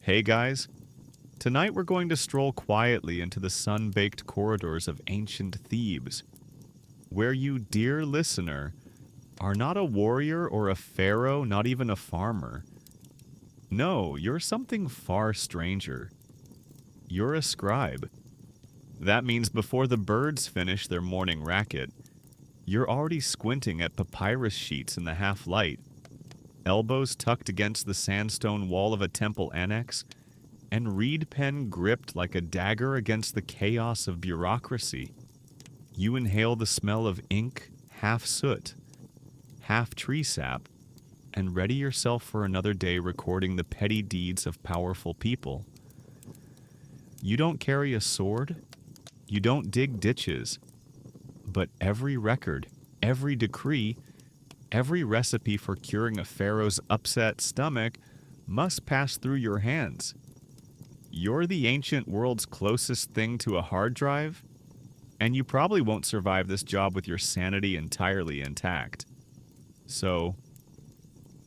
Hey guys, tonight we're going to stroll quietly into the sun-baked corridors of ancient Thebes, where you, dear listener, are not a warrior or a pharaoh, not even a farmer. No, you're something far stranger. You're a scribe. That means before the birds finish their morning racket, you're already squinting at papyrus sheets in the half-light, elbows tucked against the sandstone wall of a temple annex, and reed pen gripped like a dagger against the chaos of bureaucracy. You inhale the smell of ink, half soot, half tree sap, and ready yourself for another day recording the petty deeds of powerful people. You don't carry a sword, you don't dig ditches, but every record, every decree, every recipe for curing a pharaoh's upset stomach must pass through your hands. You're the ancient world's closest thing to a hard drive, and you probably won't survive this job with your sanity entirely intact. So,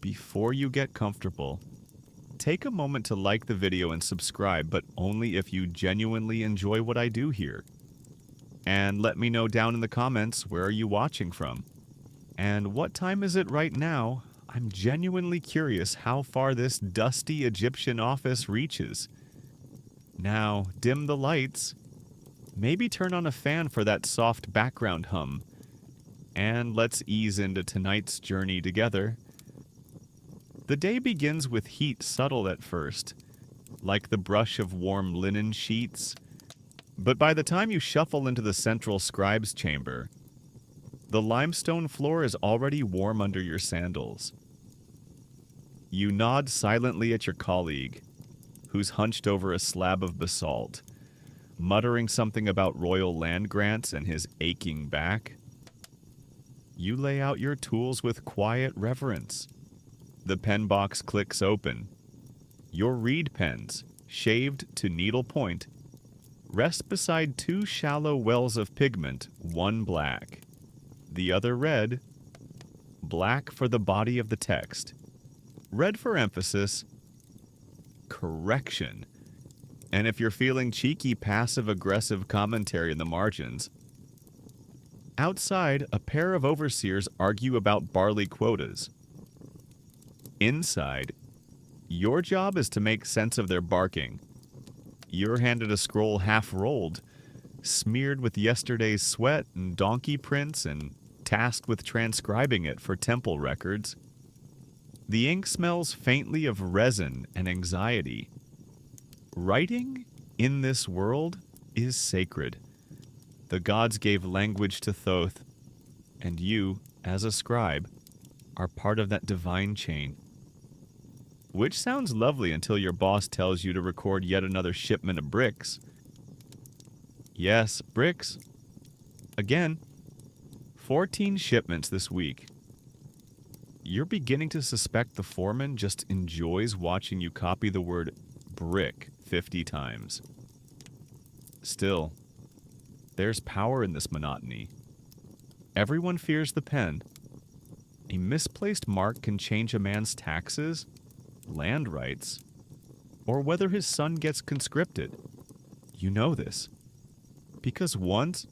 before you get comfortable, take a moment to like the video and subscribe, but only if you genuinely enjoy what I do here. And let me know down in the comments, where are you watching from? And what time is it right now? I'm genuinely curious how far this dusty Egyptian office reaches. Now, dim the lights. Maybe turn on a fan for that soft background hum. And let's ease into tonight's journey together. The day begins with heat subtle at first, like the brush of warm linen sheets. But by the time you shuffle into the central scribe's chamber, the limestone floor is already warm under your sandals. You nod silently at your colleague, who's hunched over a slab of basalt, muttering something about royal land grants and his aching back. You lay out your tools with quiet reverence. The pen box clicks open. Your reed pens, shaved to needle point, rest beside two shallow wells of pigment, one black, the other red, black for the body of the text, red for emphasis, correction, and if you're feeling cheeky passive-aggressive commentary in the margins. Outside, a pair of overseers argue about barley quotas. Inside, your job is to make sense of their barking. You're handed a scroll half-rolled, smeared with yesterday's sweat and donkey prints, and tasked with transcribing it for temple records. The ink smells faintly of resin and anxiety. Writing, in this world, is sacred. The gods gave language to Thoth, and you, as a scribe, are part of that divine chain. Which sounds lovely until your boss tells you to record yet another shipment of bricks. Yes, bricks. Again, 14 shipments this week. You're beginning to suspect the foreman just enjoys watching you copy the word brick 50 times. Still, there's power in this monotony. Everyone fears the pen. A misplaced mark can change a man's taxes, land rights, or whether his son gets conscripted. You know this. Because once,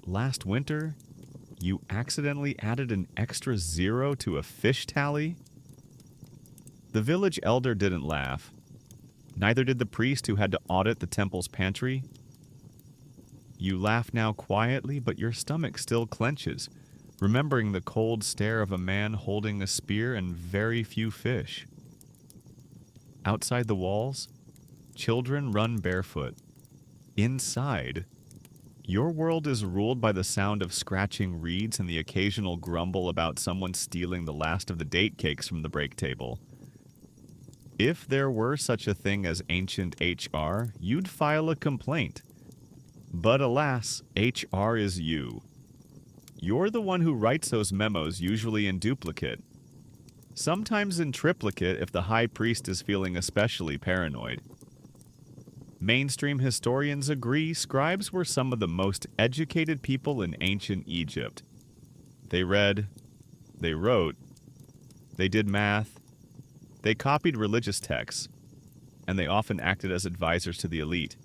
last winter, you accidentally added an extra 0 to a fish tally? The village elder didn't laugh. Neither did the priest who had to audit the temple's pantry. You laugh now quietly, but your stomach still clenches, remembering the cold stare of a man holding a spear and very few fish. Outside the walls, children run barefoot. Inside, your world is ruled by the sound of scratching reeds and the occasional grumble about someone stealing the last of the date cakes from the break table. If there were such a thing as ancient HR, you'd file a complaint. But alas, HR is you. You're the one who writes those memos, usually in duplicate. Sometimes in triplicate if the high priest is feeling especially paranoid. Mainstream historians agree scribes were some of the most educated people in ancient Egypt. They read, they wrote, they did math, they copied religious texts, and they often acted as advisors to the elite.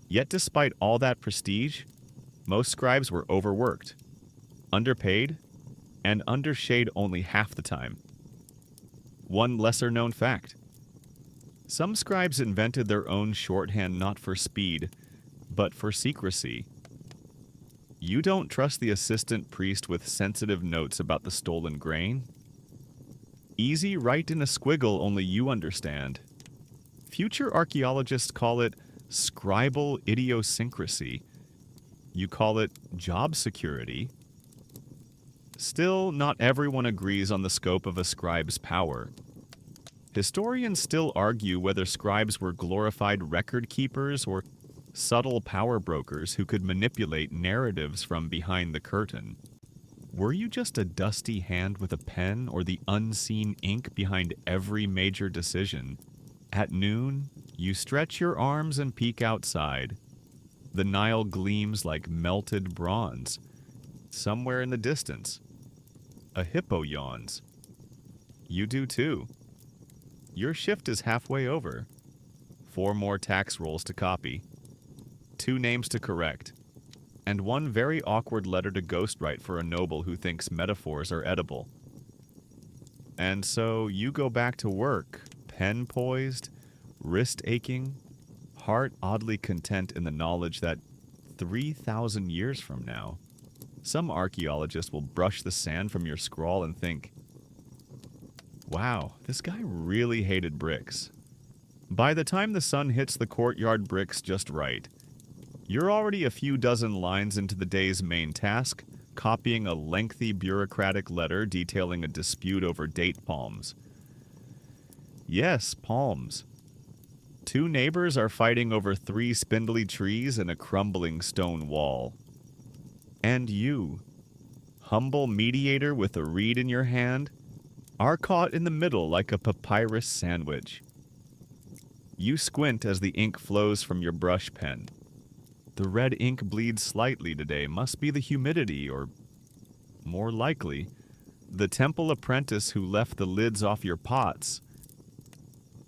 Yet despite all that prestige, most scribes were overworked, underpaid, and under shade only half the time. One lesser-known fact. Some scribes invented their own shorthand not for speed, but for secrecy. You don't trust the assistant priest with sensitive notes about the stolen grain? Easy write in a squiggle only you understand. Future archaeologists call it scribal idiosyncrasy. You call it job security. Still, not everyone agrees on the scope of a scribe's power. Historians still argue whether scribes were glorified record keepers or subtle power brokers who could manipulate narratives from behind the curtain. Were you just a dusty hand with a pen or the unseen ink behind every major decision? At noon, you stretch your arms and peek outside. The Nile gleams like melted bronze. Somewhere in the distance, a hippo yawns. You do too. Your shift is halfway over. 4 more tax rolls to copy. 2 names to correct. And 1 very awkward letter to ghostwrite for a noble who thinks metaphors are edible. And so you go back to work, pen poised, wrist aching, heart oddly content in the knowledge that 3,000 years from now, some archaeologist will brush the sand from your scrawl and think, wow, this guy really hated bricks. By the time the sun hits the courtyard bricks just right, you're already a few dozen lines into the day's main task, copying a lengthy bureaucratic letter detailing a dispute over date palms. Yes, palms. 2 neighbors are fighting over 3 spindly trees and a crumbling stone wall. And you, humble mediator with a reed in your hand, are caught in the middle like a papyrus sandwich. You squint as the ink flows from your brush pen. The red ink bleeds slightly today, must be the humidity, or, more likely, the temple apprentice who left the lids off your pots.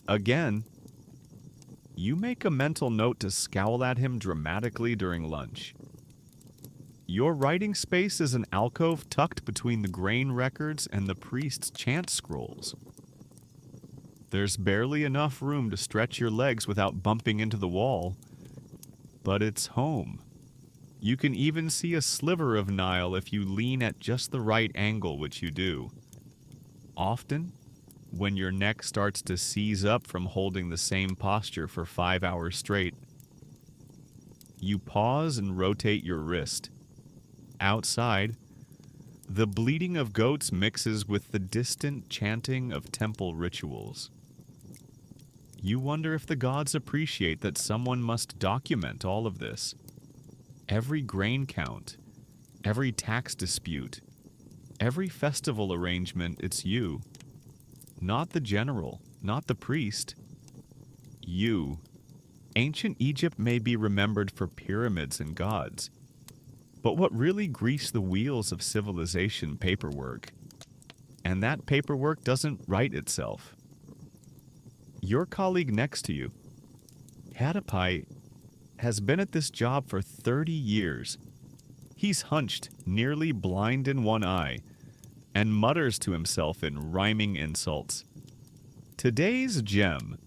Again, you make a mental note to scowl at him dramatically during lunch. Your writing space is an alcove tucked between the grain records and the priest's chant scrolls. There's barely enough room to stretch your legs without bumping into the wall, but it's home. You can even see a sliver of Nile if you lean at just the right angle, which you do. Often, when your neck starts to seize up from holding the same posture for 5 hours straight, you pause and rotate your wrist. Outside, the bleating of goats mixes with the distant chanting of temple rituals. You wonder if the gods appreciate that someone must document all of this. Every grain count, every tax dispute, every festival arrangement, it's you. Not the general, not the priest. You. Ancient Egypt may be remembered for pyramids and gods, but what really greased the wheels of civilization? Paperwork. And that paperwork doesn't write itself. Your colleague next to you, Hadapai, has been at this job for 30 years. He's hunched, nearly blind in one eye, and mutters to himself in rhyming insults. Today's gem.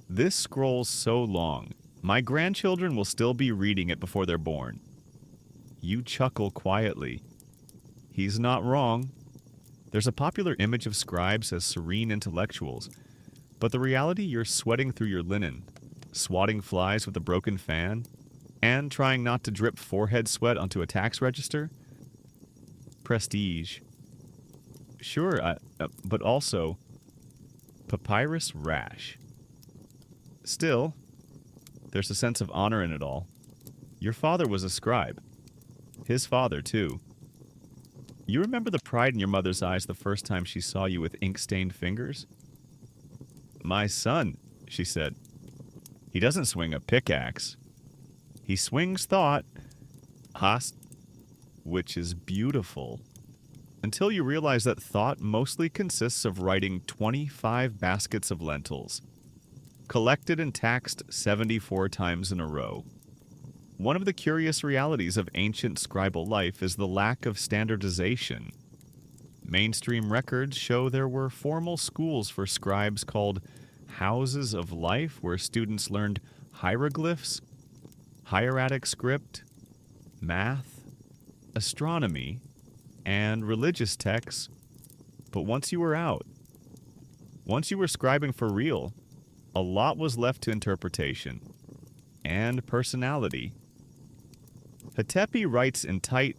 This scroll's so long, my grandchildren will still be reading it before they're born. You chuckle quietly. He's not wrong. There's a popular image of scribes as serene intellectuals, but the reality, you're sweating through your linen, swatting flies with a broken fan, and trying not to drip forehead sweat onto a tax register. Prestige. Sure, but also papyrus rash. Still, there's a sense of honor in it all. Your father was a scribe. His father, too. You remember the pride in your mother's eyes the first time she saw you with ink-stained fingers? My son, she said. He doesn't swing a pickaxe. He swings thought, which is beautiful. Until you realize that thought mostly consists of writing 25 baskets of lentils. collected and taxed 74 times in a row. One of the curious realities of ancient scribal life is the lack of standardization. Mainstream records show there were formal schools for scribes called houses of life, where students learned hieroglyphs, hieratic script, math, astronomy, and religious texts. But once you were out, once you were scribing for real, a lot was left to interpretation and personality. Hatepi writes in tight,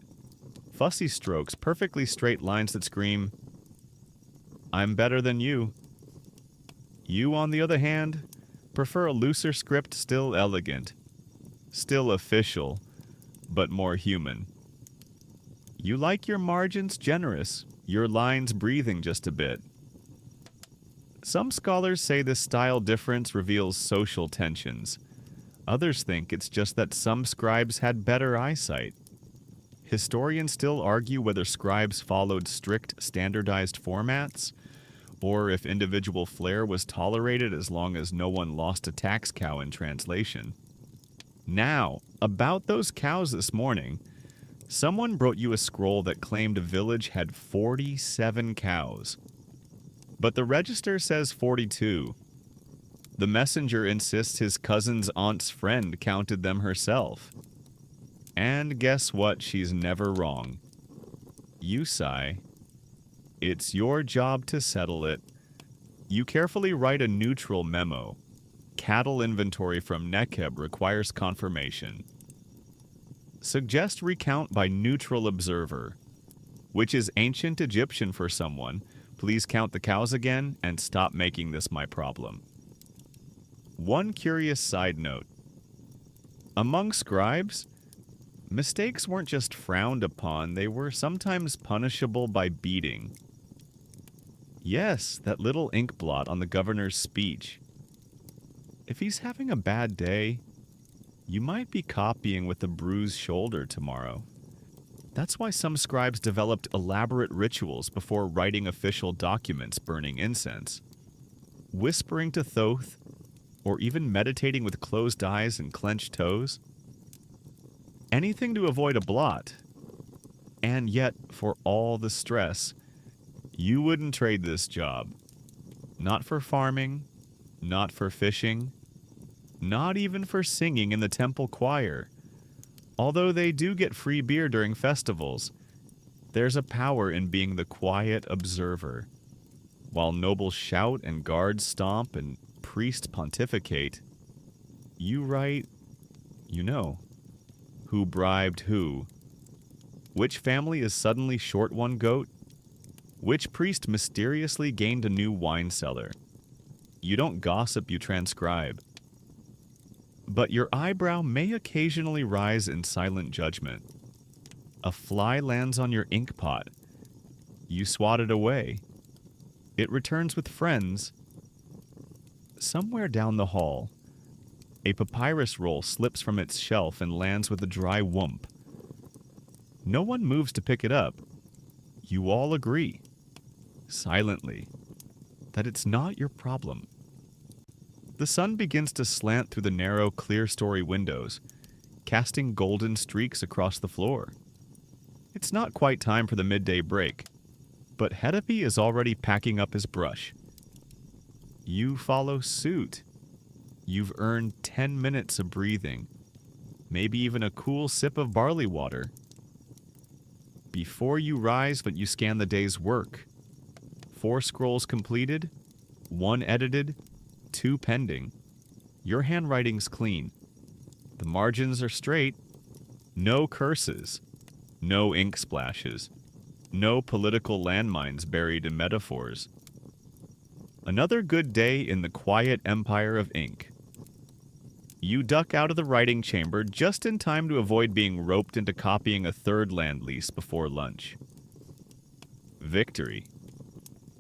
fussy strokes, perfectly straight lines that scream, "I'm better than you." You, on the other hand, prefer a looser script, still elegant, still official, but more human. You like your margins generous, your lines breathing just a bit. Some scholars say this style difference reveals social tensions. Others think it's just that some scribes had better eyesight. Historians still argue whether scribes followed strict, standardized formats, or if individual flair was tolerated as long as no one lost a tax cow in translation. Now, about those cows this morning, someone brought you a scroll that claimed a village had 47 cows. But the register says 42. The messenger insists his cousin's aunt's friend counted them herself. And guess what? She's never wrong. You sigh. It's your job to settle it. You carefully write a neutral memo. Cattle inventory from Nekeb requires confirmation. Suggest recount by neutral observer, which is ancient Egyptian for someone. Please count the cows again and stop making this my problem. One curious side note. Among scribes, mistakes weren't just frowned upon, they were sometimes punishable by beating. Yes, that little ink blot on the governor's speech. If he's having a bad day, you might be copying with a bruised shoulder tomorrow. That's why some scribes developed elaborate rituals before writing official documents, burning incense. Whispering to Thoth, or even meditating with closed eyes and clenched toes. Anything to avoid a blot. And yet, for all the stress, you wouldn't trade this job. Not for farming, not for fishing, not even for singing in the temple choir. Although they do get free beer during festivals, there's a power in being the quiet observer. While nobles shout and guards stomp and priests pontificate, you write, you know, who bribed who, which family is suddenly short one goat, which priest mysteriously gained a new wine cellar. You don't gossip, you transcribe. But your eyebrow may occasionally rise in silent judgment. A fly lands on your ink pot. You swat it away. It returns with friends. Somewhere down the hall, a papyrus roll slips from its shelf and lands with a dry whomp. No one moves to pick it up. You all agree, silently, that it's not your problem. The sun begins to slant through the narrow, clear-story windows, casting golden streaks across the floor. It's not quite time for the midday break, but Hatepi is already packing up his brush. You follow suit. You've earned 10 minutes of breathing, maybe even a cool sip of barley water. Before you rise, but you scan the day's work. 4 scrolls completed, 1 edited, 2 pending. Your handwriting's clean. The margins are straight. No curses. No ink splashes. No political landmines buried in metaphors. Another good day in the quiet empire of ink. You duck out of the writing chamber just in time to avoid being roped into copying a 3rd land lease before lunch. Victory.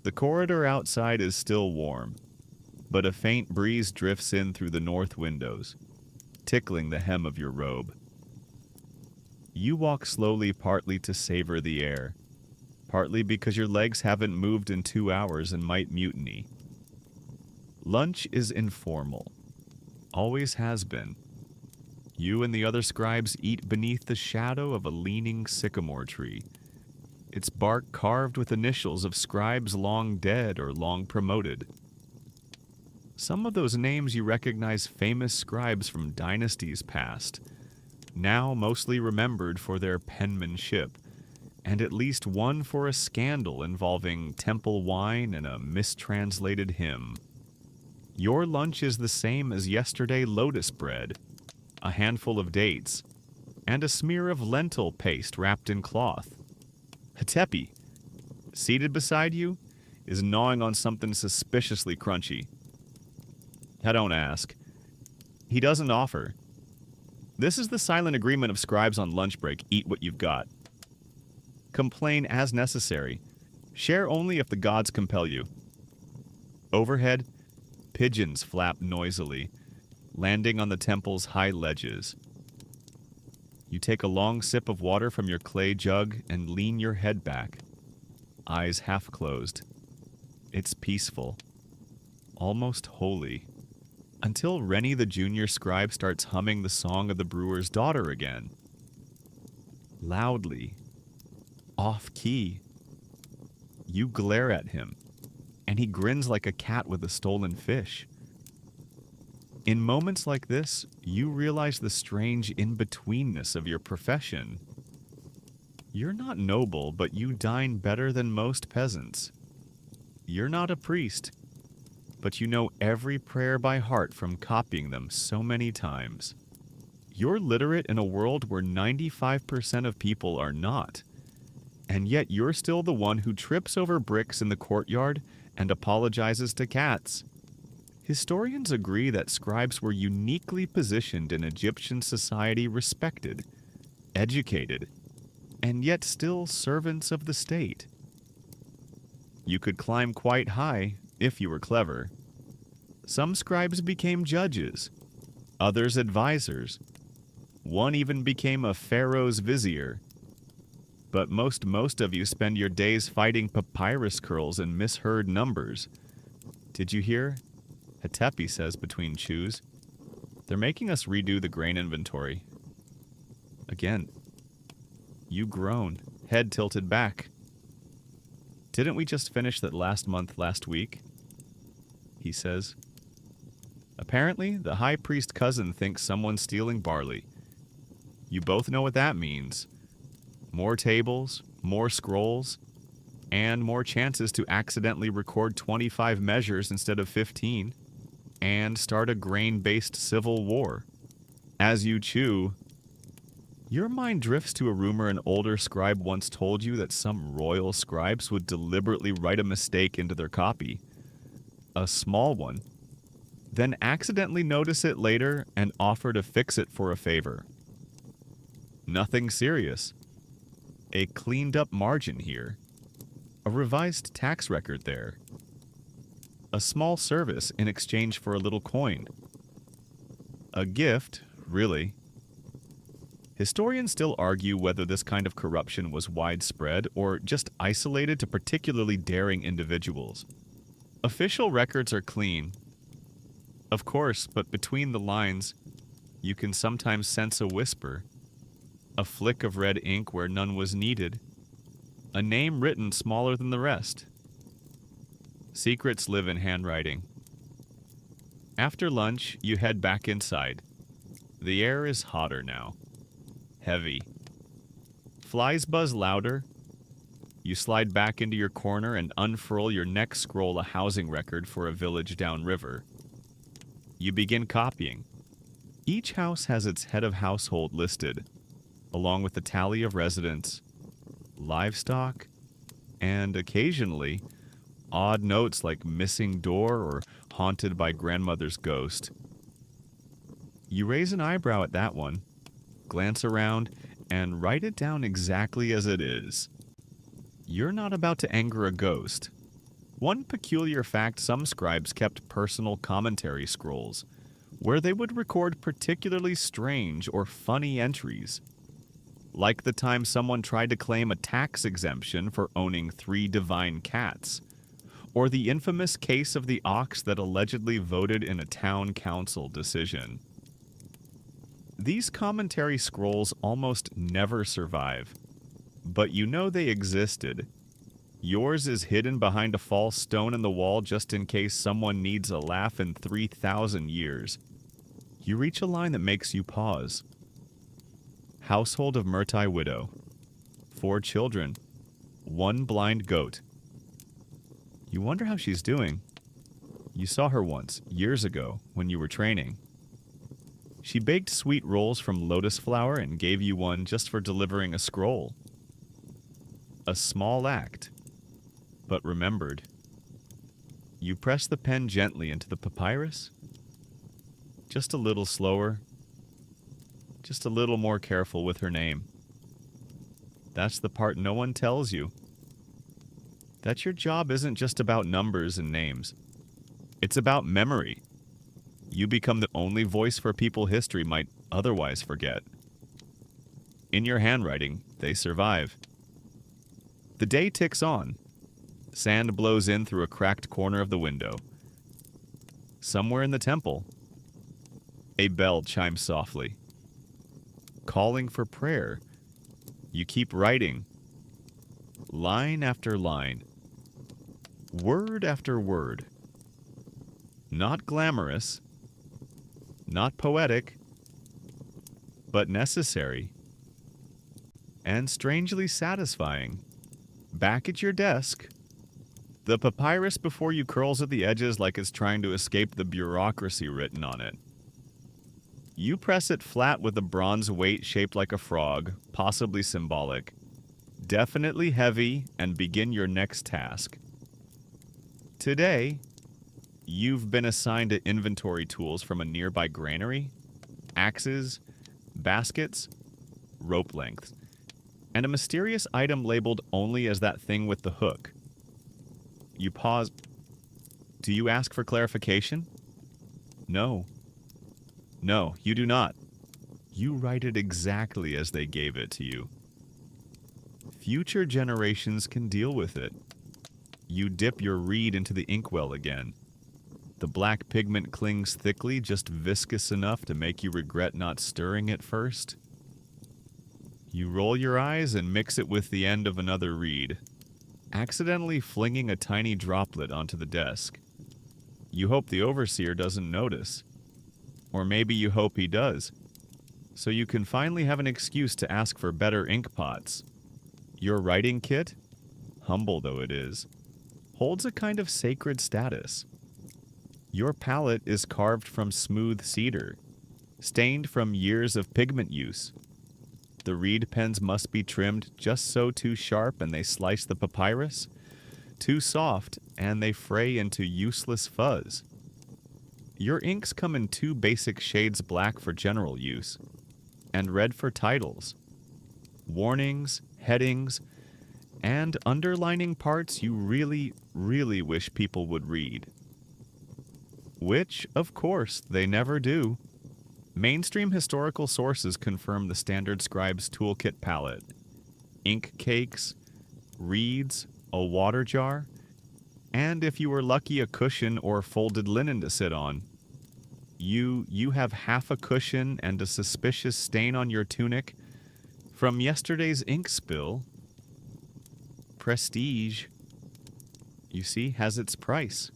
The corridor outside is still warm, but a faint breeze drifts in through the north windows, tickling the hem of your robe. You walk slowly, partly to savor the air, partly because your legs haven't moved in 2 hours and might mutiny. Lunch is informal. Always has been. You and the other scribes eat beneath the shadow of a leaning sycamore tree, its bark carved with initials of scribes long dead or long promoted. Some of those names you recognize famous scribes from dynasties past, now mostly remembered for their penmanship, and at least one for a scandal involving temple wine and a mistranslated hymn. Your lunch is the same as yesterday lotus bread, a handful of dates, and a smear of lentil paste wrapped in cloth. Hatepi, seated beside you, is gnawing on something suspiciously crunchy. I don't ask. He doesn't offer. This is the silent agreement of scribes on lunch break: eat what you've got. Complain as necessary. Share only if the gods compel you. Overhead, pigeons flap noisily, landing on the temple's high ledges. You take a long sip of water from your clay jug and lean your head back, eyes half closed. It's peaceful, almost holy, until Rennie the junior scribe starts humming the song of the brewer's daughter again. Loudly, off-key. You glare at him, and he grins like a cat with a stolen fish. In moments like this, you realize the strange in-betweenness of your profession. You're not noble, but you dine better than most peasants. You're not a priest, but you know every prayer by heart from copying them so many times. You're literate in a world where 95% of people are not. And yet you're still the one who trips over bricks in the courtyard and apologizes to cats. Historians agree that scribes were uniquely positioned in Egyptian society, respected, educated, and yet still servants of the state. You could climb quite high if you were clever. Some scribes became judges, others advisors. One even became a pharaoh's vizier. But most of you spend your days fighting papyrus curls and misheard numbers. Did you hear? Hatepi says between chews. They're making us redo the grain inventory. Again. You groan, head tilted back. Didn't we just finish that last week? He says. Apparently, the high priest cousin thinks someone's stealing barley. You both know what that means. More tables, more scrolls, and more chances to accidentally record 25 measures instead of 15, and start a grain-based civil war. As you chew, your mind drifts to a rumor an older scribe once told you that some royal scribes would deliberately write a mistake into their copy, a small one, then accidentally notice it later and offer to fix it for a favor. Nothing serious. A cleaned-up margin here. A revised tax record there. A small service in exchange for a little coin. A gift, really. Historians still argue whether this kind of corruption was widespread or just isolated to particularly daring individuals. Official records are clean. Of course, but between the lines, you can sometimes sense a whisper. A flick of red ink where none was needed. A name written smaller than the rest. Secrets live in handwriting. After lunch, you head back inside. The air is hotter now. Heavy. Flies buzz louder. You slide back into your corner and unfurl your next scroll, a housing record for a village downriver. You begin copying. Each house has its head of household listed, along with the tally of residents, livestock, and occasionally, odd notes like missing door or haunted by grandmother's ghost. You raise an eyebrow at that one, glance around, and write it down exactly as it is. You're not about to anger a ghost. One peculiar fact: some scribes kept personal commentary scrolls, where they would record particularly strange or funny entries. Like the time someone tried to claim a tax exemption for owning 3 divine cats, or the infamous case of the ox that allegedly voted in a town council decision. These commentary scrolls almost never survive, but you know they existed. Yours is hidden behind a false stone in the wall just in case someone needs a laugh in 3,000 years. You reach a line that makes you pause. Household of Murtai widow. 4 children. 1 blind goat. You wonder how she's doing. You saw her once, years ago, when you were training. She baked sweet rolls from lotus flower and gave you one just for delivering a scroll. A small act, but remembered. You press the pen gently into the papyrus. Just a little slower. Just a little more careful with her name. That's the part no one tells you. That your job isn't just about numbers and names. It's about memory. You become the only voice for people history might otherwise forget. In your handwriting, they survive. The day ticks on. Sand blows in through a cracked corner of the window. Somewhere in the temple, a bell chimes softly, calling for prayer. You keep writing, line after line, word after word. Not glamorous, not poetic, but necessary, and strangely satisfying. Back at your desk, the papyrus before you curls at the edges like it's trying to escape the bureaucracy written on it. You press it flat with a bronze weight shaped like a frog, possibly symbolic, definitely heavy, and begin your next task. Today, you've been assigned to inventory tools from a nearby granary, axes, baskets, rope lengths, and a mysterious item labeled only as that thing with the hook. You pause. Do you ask for clarification? No. No, you do not. You write it exactly as they gave it to you. Future generations can deal with it. You dip your reed into the inkwell again. The black pigment clings thickly, just viscous enough to make you regret not stirring it first. You roll your eyes and mix it with the end of another reed, accidentally flinging a tiny droplet onto the desk. You hope the overseer doesn't notice. Or maybe you hope he does, so you can finally have an excuse to ask for better ink pots. Your writing kit, humble though it is, holds a kind of sacred status. Your palette is carved from smooth cedar, stained from years of pigment use. The reed pens must be trimmed just so too sharp and they slice the papyrus, too soft and they fray into useless fuzz. Your inks come in 2 basic shades black for general use, and red for titles, warnings, headings, and underlining parts you really, really wish people would read. Which, of course, they never do. Mainstream historical sources confirm the standard Scribes toolkit palette. Ink cakes, reeds, a water jar, and if you were lucky, a cushion or folded linen to sit on. You have half a cushion and a suspicious stain on your tunic from yesterday's ink spill. Prestige, you see, has its price.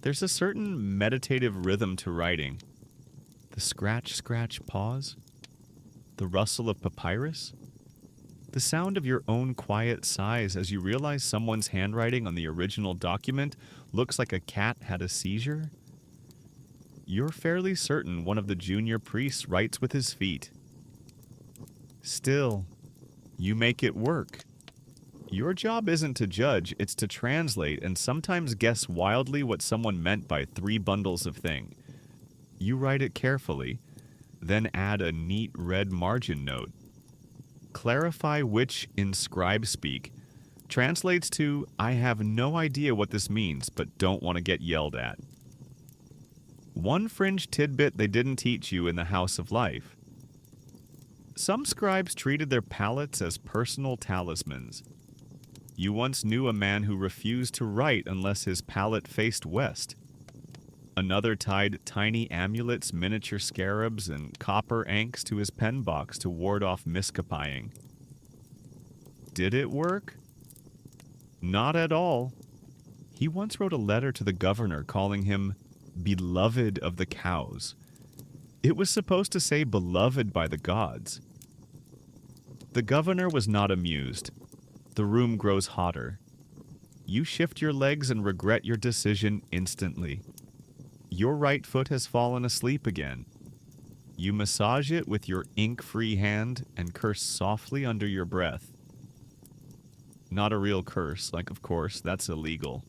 There's a certain meditative rhythm to writing. The scratch, scratch, pause. The rustle of papyrus. The sound of your own quiet sighs as you realize someone's handwriting on the original document looks like a cat had a seizure. You're fairly certain one of the junior priests writes with his feet. Still, you make it work. Your job isn't to judge, it's to translate and sometimes guess wildly what someone meant by 3 bundles of thing. You write it carefully, then add a neat red margin note. Clarify which, in scribe speak, translates to, I have no idea what this means, but don't want to get yelled at. One fringe tidbit they didn't teach you in the House of Life. Some scribes treated their palettes as personal talismans. You once knew a man who refused to write unless his palette faced west. Another tied tiny amulets, miniature scarabs, and copper anks to his pen box to ward off miscopying. Did it work? Not at all. He once wrote a letter to the governor calling him beloved of the cows. It was supposed to say beloved by the gods. The governor was not amused. The room grows hotter. You shift your legs and regret your decision instantly. Your right foot has fallen asleep again. You massage it with your ink-free hand and curse softly under your breath. Not a real curse, like, of course, that's illegal.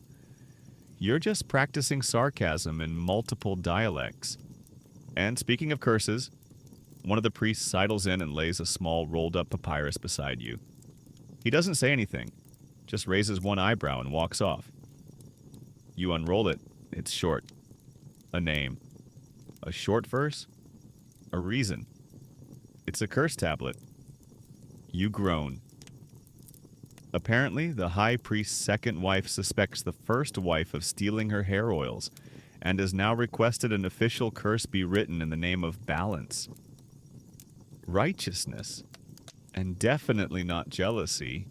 You're just practicing sarcasm in multiple dialects. And speaking of curses, one of the priests sidles in and lays a small rolled-up papyrus beside you. He doesn't say anything, just raises one eyebrow and walks off. You unroll it. It's short. A name. A short verse. A reason. It's a curse tablet. You groan. Apparently, the high priest's second wife suspects the first wife of stealing her hair oils and has now requested an official curse be written in the name of balance. Righteousness. And definitely not jealousy.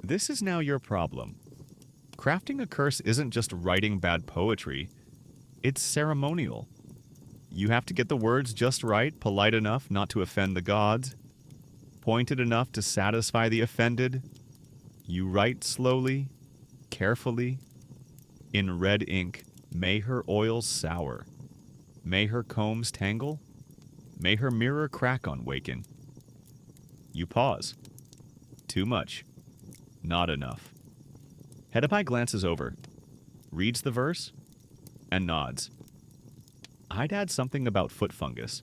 This is now your problem. Crafting a curse isn't just writing bad poetry. It's ceremonial. You have to get the words just right, polite enough not to offend the gods, pointed enough to satisfy the offended. You write slowly, carefully. In red ink, may her oils sour. May her combs tangle. May her mirror crack on waking. You pause. Too much. Not enough. Hedapai glances over, reads the verse, and nods. I'd add something about foot fungus.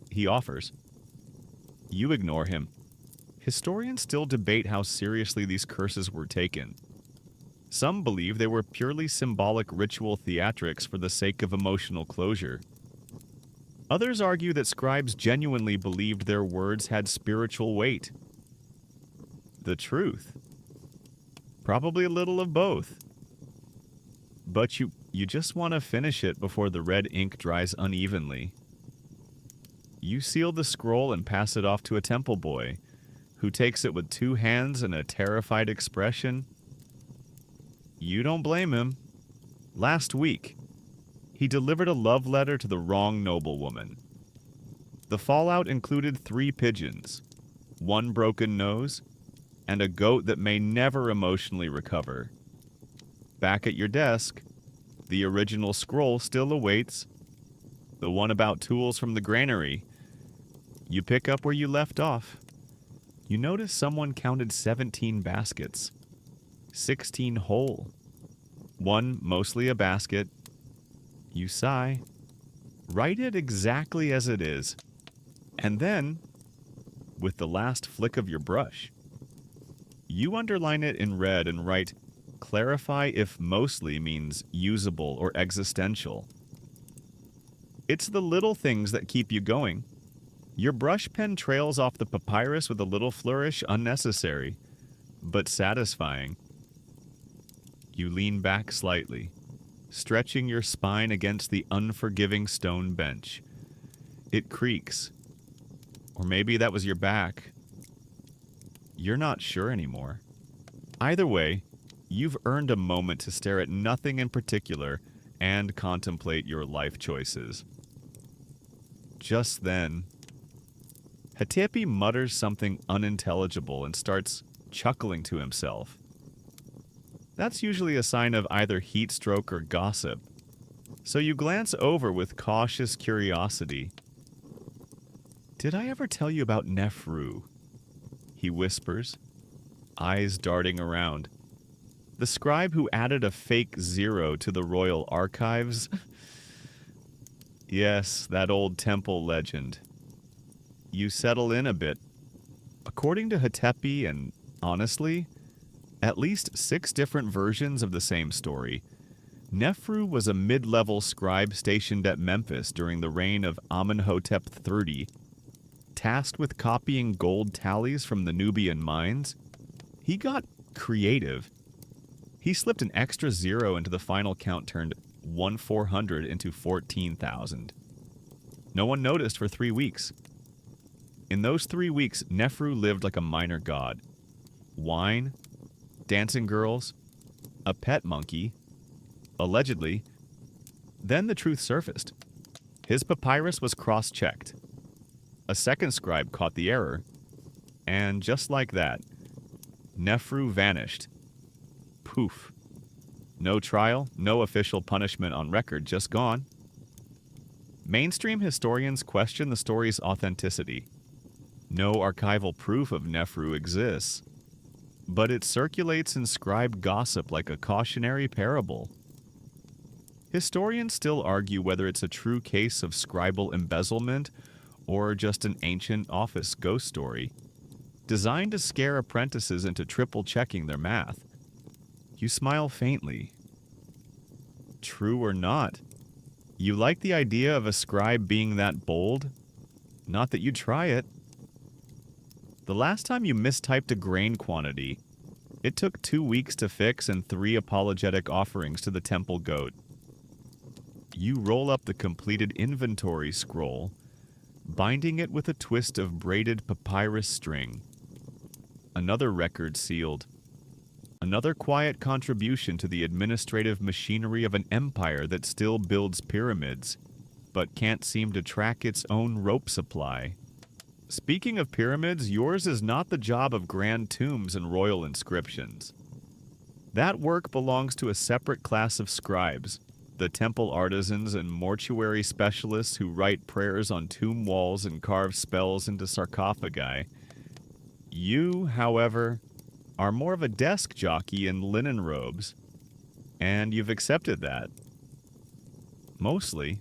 He offers. You ignore him. Historians still debate how seriously these curses were taken. Some believe they were purely symbolic ritual theatrics for the sake of emotional closure. Others argue that scribes genuinely believed their words had spiritual weight. The truth? Probably a little of both. But you just want to finish it before the red ink dries unevenly. You seal the scroll and pass it off to a temple boy, who takes it with two hands and a terrified expression. You don't blame him. Last week, he delivered a love letter to the wrong noblewoman. The fallout included 3 pigeons, 1 broken nose, and a goat that may never emotionally recover. Back at your desk, the original scroll still awaits, the one about tools from the granary. You pick up where you left off. You notice someone counted 17 baskets, 16 whole, 1 mostly a basket. You sigh, write it exactly as it is, and then, with the last flick of your brush, you underline it in red and write, clarify if mostly means usable or existential. It's the little things that keep you going. Your brush pen trails off the papyrus with a little flourish, unnecessary, but satisfying. You lean back slightly, stretching your spine against the unforgiving stone bench. It creaks. Or maybe that was your back. You're not sure anymore. Either way, you've earned a moment to stare at nothing in particular and contemplate your life choices. Just then, Hatepi mutters something unintelligible and starts chuckling to himself. That's usually a sign of either heat stroke or gossip, so you glance over with cautious curiosity. Did I ever tell you about Nefru? He whispers, eyes darting around. The scribe who added a fake 0 to the royal archives? Yes, that old temple legend. You settle in a bit. According to Hatepi, and honestly, at least 6 different versions of the same story, Nefru was a mid-level scribe stationed at Memphis during the reign of Amenhotep III, tasked with copying gold tallies from the Nubian mines. He got creative. He slipped an extra zero into the final count, turned 1,400 into 14,000. No one noticed for 3 weeks. In those 3 weeks, Nefru lived like a minor god. Wine, dancing girls, a pet monkey, allegedly. Then the truth surfaced. His papyrus was cross-checked. A second scribe caught the error, and just like that, Nefru vanished. Poof. No trial, no official punishment on record, just gone. Mainstream historians question the story's authenticity. No archival proof of Nefru exists, but it circulates in scribe gossip like a cautionary parable. Historians still argue whether it's a true case of scribal embezzlement or just an ancient office ghost story, designed to scare apprentices into triple-checking their math. You smile faintly. True or not, you like the idea of a scribe being that bold? Not that you'd try it. The last time you mistyped a grain quantity, it took 2 weeks to fix and 3 apologetic offerings to the temple goat. You roll up the completed inventory scroll, binding it with a twist of braided papyrus string. Another record sealed. Another quiet contribution to the administrative machinery of an empire that still builds pyramids, but can't seem to track its own rope supply. Speaking of pyramids, yours is not the job of grand tombs and royal inscriptions. That work belongs to a separate class of scribes, the temple artisans and mortuary specialists who write prayers on tomb walls and carve spells into sarcophagi. You, however, are more of a desk jockey in linen robes, and you've accepted that. Mostly.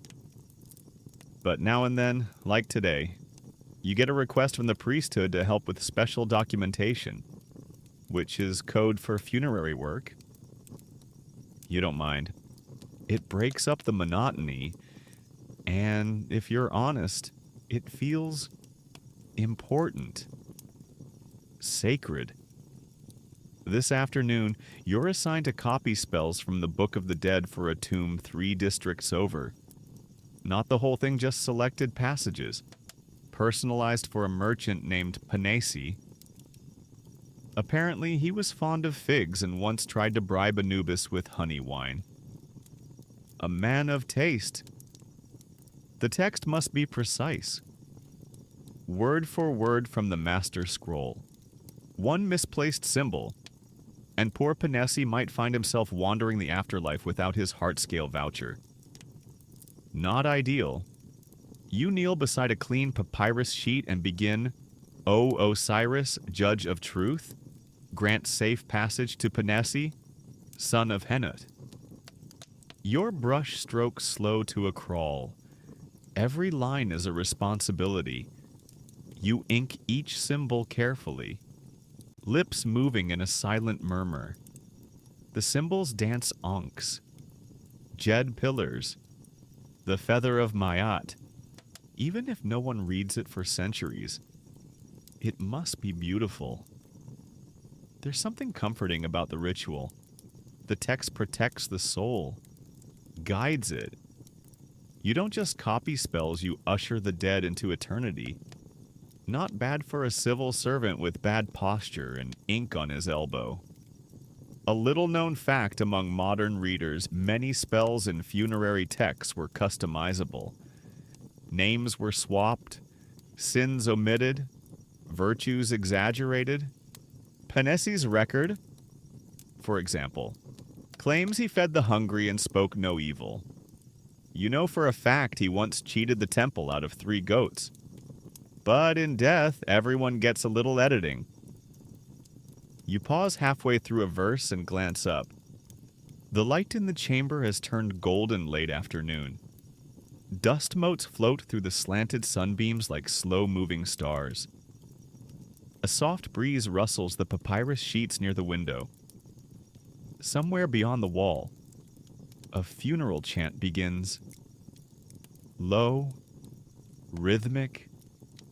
But now and then, like today, you get a request from the priesthood to help with special documentation, which is code for funerary work. You don't mind. It breaks up the monotony, and if you're honest, it feels important. Sacred. This afternoon, you're assigned to copy spells from the Book of the Dead for a tomb 3 districts over. Not the whole thing, just selected passages. Personalized for a merchant named Panesi. Apparently, he was fond of figs and once tried to bribe Anubis with honey wine. A man of taste. The text must be precise. Word for word from the Master Scroll. One misplaced symbol, and poor Panesi might find himself wandering the afterlife without his heart-scale voucher. Not ideal. You kneel beside a clean papyrus sheet and begin, O Osiris, Judge of Truth, grant safe passage to Panesi, son of Henut. Your brush strokes slow to a crawl. Every line is a responsibility. You ink each symbol carefully, lips moving in a silent murmur. The symbols dance onks, jed pillars, the feather of Mayat. Even if no one reads it for centuries, it must be beautiful. There's something comforting about the ritual. The text protects the soul, guides it. You don't just copy spells, you usher the dead into eternity. Not bad for a civil servant with bad posture and ink on his elbow. A little-known fact among modern readers, many spells in funerary texts were customizable. Names were swapped, sins omitted, virtues exaggerated. Panesi's record, for example, claims he fed the hungry and spoke no evil. You know for a fact he once cheated the temple out of 3 goats. But in death, everyone gets a little editing. You pause halfway through a verse and glance up. The light in the chamber has turned golden late afternoon. Dust motes float through the slanted sunbeams like slow-moving stars. A soft breeze rustles the papyrus sheets near the window. Somewhere beyond the wall, a funeral chant begins. Low, rhythmic,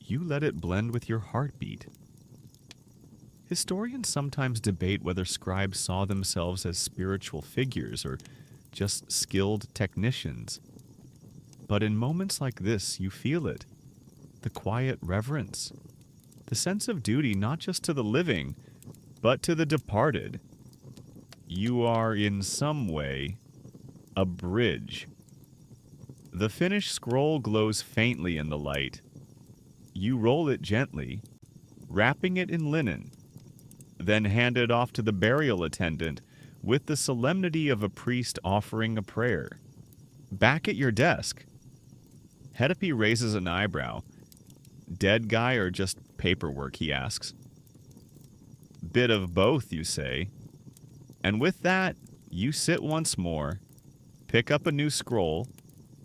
you let it blend with your heartbeat. Historians sometimes debate whether scribes saw themselves as spiritual figures or just skilled technicians. But in moments like this, you feel it. The quiet reverence. The sense of duty not just to the living, but to the departed. You are, in some way, a bridge. The finished scroll glows faintly in the light. You roll it gently, wrapping it in linen, then hand it off to the burial attendant with the solemnity of a priest offering a prayer. Back at your desk, Hedepi raises an eyebrow. Dead guy or just paperwork, he asks. Bit of both, you say. And with that, you sit once more, pick up a new scroll,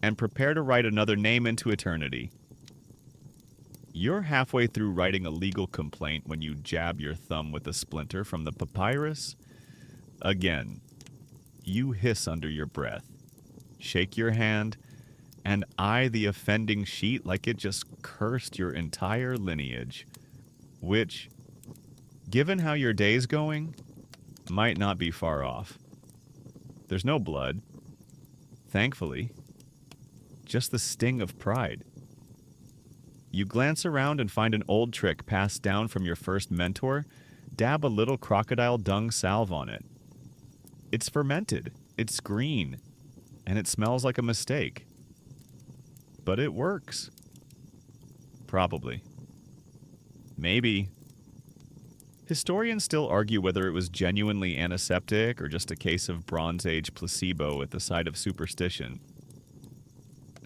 and prepare to write another name into eternity. You're halfway through writing a legal complaint when you jab your thumb with a splinter from the papyrus. Again, you hiss under your breath, shake your hand, and eye the offending sheet like it just cursed your entire lineage, which, given how your day's going, might not be far off. There's no blood, thankfully, just the sting of pride. You glance around and find an old trick passed down from your first mentor. Dab a little crocodile dung salve on it. It's fermented, it's green, and it smells like a mistake. But it works. Probably. Maybe. Historians still argue whether it was genuinely antiseptic or just a case of Bronze Age placebo at the site of superstition.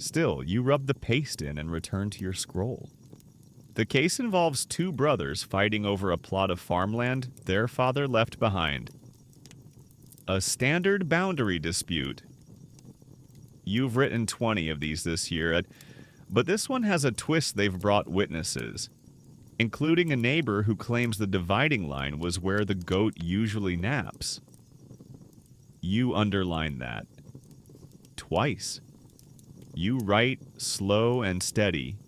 Still, you rub the paste in and return to your scroll. The case involves two brothers fighting over a plot of farmland their father left behind. A standard boundary dispute. You've written 20 of these this year, but this one has a twist. They've brought witnesses, including a neighbor who claims the dividing line was where the goat usually naps. You underline that. Twice. You write slow and steady.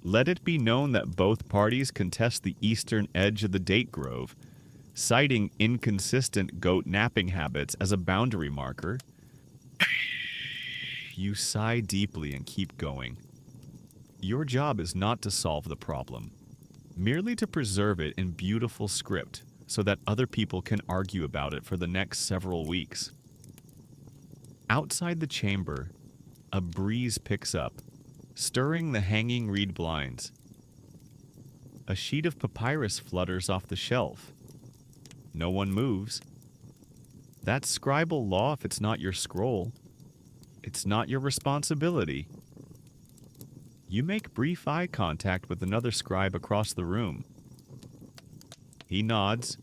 Let it be known that both parties contest the eastern edge of the date grove, citing inconsistent goat napping habits as a boundary marker. You sigh deeply and keep going. Your job is not to solve the problem, merely to preserve it in beautiful script so that other people can argue about it for the next several weeks. Outside the chamber, a breeze picks up, stirring the hanging reed blinds. A sheet of papyrus flutters off the shelf. No one moves. That's scribal law if it's not your scroll. It's not your responsibility. You make brief eye contact with another scribe across the room. He nods.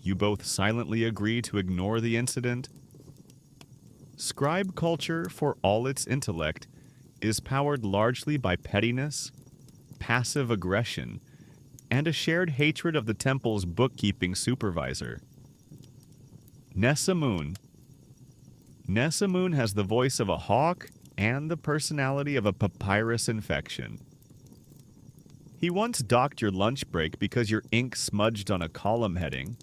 You both silently agree to ignore the incident. Scribe culture, for all its intellect, is powered largely by pettiness, passive aggression, and a shared hatred of the temple's bookkeeping supervisor. Nesamun. Nesamun has the voice of a hawk and the personality of a papyrus infection. He once docked your lunch break because your ink smudged on a column heading.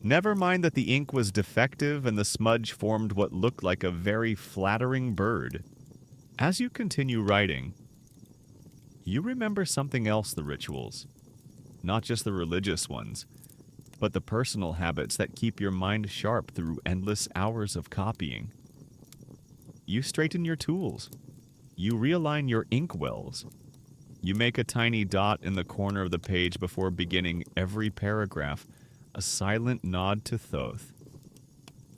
Never mind that the ink was defective and the smudge formed what looked like a very flattering bird. As you continue writing, you remember something else: the rituals. Not just the religious ones, but the personal habits that keep your mind sharp through endless hours of copying. You straighten your tools. You realign your ink wells. You make a tiny dot in the corner of the page before beginning every paragraph, a silent nod to Thoth,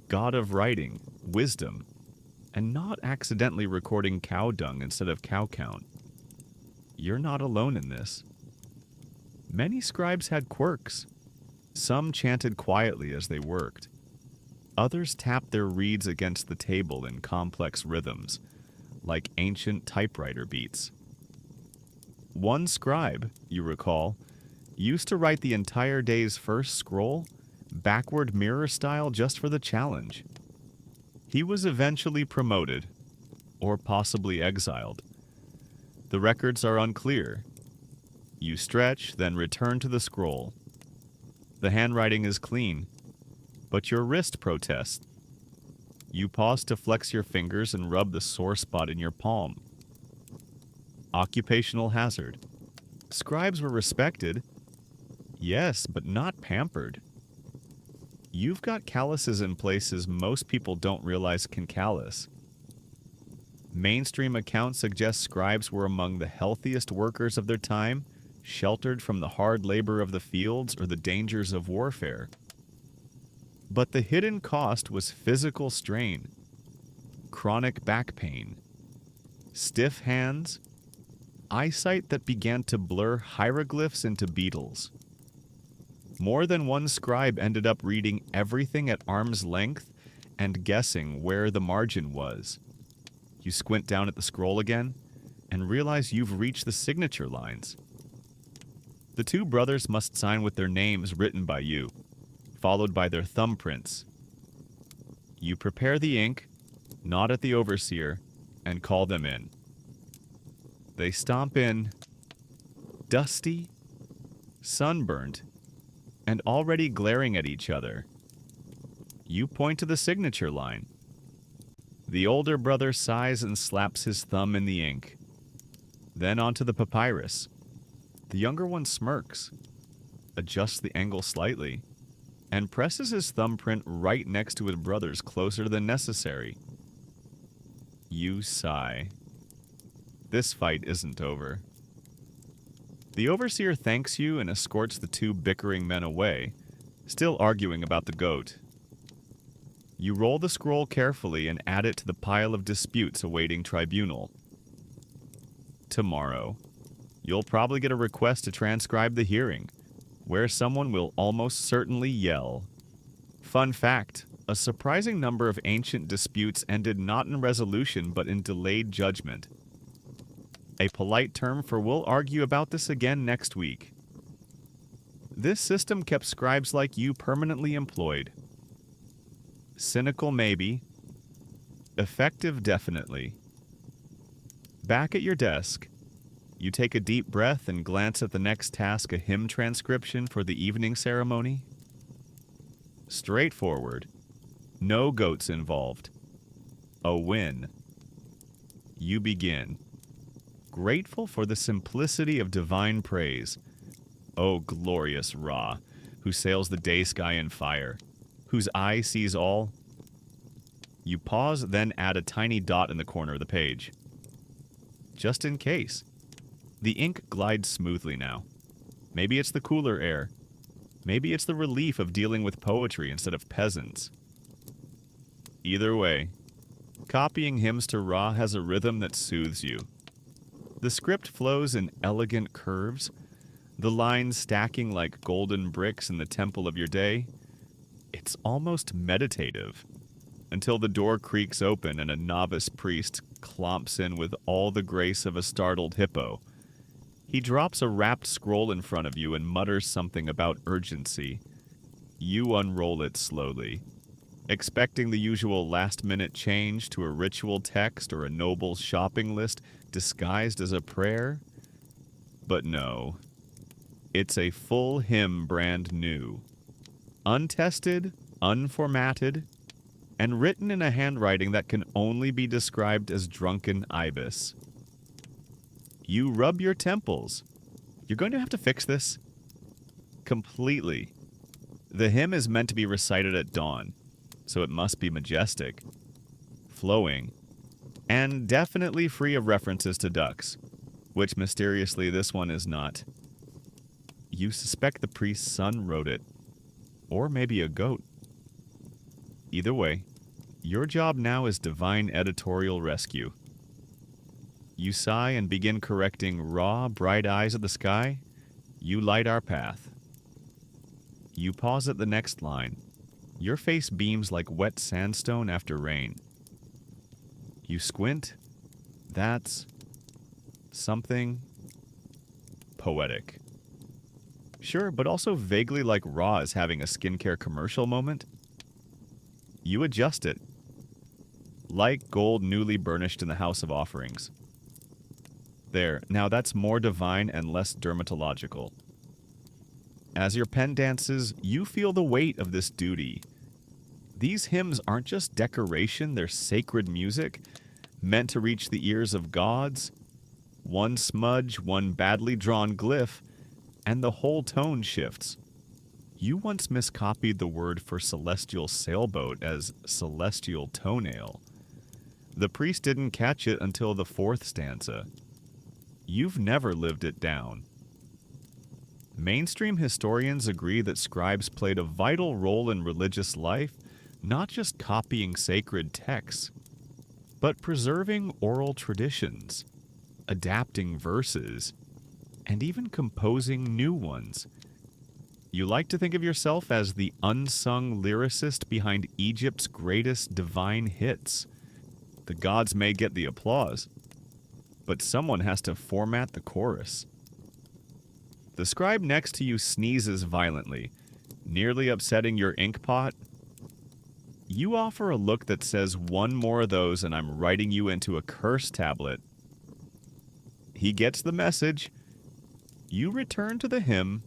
god of writing, wisdom, and not accidentally recording cow dung instead of cow count. You're not alone in this. Many scribes had quirks. Some chanted quietly as they worked. Others tapped their reeds against the table in complex rhythms, like ancient typewriter beats. One scribe, you recall, used to write the entire day's first scroll, backward mirror style, just for the challenge. He was eventually promoted, or possibly exiled. The records are unclear. You stretch, then return to the scroll. The handwriting is clean, but your wrist protests. You pause to flex your fingers and rub the sore spot in your palm. Occupational hazard. Scribes were respected, yes, but not pampered. You've got calluses in places most people don't realize can callus. Mainstream accounts suggest scribes were among the healthiest workers of their time, sheltered from the hard labor of the fields or the dangers of warfare. But the hidden cost was physical strain, chronic back pain, stiff hands, eyesight that began to blur hieroglyphs into beetles. More than one scribe ended up reading everything at arm's length and guessing where the margin was. You squint down at the scroll again and realize you've reached the signature lines. The two brothers must sign with their names written by you, followed by their thumbprints. You prepare the ink, nod at the overseer, and call them in. They stomp in, dusty, sunburnt, and already glaring at each other. You point to the signature line. The older brother sighs and slaps his thumb in the ink. Then onto the papyrus. The younger one smirks, adjusts the angle slightly, and presses his thumbprint right next to his brother's closer than necessary. You sigh. This fight isn't over. The overseer thanks you and escorts the two bickering men away, still arguing about the goat. You roll the scroll carefully and add it to the pile of disputes awaiting tribunal. Tomorrow, you'll probably get a request to transcribe the hearing, where someone will almost certainly yell. Fun fact, a surprising number of ancient disputes ended not in resolution but in delayed judgment. A polite term for we'll argue about this again next week. This system kept scribes like you permanently employed. Cynical maybe, effective definitely. Back at your desk, you take a deep breath and glance at the next task, a hymn transcription for the evening ceremony. Straightforward. No goats involved. A win. You begin. Grateful for the simplicity of divine praise. O glorious Ra, who sails the day sky in fire, whose eye sees all. You pause, then add a tiny dot in the corner of the page. Just in case. The ink glides smoothly now. Maybe it's the cooler air. Maybe it's the relief of dealing with poetry instead of peasants. Either way, copying hymns to Ra has a rhythm that soothes you. The script flows in elegant curves, the lines stacking like golden bricks in the temple of your day. It's almost meditative, until the door creaks open and a novice priest clomps in with all the grace of a startled hippo. He drops a wrapped scroll in front of you and mutters something about urgency. You unroll it slowly, expecting the usual last-minute change to a ritual text or a noble shopping list disguised as a prayer. But no, it's a full hymn brand new. Untested, unformatted, and written in a handwriting that can only be described as drunken ibis. You rub your temples. You're going to have to fix this. Completely. The hymn is meant to be recited at dawn, so it must be majestic, flowing, and definitely free of references to ducks, which mysteriously this one is not. You suspect the priest's son wrote it, or maybe a goat. Either way, your job now is divine editorial rescue. You sigh and begin correcting raw, bright eyes of the sky. You light our path. You pause at the next line. Your face beams like wet sandstone after rain. You squint. That's something poetic. Sure, but also vaguely like Ra is having a skincare commercial moment. You adjust it. Like gold newly burnished in the house of offerings. There, now that's more divine and less dermatological. As your pen dances, you feel the weight of this duty. These hymns aren't just decoration, they're sacred music, meant to reach the ears of gods. One smudge, one badly drawn glyph, and the whole tone shifts. You once miscopied the word for celestial sailboat as celestial toenail. The priest didn't catch it until the fourth stanza. You've never lived it down. Mainstream historians agree that scribes played a vital role in religious life, not just copying sacred texts, but preserving oral traditions, adapting verses, and even composing new ones. You like to think of yourself as the unsung lyricist behind Egypt's greatest divine hits. The gods may get the applause, but someone has to format the chorus. The scribe next to you sneezes violently, nearly upsetting your ink pot. You offer a look that says, one more of those and I'm writing you into a curse tablet. He gets the message. You return to the hymn.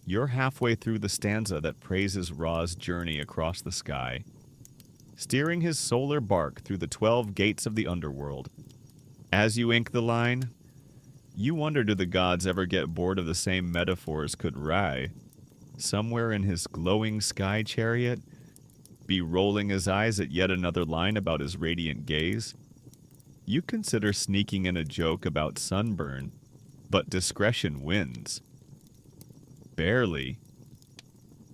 You're halfway through the stanza that praises Ra's journey across the sky, steering his solar bark through the 12 gates of the underworld. As you ink the line, you wonder, do the gods ever get bored of the same metaphors could Ra, somewhere in his glowing sky chariot, be rolling his eyes at yet another line about his radiant gaze? You consider sneaking in a joke about sunburn, but discretion wins. Barely.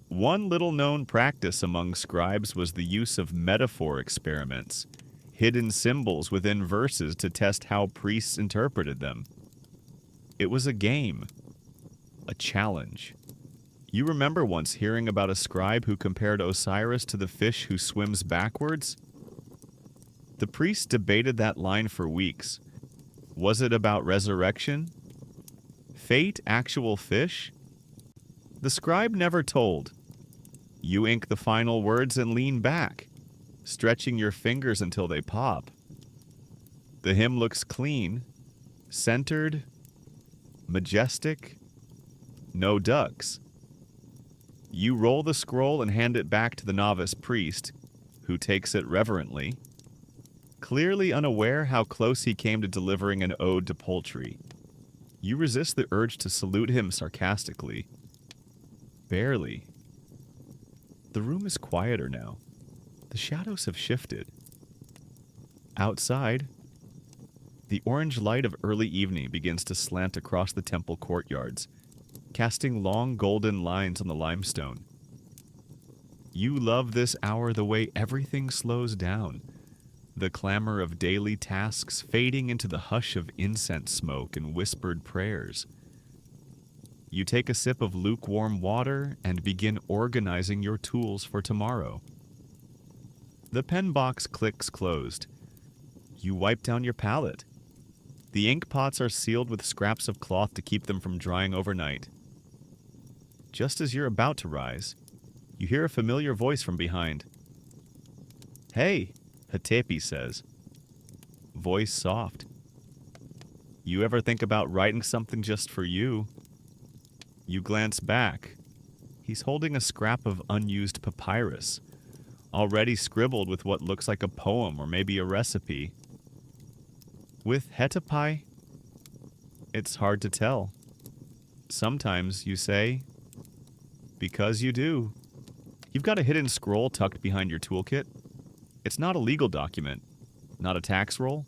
One little-known practice among scribes was the use of metaphor experiments, hidden symbols within verses to test how priests interpreted them. It was a game, a challenge. You remember once hearing about a scribe who compared Osiris to the fish who swims backwards? The priests debated that line for weeks. Was it about resurrection? Fate, actual fish? The scribe never told. You ink the final words and lean back, stretching your fingers until they pop. The hymn looks clean, centered, majestic, no ducks. You roll the scroll and hand it back to the novice priest, who takes it reverently, clearly unaware how close he came to delivering an ode to poultry. You resist the urge to salute him sarcastically. Barely. The room is quieter now. The shadows have shifted. Outside, the orange light of early evening begins to slant across the temple courtyards, casting long golden lines on the limestone. You love this hour the way everything slows down, the clamor of daily tasks fading into the hush of incense smoke and whispered prayers. You take a sip of lukewarm water and begin organizing your tools for tomorrow. The pen box clicks closed. You wipe down your palette. The ink pots are sealed with scraps of cloth to keep them from drying overnight. Just as you're about to rise, you hear a familiar voice from behind. "Hey," Hatepi says. Voice soft. "You ever think about writing something just for you?" You glance back. He's holding a scrap of unused papyrus, already scribbled with what looks like a poem or maybe a recipe. With Hetapi, it's hard to tell. Sometimes you say, because you do. You've got a hidden scroll tucked behind your toolkit. It's not a legal document, not a tax roll,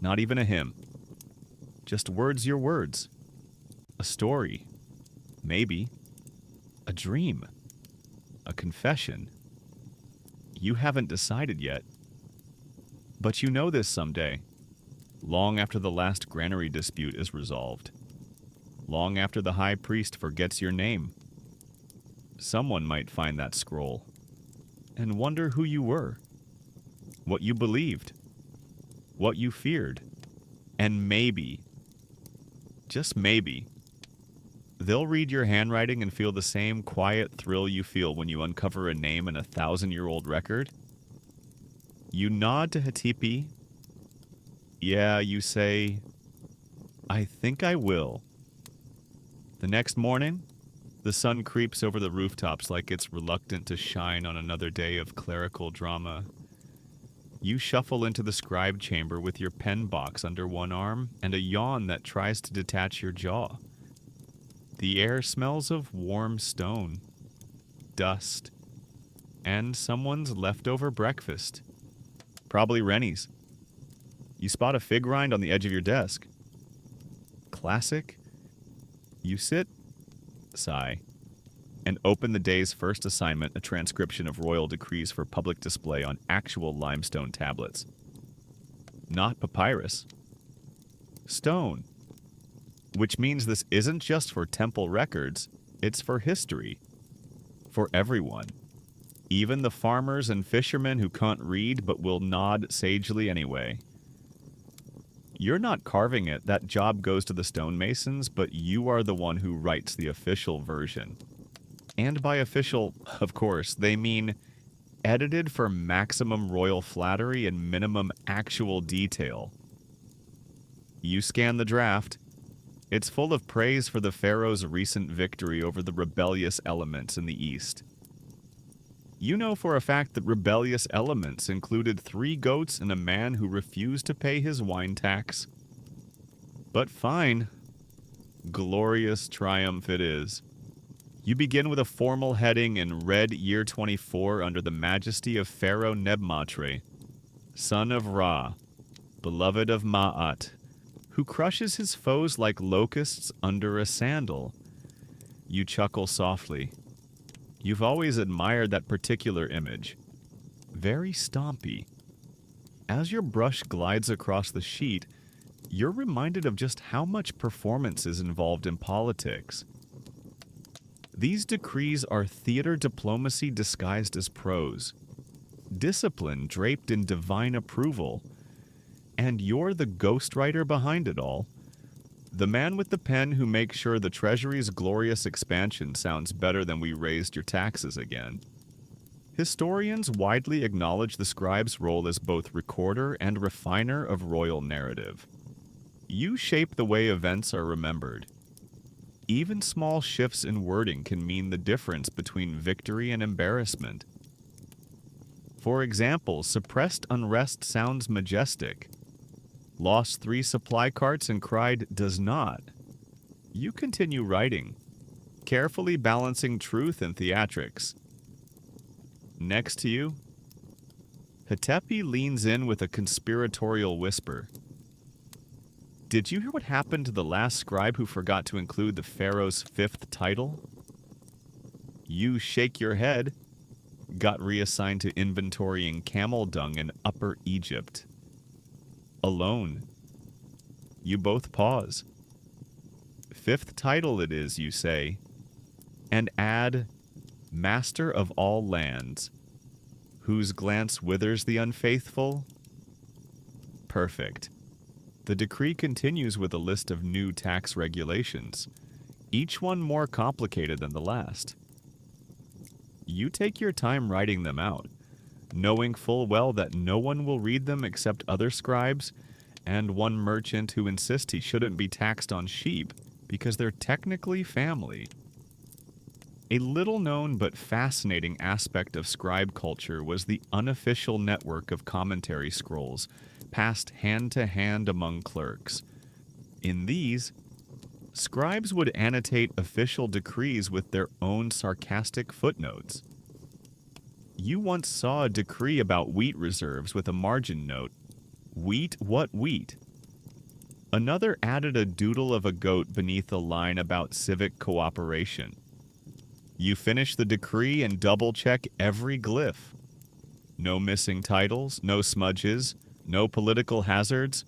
not even a hymn. Just words, your words. A story. Maybe. A dream. A confession. You haven't decided yet. But you know this someday. Long after the last granary dispute is resolved. Long after the high priest forgets your name. Someone might find that scroll and wonder who you were, what you believed, what you feared, and maybe, just maybe, they'll read your handwriting and feel the same quiet thrill you feel when you uncover a name in a 1,000-year-old record. You nod to Hatipi. Yeah, you say, I think I will. The next morning, the sun creeps over the rooftops like it's reluctant to shine on another day of clerical drama. You shuffle into the scribe chamber with your pen box under one arm and a yawn that tries to detach your jaw. The air smells of warm stone, dust, and someone's leftover breakfast. Probably Rennie's. You spot a fig rind on the edge of your desk. Classic. You sit, sigh, and open the day's first assignment, a transcription of royal decrees for public display on actual limestone tablets. Not papyrus. Stone. Which means this isn't just for temple records, it's for history. For everyone. Even the farmers and fishermen who can't read but will nod sagely anyway. You're not carving it, that job goes to the stonemasons, but you are the one who writes the official version. And by official, of course, they mean edited for maximum royal flattery and minimum actual detail. You scan the draft. It's full of praise for the pharaoh's recent victory over the rebellious elements in the east. You know for a fact that rebellious elements included 3 goats and a man who refused to pay his wine tax. But fine. Glorious triumph it is. You begin with a formal heading in red year 24 under the majesty of Pharaoh Nebmatre, son of Ra, beloved of Ma'at, who crushes his foes like locusts under a sandal. You chuckle softly. You've always admired that particular image. Very stompy. As your brush glides across the sheet, you're reminded of just how much performance is involved in politics. These decrees are theater diplomacy disguised as prose, discipline draped in divine approval, and you're the ghostwriter behind it all. The man with the pen who makes sure the Treasury's glorious expansion sounds better than we raised your taxes again. Historians widely acknowledge the scribe's role as both recorder and refiner of royal narrative. You shape the way events are remembered. Even small shifts in wording can mean the difference between victory and embarrassment. For example, suppressed unrest sounds majestic. Lost 3 supply carts and cried, does not. You continue writing, carefully balancing truth and theatrics. Next to you, Hatepi leans in with a conspiratorial whisper. Did you hear what happened to the last scribe who forgot to include the pharaoh's 5th title? You shake your head. Got reassigned to inventorying camel dung in Upper Egypt. Alone. You both pause. 5th title it is, you say, and add, Master of all lands, whose glance withers the unfaithful? Perfect. The decree continues with a list of new tax regulations, each one more complicated than the last. You take your time writing them out, knowing full well that no one will read them except other scribes and one merchant who insists he shouldn't be taxed on sheep because they're technically family. A little-known but fascinating aspect of scribe culture was the unofficial network of commentary scrolls passed hand-to-hand among clerks. In these, scribes would annotate official decrees with their own sarcastic footnotes. You once saw a decree about wheat reserves with a margin note, "Wheat what wheat?" Another added a doodle of a goat beneath a line about civic cooperation. You finish the decree and double-check every glyph. No missing titles, no smudges, no political hazards.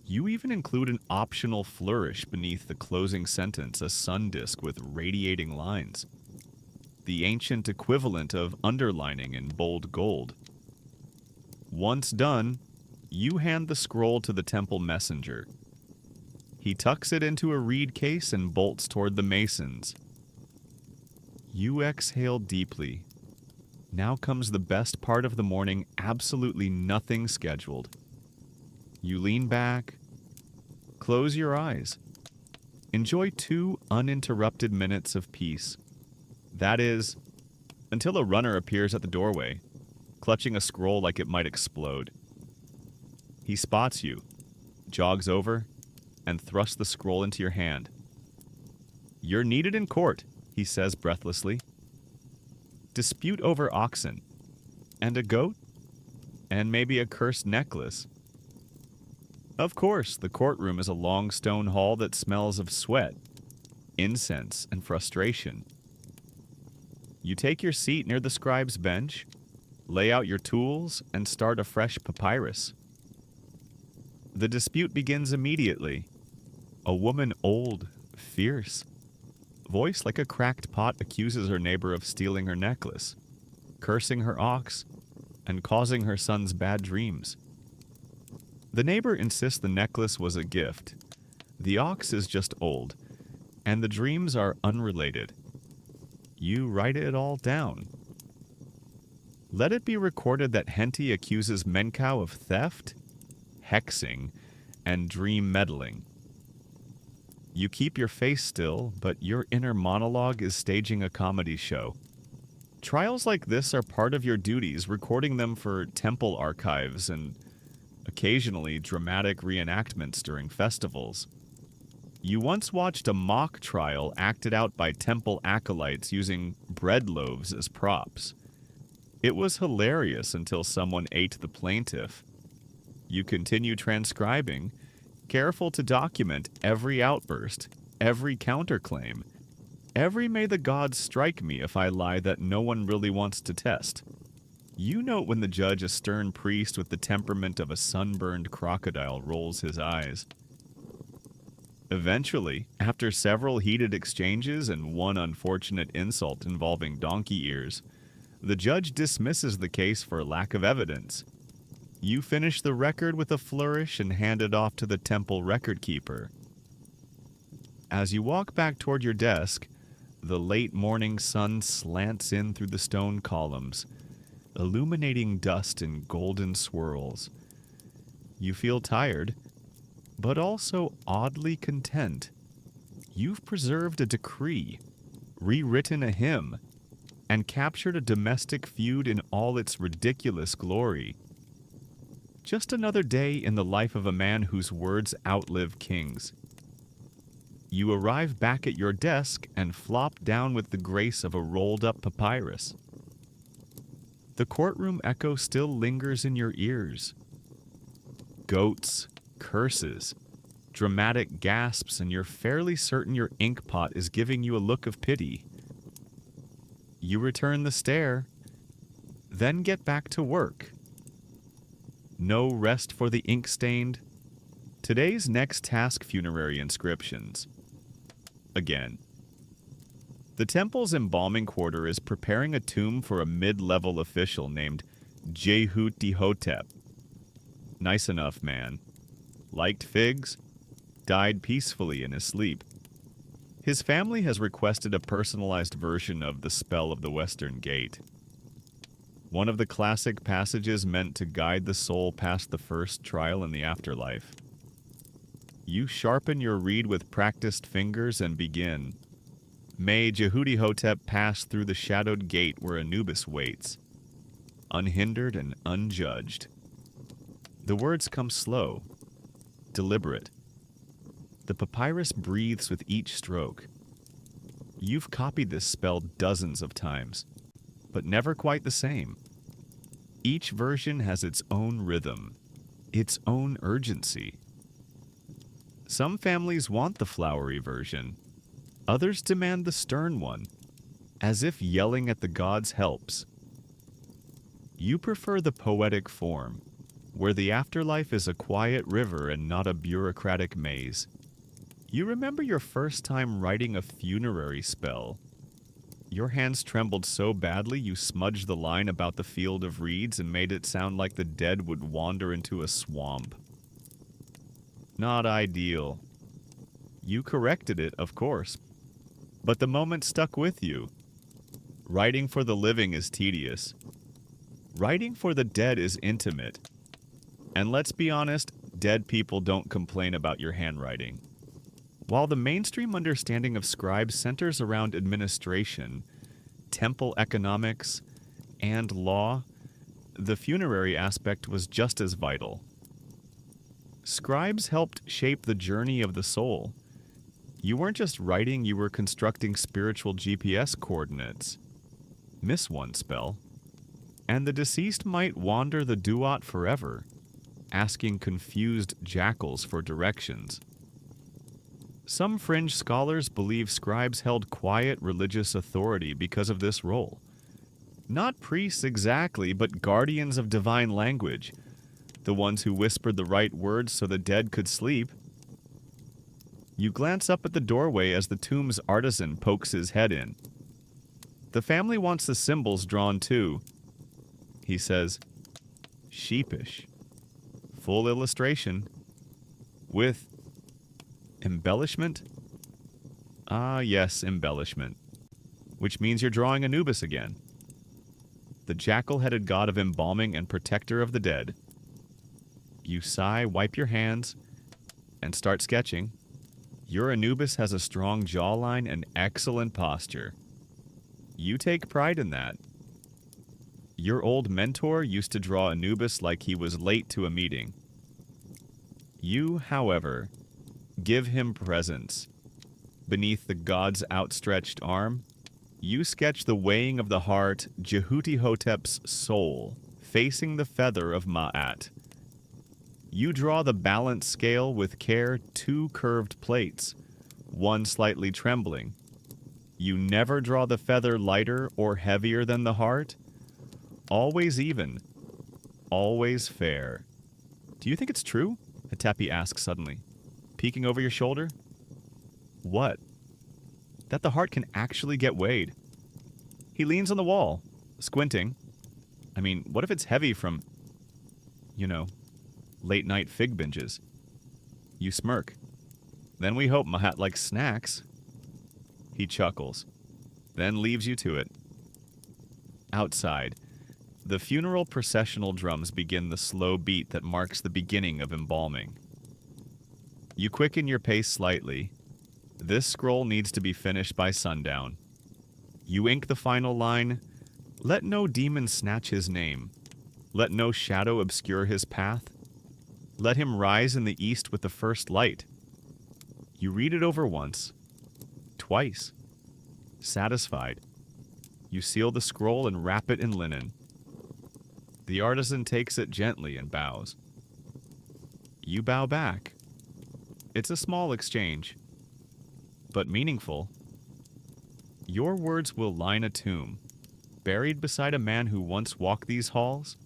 You even include an optional flourish beneath the closing sentence, a sun disk with radiating lines. The ancient equivalent of underlining in bold gold. Once done, you hand the scroll to the temple messenger. He tucks it into a reed case and bolts toward the masons. You exhale deeply. Now comes the best part of the morning, absolutely nothing scheduled. You lean back, Close your eyes. Enjoy 2 uninterrupted minutes of peace. That is, until a runner appears at the doorway, clutching a scroll like it might explode. He spots you, jogs over, and thrusts the scroll into your hand. "You're needed in court," he says breathlessly. "Dispute over oxen, and a goat, and maybe a cursed necklace." Of course, the courtroom is a long stone hall that smells of sweat, incense, and frustration. You take your seat near the scribe's bench, lay out your tools, and start a fresh papyrus. The dispute begins immediately. A woman old, fierce, voice like a cracked pot accuses her neighbor of stealing her necklace, cursing her ox, and causing her son's bad dreams. The neighbor insists the necklace was a gift. The ox is just old, and the dreams are unrelated. You write it all down. Let it be recorded that Henty accuses Menkau of theft, hexing, and dream meddling. You keep your face still, but your inner monologue is staging a comedy show. Trials like this are part of your duties, recording them for temple archives and occasionally dramatic reenactments during festivals. You once watched a mock trial acted out by temple acolytes using bread loaves as props. It was hilarious until someone ate the plaintiff. You continue transcribing, careful to document every outburst, every counterclaim, every "may the gods strike me if I lie" that no one really wants to test. You note when the judge, a stern priest with the temperament of a sunburned crocodile, rolls his eyes. Eventually, after several heated exchanges and one unfortunate insult involving donkey ears, the judge dismisses the case for lack of evidence. You finish the record with a flourish and hand it off to the temple record keeper. As you walk back toward your desk, the late morning sun slants in through the stone columns, illuminating dust in golden swirls. You feel tired, but also oddly content. You've preserved a decree, rewritten a hymn, and captured a domestic feud in all its ridiculous glory. Just another day in the life of a man whose words outlive kings. You arrive back at your desk and flop down with the grace of a rolled-up papyrus. The courtroom echo still lingers in your ears. Goats, curses, dramatic gasps, and you're fairly certain your ink pot is giving you a look of pity. You return the stare, then get back to work. No rest for the ink-stained. Today's next task: funerary inscriptions. Again. The temple's embalming quarter is preparing a tomb for a mid-level official named Jehutihotep. Nice enough man. Liked figs. Died peacefully in his sleep. His family has requested a personalized version of the Spell of the Western Gate. One of the classic passages meant to guide the soul past the first trial in the afterlife. You sharpen your reed with practiced fingers and begin. May Jehutihotep pass through the shadowed gate where Anubis waits, unhindered and unjudged. The words come slow, deliberate. The papyrus breathes with each stroke. You've copied this spell dozens of times, but never quite the same. Each version has its own rhythm, its own urgency. Some families want the flowery version. Others demand the stern one, as if yelling at the gods helps. You prefer the poetic form, where the afterlife is a quiet river and not a bureaucratic maze. You remember your first time writing a funerary spell. Your hands trembled so badly you smudged the line about the field of reeds and made it sound like the dead would wander into a swamp. Not ideal. You corrected it, of course, but the moment stuck with you. Writing for the living is tedious. Writing for the dead is intimate. And let's be honest, dead people don't complain about your handwriting. While the mainstream understanding of scribes centers around administration, temple economics, and law, the funerary aspect was just as vital. Scribes helped shape the journey of the soul. You weren't just writing, you were constructing spiritual GPS coordinates. Miss one spell, and the deceased might wander the duat forever, asking confused jackals for directions. Some fringe scholars believe scribes held quiet religious authority because of this role. Not priests exactly, but guardians of divine language, the ones who whispered the right words so the dead could sleep. You glance up at the doorway as the tomb's artisan pokes his head in. The family wants the symbols drawn too. He says, sheepish. Full illustration. With embellishment? Ah, yes, embellishment. Which means you're drawing Anubis again. The jackal-headed god of embalming and protector of the dead. You sigh, wipe your hands, and start sketching. Your Anubis has a strong jawline and excellent posture. You take pride in that. Your old mentor used to draw Anubis like he was late to a meeting. You, however, give him presence. Beneath the god's outstretched arm, you sketch the weighing of the heart, Jehutihotep's soul, facing the feather of Ma'at. You draw the balance scale with care, 2 curved plates, one slightly trembling. You never draw the feather lighter or heavier than the heart. Always even. Always fair. Do you think it's true? Hatepi asks suddenly, peeking over your shoulder. What? That the heart can actually get weighed. He leans on the wall, squinting. I mean, what if it's heavy from, late-night fig binges? You smirk. Then we hope Mahat likes snacks. He chuckles, then leaves you to it. Outside, the funeral processional drums begin the slow beat that marks the beginning of embalming. You quicken your pace slightly. This scroll needs to be finished by sundown. You ink the final line, "Let no demon snatch his name. Let no shadow obscure his path. Let him rise in the east with the first light." You read it over once, twice. Satisfied, you seal the scroll and wrap it in linen. The artisan takes it gently and bows. You bow back. It's a small exchange, but meaningful. Your words will line a tomb, buried beside a man who once walked these halls.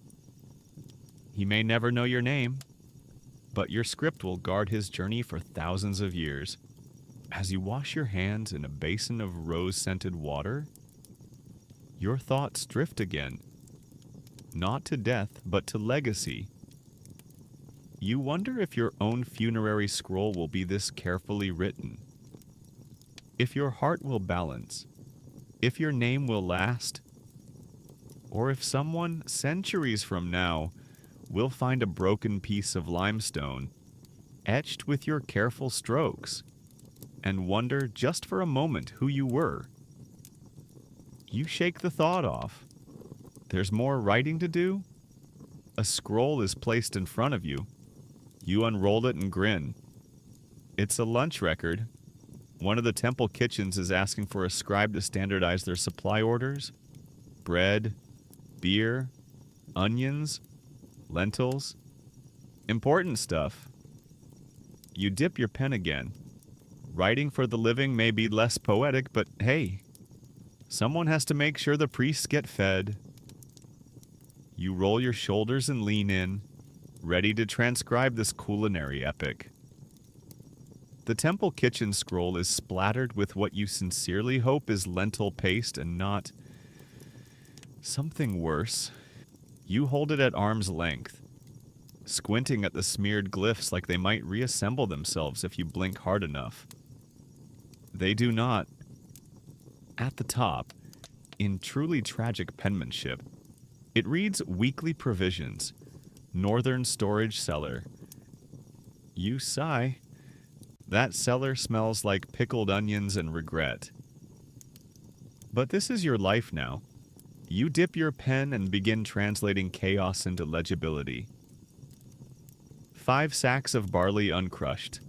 He may never know your name, but your script will guard his journey for thousands of years. As you wash your hands in a basin of rose-scented water, your thoughts drift again, not to death, but to legacy. You wonder if your own funerary scroll will be this carefully written. If your heart will balance, if your name will last, or if someone, centuries from now, will find a broken piece of limestone, etched with your careful strokes, and wonder just for a moment who you were. You shake the thought off. There's more writing to do? A scroll is placed in front of you. You unroll it and grin. It's a lunch record. One of the temple kitchens is asking for a scribe to standardize their supply orders. Bread, beer, onions, lentils. Important stuff. You dip your pen again. Writing for the living may be less poetic, but hey, someone has to make sure the priests get fed. You roll your shoulders and lean in, ready to transcribe this culinary epic. The temple kitchen scroll is splattered with what you sincerely hope is lentil paste and not something worse. You hold it at arm's length, squinting at the smeared glyphs like they might reassemble themselves if you blink hard enough. They do not. At the top, in truly tragic penmanship, it reads weekly provisions, northern storage cellar, You sigh. That cellar smells like pickled onions and regret. But this is your life now. You dip your pen and begin translating chaos into legibility. 5 sacks of barley uncrushed,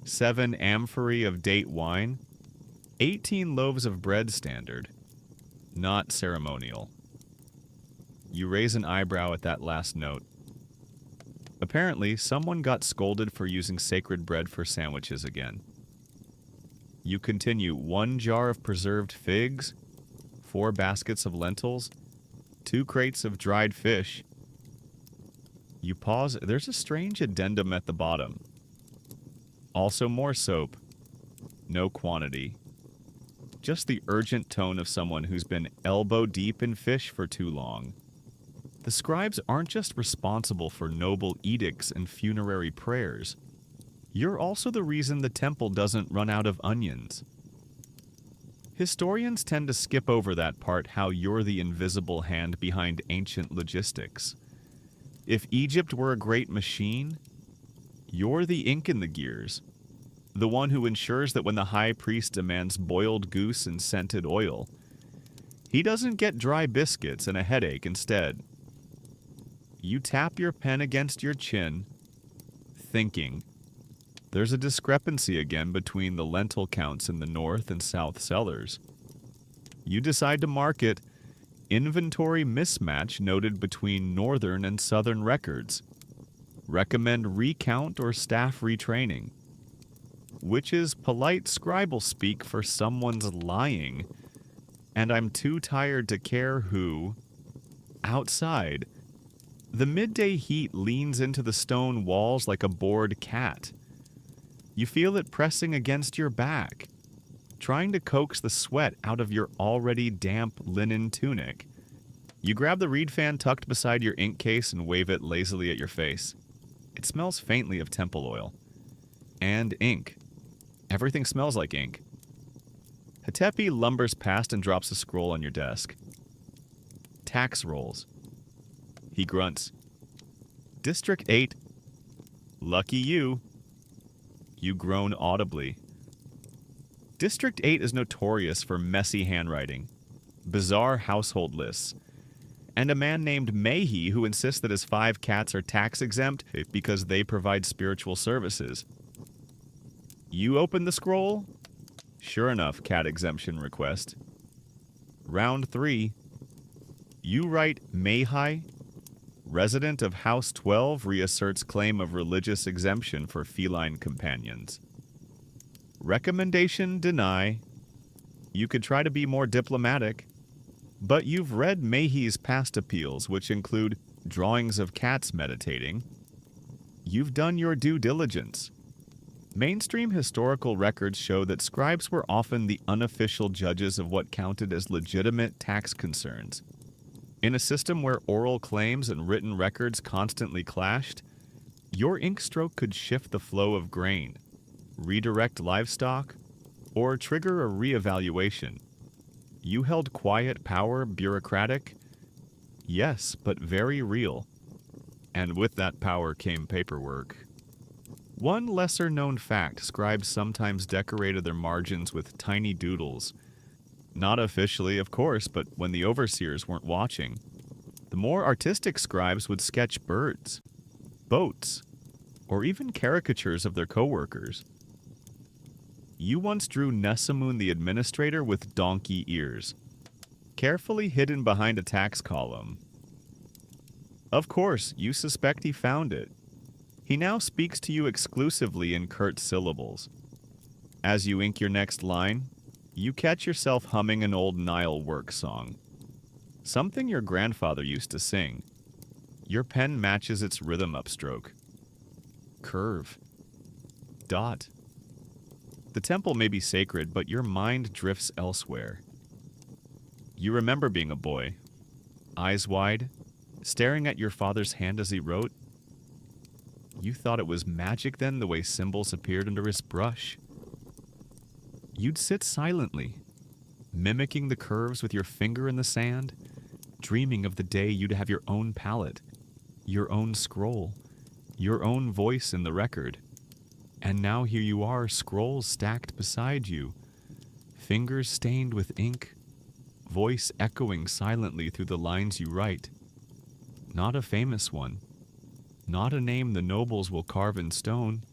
7 amphorae of date wine, 18 loaves of bread standard, not ceremonial. You raise an eyebrow at that last note. Apparently, someone got scolded for using sacred bread for sandwiches again. You continue 1 jar of preserved figs, 4 baskets of lentils, 2 crates of dried fish. You pause. There's a strange addendum at the bottom. Also more soap. No quantity. Just the urgent tone of someone who's been elbow deep in fish for too long. The scribes aren't just responsible for noble edicts and funerary prayers. You're also the reason the temple doesn't run out of onions. Historians tend to skip over that part, how you're the invisible hand behind ancient logistics. If Egypt were a great machine, you're the ink in the gears, the one who ensures that when the high priest demands boiled goose and scented oil, he doesn't get dry biscuits and a headache instead. You tap your pen against your chin, thinking. There's a discrepancy again between the lentil counts in the north and south cellars. You decide to mark it inventory mismatch noted between northern and southern records. Recommend recount or staff retraining. Which is polite scribal speak for someone's lying. And I'm too tired to care who. Outside, the midday heat leans into the stone walls like a bored cat. You feel it pressing against your back, trying to coax the sweat out of your already damp linen tunic. You grab the reed fan tucked beside your ink case and wave it lazily at your face. It smells faintly of temple oil. And ink. Everything smells like ink. Hatepi lumbers past and drops a scroll on your desk. Tax rolls. He grunts. District 8. Lucky you. You groan audibly. District 8 is notorious for messy handwriting, bizarre household lists, and a man named Mayhe who insists that his 5 cats are tax-exempt because they provide spiritual services. You open the scroll? Sure enough, cat exemption request. Round 3. You write Mayhe, resident of House 12, reasserts claim of religious exemption for feline companions. Recommendation deny. You could try to be more diplomatic, but you've read Mayhe's past appeals, which include drawings of cats meditating. You've done your due diligence. Mainstream historical records show that scribes were often the unofficial judges of what counted as legitimate tax concerns. In a system where oral claims and written records constantly clashed, your ink stroke could shift the flow of grain, redirect livestock, or trigger a reevaluation. You held quiet power, bureaucratic? Yes, but very real. And with that power came paperwork. One lesser-known fact, scribes sometimes decorated their margins with tiny doodles. Not officially, of course, but when the overseers weren't watching. The more artistic scribes would sketch birds, boats, or even caricatures of their co-workers. You once drew Nesamun the administrator with donkey ears, carefully hidden behind a tax column. Of course, you suspect he found it. He now speaks to you exclusively in curt syllables. As you ink your next line, you catch yourself humming an old Nile work song. Something your grandfather used to sing. Your pen matches its rhythm upstroke. Curve. Dot. The temple may be sacred, but your mind drifts elsewhere. You remember being a boy, eyes wide, staring at your father's hand as he wrote. You thought it was magic then, the way symbols appeared under his brush. You'd sit silently, mimicking the curves with your finger in the sand, dreaming of the day you'd have your own palette, your own scroll, your own voice in the record. And now here you are, scrolls stacked beside you, fingers stained with ink, voice echoing silently through the lines you write. Not a famous one, not a name the nobles will carve in stone,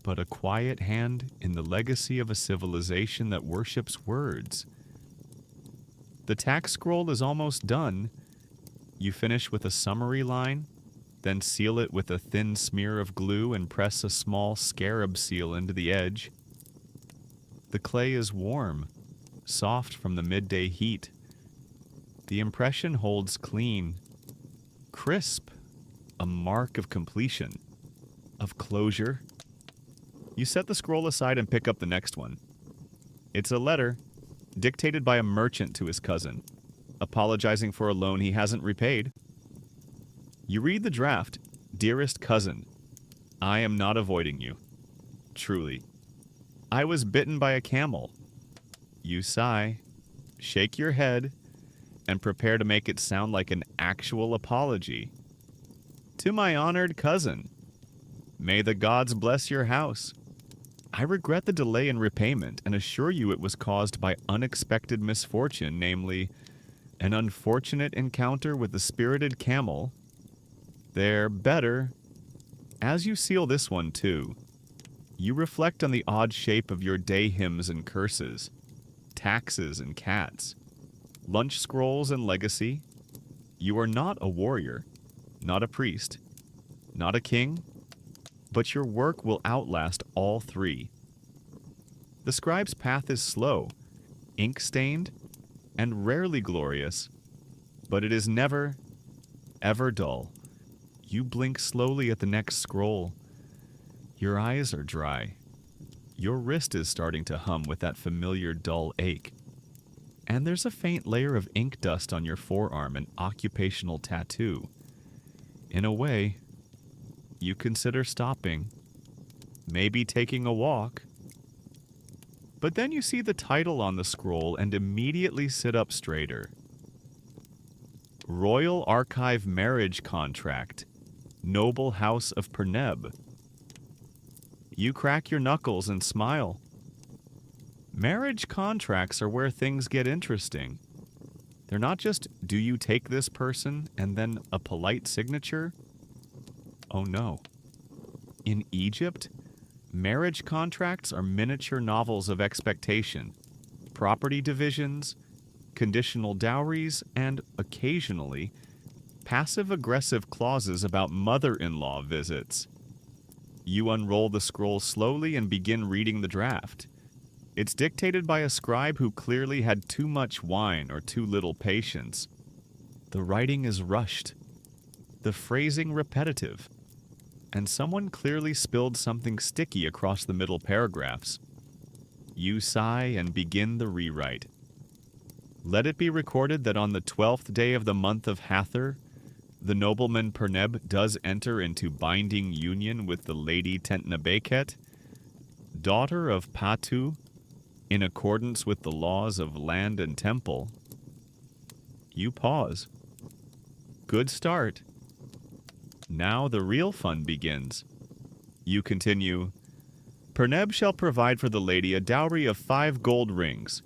but a quiet hand in the legacy of a civilization that worships words. The tax scroll is almost done. You finish with a summary line, then seal it with a thin smear of glue and press a small scarab seal into the edge. The clay is warm, soft from the midday heat. The impression holds clean, crisp, a mark of completion, of closure. You set the scroll aside and pick up the next one. It's a letter, dictated by a merchant to his cousin, apologizing for a loan he hasn't repaid. You read the draft. Dearest cousin, I am not avoiding you. Truly. I was bitten by a camel. You sigh, shake your head, and prepare to make it sound like an actual apology. To my honored cousin, may the gods bless your house. I regret the delay in repayment and assure you it was caused by unexpected misfortune, namely, an unfortunate encounter with the spirited camel. They're better. As you seal this one, too, you reflect on the odd shape of your day hymns and curses, taxes and cats, lunch scrolls and legacy. You are not a warrior, not a priest, not a king, but your work will outlast all three. The scribe's path is slow, ink-stained, and rarely glorious, but it is never, ever dull. You blink slowly at the next scroll. Your eyes are dry. Your wrist is starting to hum with that familiar dull ache. And there's a faint layer of ink dust on your forearm, an occupational tattoo. In a way, you consider stopping, maybe taking a walk. But then you see the title on the scroll and immediately sit up straighter. Royal Archive Marriage Contract, Noble House of Perneb. You crack your knuckles and smile. Marriage contracts are where things get interesting. They're not just, do you take this person, and then a polite signature? Oh no. In Egypt, marriage contracts are miniature novels of expectation, property divisions, conditional dowries, and, occasionally, passive-aggressive clauses about mother-in-law visits. You unroll the scroll slowly and begin reading the draft. It's dictated by a scribe who clearly had too much wine or too little patience. The writing is rushed, the phrasing repetitive, and someone clearly spilled something sticky across the middle paragraphs. You sigh and begin the rewrite. Let it be recorded that on the 12th day of the month of Hathor, the nobleman Perneb does enter into binding union with the lady Tentnabeket, daughter of Patu, in accordance with the laws of land and temple. You pause. Good start. Now the real fun begins. You continue. Perneb shall provide for the lady a dowry of 5 gold rings,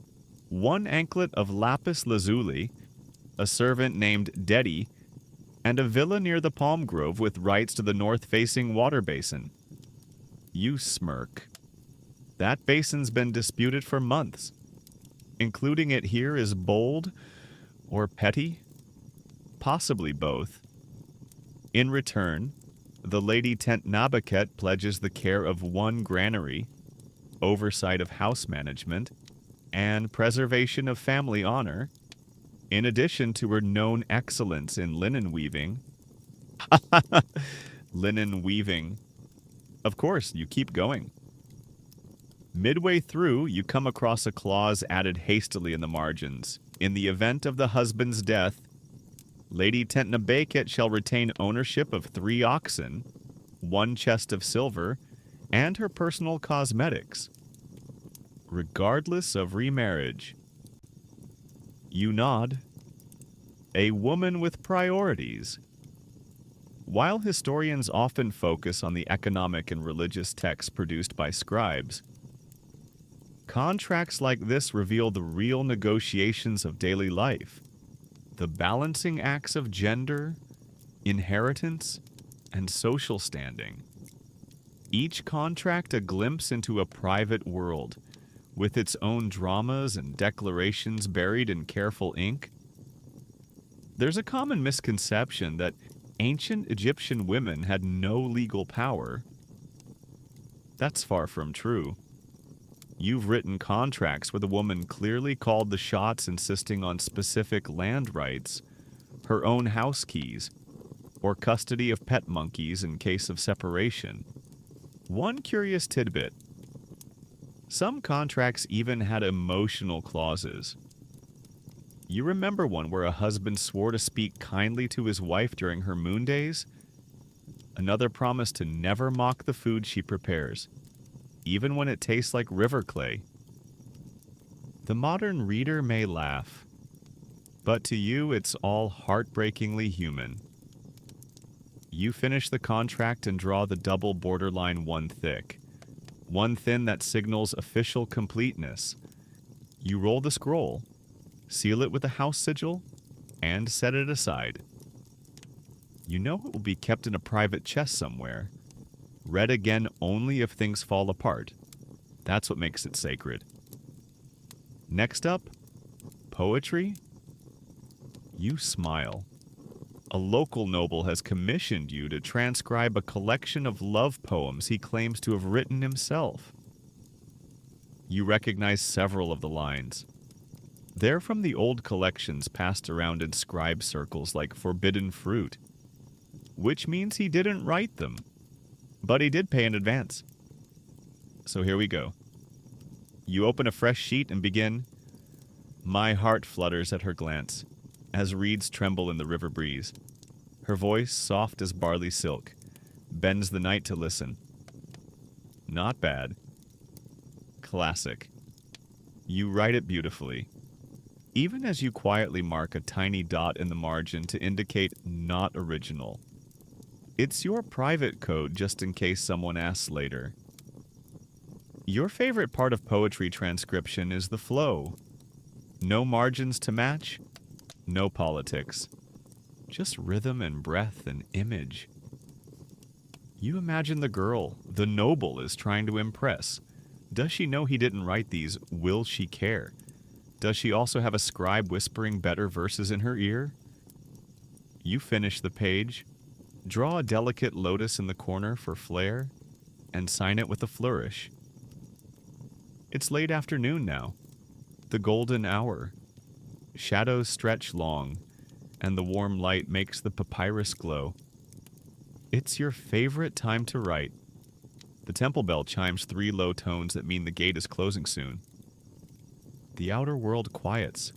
1 anklet of lapis lazuli, a servant named Dedi, and a villa near the palm grove with rights to the north-facing water basin. You smirk. That basin's been disputed for months. Including it here is bold or petty, possibly both. In return, the Lady Tentnabaket pledges the care of 1 granary, oversight of house management, and preservation of family honor, in addition to her known excellence in linen weaving. Linen weaving. Of course, you keep going. Midway through, you come across a clause added hastily in the margins. In the event of the husband's death, Lady Tentnabaket shall retain ownership of 3 oxen, 1 chest of silver, and her personal cosmetics, regardless of remarriage. You nod. A woman with priorities. While historians often focus on the economic and religious texts produced by scribes, contracts like this reveal the real negotiations of daily life, the balancing acts of gender, inheritance, and social standing. Each contract a glimpse into a private world, with its own dramas and declarations buried in careful ink. There's a common misconception that ancient Egyptian women had no legal power. That's far from true. You've written contracts where the woman clearly called the shots, insisting on specific land rights, her own house keys, or custody of pet monkeys in case of separation. One curious tidbit: some contracts even had emotional clauses. You remember one where a husband swore to speak kindly to his wife during her moon days? Another promised to never mock the food she prepares, even when it tastes like river clay. The modern reader may laugh, but to you it's all heartbreakingly human. You finish the contract and draw the double borderline one thick, one thin that signals official completeness. You roll the scroll, seal it with a house sigil, and set it aside. You know it will be kept in a private chest somewhere, read again only if things fall apart. That's what makes it sacred. Next up, poetry. You smile. A local noble has commissioned you to transcribe a collection of love poems he claims to have written himself. You recognize several of the lines. They're from the old collections passed around in scribe circles like forbidden fruit, which means he didn't write them, but he did pay in advance. So here we go. You open a fresh sheet and begin. My heart flutters at her glance, as reeds tremble in the river breeze. Her voice, soft as barley silk, bends the night to listen. Not bad. Classic. You write it beautifully, even as you quietly mark a tiny dot in the margin to indicate not original. It's your private code just in case someone asks later. Your favorite part of poetry transcription is the flow. No margins to match, no politics. Just rhythm and breath and image. You imagine the girl, the noble, is trying to impress. Does she know he didn't write these? Will she care? Does she also have a scribe whispering better verses in her ear? You finish the page, draw a delicate lotus in the corner for flair, and sign it with a flourish. It's late afternoon now, the golden hour. Shadows stretch long, and the warm light makes the papyrus glow. It's your favorite time to write. The temple bell chimes 3 low tones that mean the gate is closing soon. The outer world quiets.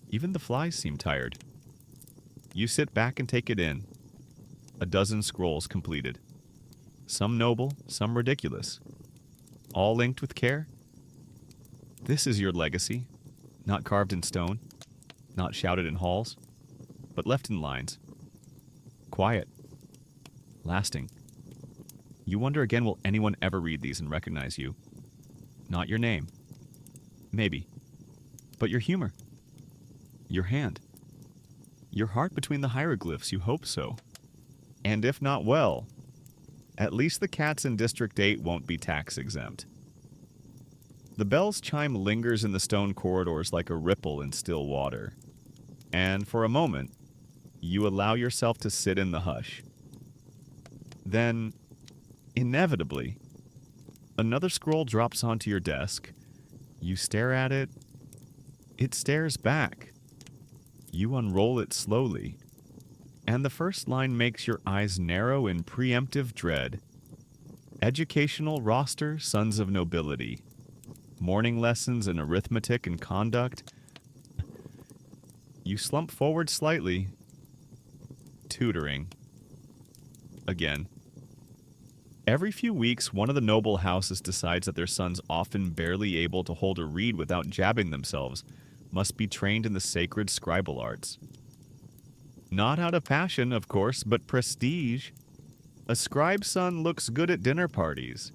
Even the flies seem tired. You sit back and take it in. A dozen scrolls completed. Some noble, some ridiculous. All inked with care. This is your legacy, not carved in stone, not shouted in halls, but left in lines. Quiet. Lasting. You wonder again, will anyone ever read these and recognize you? Not your name. Maybe. But your humor. Your hand. Your heart between the hieroglyphs, you hope so. And if not, well, at least the cats in District 8 won't be tax-exempt. The bell's chime lingers in the stone corridors like a ripple in still water. And for a moment, you allow yourself to sit in the hush. Then, inevitably, another scroll drops onto your desk. You stare at it. It stares back. You unroll it slowly. And the first line makes your eyes narrow in preemptive dread. Educational roster, sons of nobility. Morning lessons in arithmetic and conduct. You slump forward slightly. Tutoring. Again. Every few weeks, one of the noble houses decides that their sons, often barely able to hold a reed without jabbing themselves, must be trained in the sacred scribal arts. Not out of passion, of course, but prestige. A scribe's son looks good at dinner parties.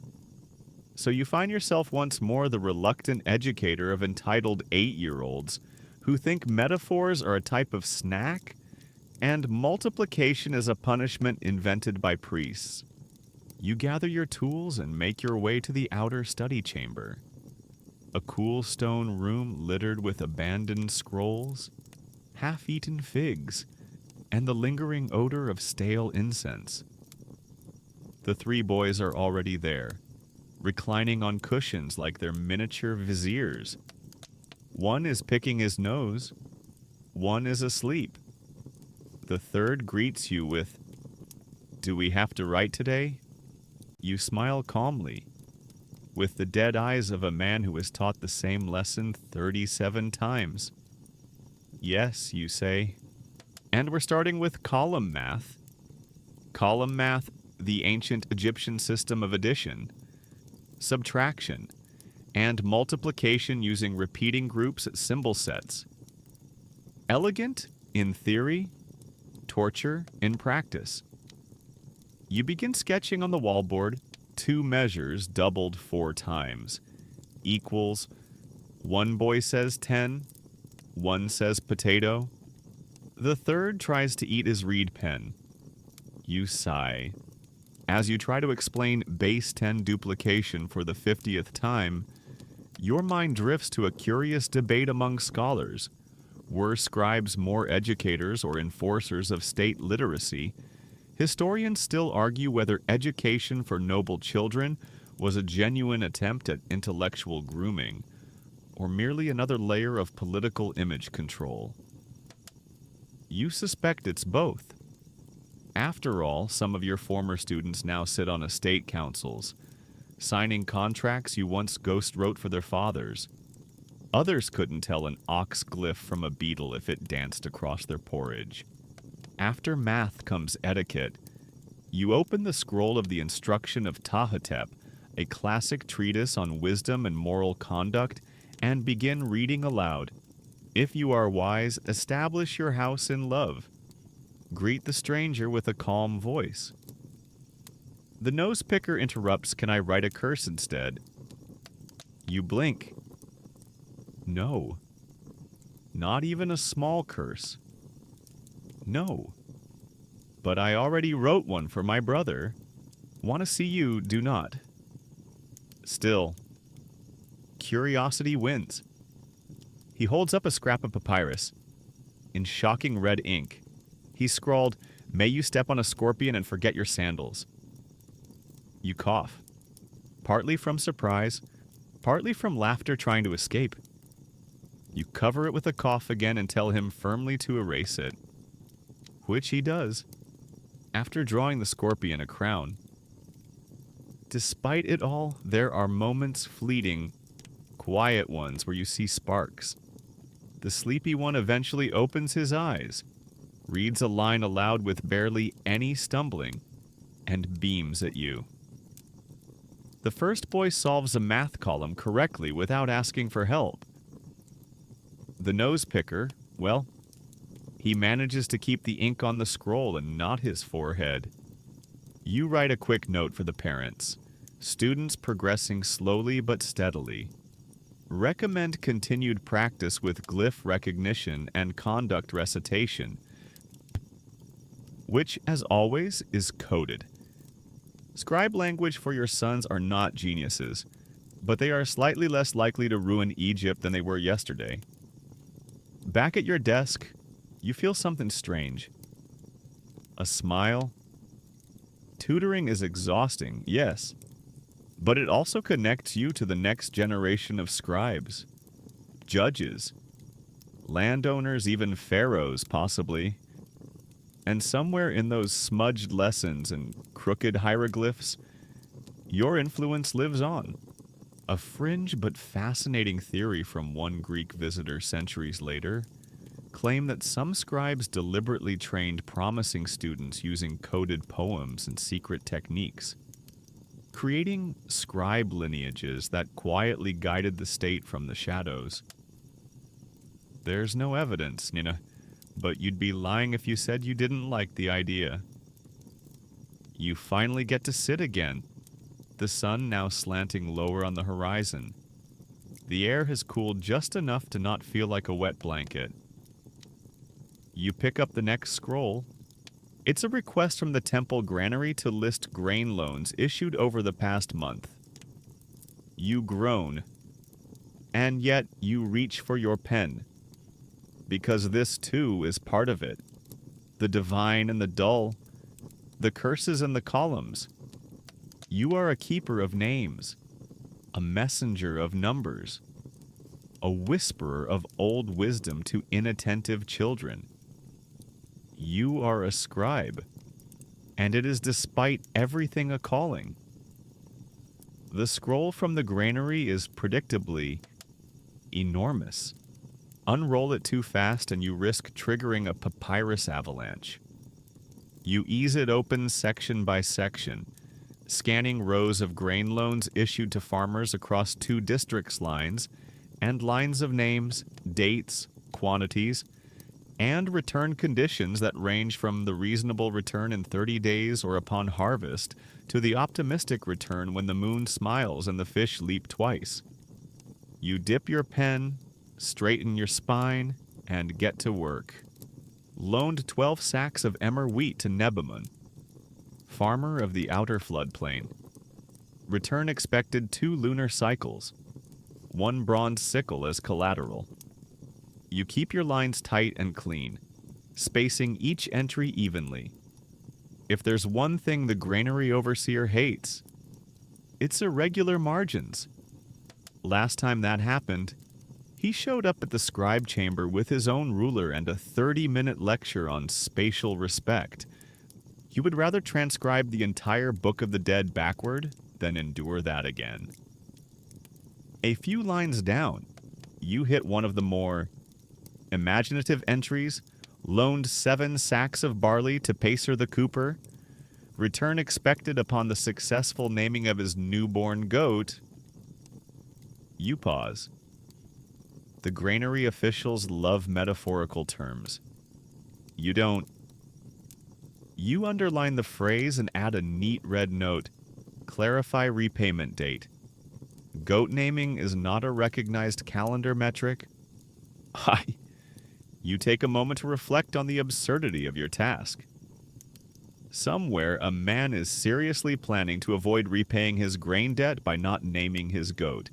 So you find yourself once more the reluctant educator of entitled 8-year-olds who think metaphors are a type of snack and multiplication is a punishment invented by priests. You gather your tools and make your way to the outer study chamber. A cool stone room littered with abandoned scrolls, half-eaten figs, and the lingering odor of stale incense. The 3 boys are already there, reclining on cushions like their miniature viziers. One is picking his nose, one is asleep. The third greets you with, "Do we have to write today?" You smile calmly, with the dead eyes of a man who has taught the same lesson 37 times. "Yes," you say. And we're starting with column math. Column math, the ancient Egyptian system of addition, subtraction, and multiplication using repeating groups at symbol sets. Elegant in theory, torture in practice. You begin sketching on the wallboard 2 measures doubled 4 times. Equals, one boy says 10, one says potato. The third tries to eat his reed pen. You sigh. As you try to explain base 10 duplication for the 50th time, your mind drifts to a curious debate among scholars. Were scribes more educators or enforcers of state literacy? Historians still argue whether education for noble children was a genuine attempt at intellectual grooming, or merely another layer of political image control. You suspect it's both. After all, some of your former students now sit on estate councils, signing contracts you once ghost wrote for their fathers. Others couldn't tell an ox glyph from a beetle if it danced across their porridge. After math comes etiquette. You open the scroll of the Instruction of Tahatep, a classic treatise on wisdom and moral conduct, and begin reading aloud. If you are wise, establish your house in love. Greet the stranger with a calm voice. The nose picker interrupts, "Can I write a curse instead?" You blink. No. Not even a small curse. No. But I already wrote one for my brother. Want to see you, do not. Still, curiosity wins. He holds up a scrap of papyrus. In shocking red ink, he scrawled, "May you step on a scorpion and forget your sandals." You cough, partly from surprise, partly from laughter trying to escape. You cover it with a cough again and tell him firmly to erase it, which he does, after drawing the scorpion a crown. Despite it all, there are moments fleeting, quiet ones where you see sparks. The sleepy one eventually opens his eyes, reads a line aloud with barely any stumbling, and beams at you. The first boy solves a math column correctly without asking for help. The nose picker, well, he manages to keep the ink on the scroll and not his forehead. You write a quick note for the parents. Students progressing slowly but steadily. Recommend continued practice with glyph recognition and conduct recitation, which, as always, is coded. Scribe language for your sons are not geniuses, but they are slightly less likely to ruin Egypt than they were yesterday. Back at your desk, you feel something strange. A smile. Tutoring is exhausting, yes, but it also connects you to the next generation of scribes, judges, landowners, even pharaohs, possibly. And somewhere in those smudged lessons and crooked hieroglyphs, your influence lives on. A fringe but fascinating theory from one Greek visitor centuries later claimed that some scribes deliberately trained promising students using coded poems and secret techniques, creating scribe lineages that quietly guided the state from the shadows. There's no evidence, but you'd be lying if you said you didn't like the idea. You finally get to sit again, the sun now slanting lower on the horizon. The air has cooled just enough to not feel like a wet blanket. You pick up the next scroll. It's a request from the temple granary to list grain loans issued over the past month. You groan, and yet you reach for your pen, because this too is part of it. The divine and the dull, the curses and the columns. You are a keeper of names, a messenger of numbers, a whisperer of old wisdom to inattentive children. You are a scribe, and it is despite everything a calling. The scroll from the granary is predictably enormous. Unroll it too fast and you risk triggering a papyrus avalanche. You ease it open section by section, scanning rows of grain loans issued to farmers across 2 districts' lines, and lines of names, dates, quantities, and return conditions that range from the reasonable return in 30 days or upon harvest to the optimistic return when the moon smiles and the fish leap twice. You dip your pen, straighten your spine, and get to work. Loaned 12 sacks of emmer wheat to Nebamun, farmer of the outer floodplain. Return expected 2 lunar cycles, 1 bronze sickle as collateral. You keep your lines tight and clean, spacing each entry evenly. If there's one thing the granary overseer hates, it's irregular margins. Last time that happened, he showed up at the scribe chamber with his own ruler and a 30-minute lecture on spatial respect. You would rather transcribe the entire Book of the Dead backward than endure that again. A few lines down, you hit one of the more imaginative entries. Loaned 7 sacks of barley to Pacer the Cooper. Return expected upon the successful naming of his newborn goat. You pause. The granary officials love metaphorical terms. You don't. You underline the phrase and add a neat red note. Clarify repayment date. Goat naming is not a recognized calendar metric. You take a moment to reflect on the absurdity of your task. Somewhere, a man is seriously planning to avoid repaying his grain debt by not naming his goat.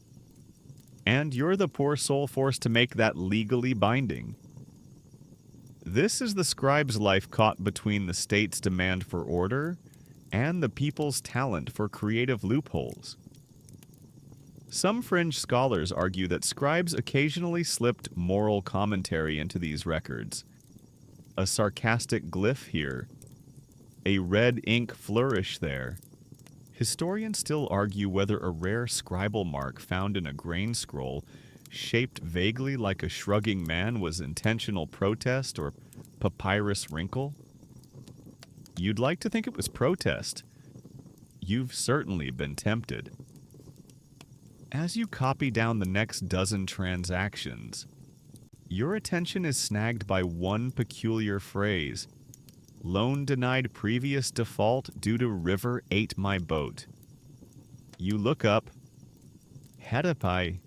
And you're the poor soul forced to make that legally binding. This is the scribe's life caught between the state's demand for order and the people's talent for creative loopholes. Some fringe scholars argue that scribes occasionally slipped moral commentary into these records. A sarcastic glyph here, a red ink flourish there. Historians still argue whether a rare scribal mark found in a grain scroll shaped vaguely like a shrugging man was intentional protest or papyrus wrinkle. You'd like to think it was protest. You've certainly been tempted. As you copy down the next dozen transactions, your attention is snagged by one peculiar phrase. Loan denied previous default due to river ate my boat. You look up. Hedapai.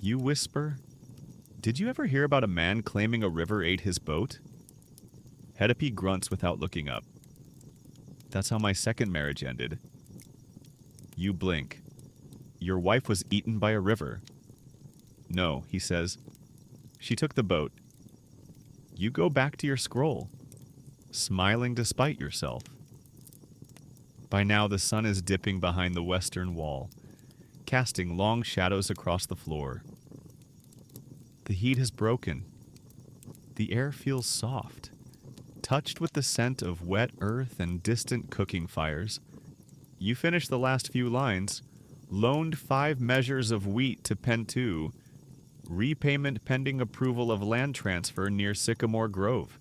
You whisper. Did you ever hear about a man claiming a river ate his boat? Hedapi grunts without looking up. That's how my second marriage ended. You blink. Your wife was eaten by a river. No, he says. She took the boat. You go back to your scroll, smiling despite yourself. By now the sun is dipping behind the western wall, casting long shadows across the floor. The heat has broken. The air feels soft, touched with the scent of wet earth and distant cooking fires. You finish the last few lines. Loaned 5 measures of wheat to Pentu. Repayment pending approval of land transfer near Sycamore Grove.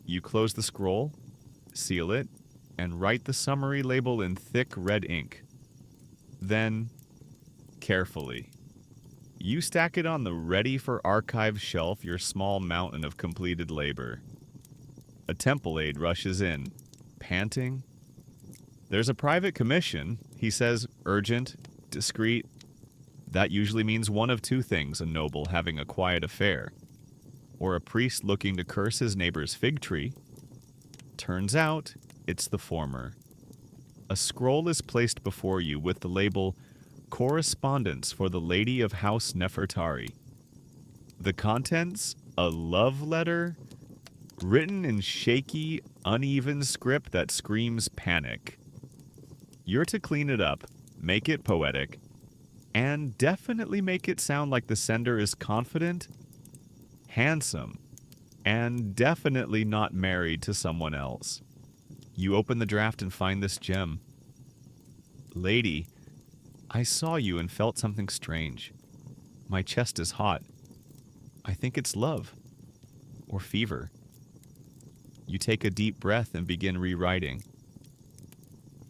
You close the scroll, seal it, and write the summary label in thick red ink. Then, carefully, You stack it on the ready-for-archive shelf, your small mountain of completed labor. A temple aide rushes in, panting. There's a private commission, he says, urgent, discreet. That usually means one of two things: a noble having a quiet affair, or a priest looking to curse his neighbor's fig tree. Turns out, it's the former. A scroll is placed before you with the label Correspondence for the Lady of House Nefertari. The contents, a love letter, written in shaky, uneven script that screams panic. You're to clean it up, make it poetic, and definitely make it sound like the sender is confident, handsome, and definitely not married to someone else. You open the draft and find this gem. Lady, I saw you and felt something strange. My chest is hot. I think it's love. Or fever. You take a deep breath and begin rewriting.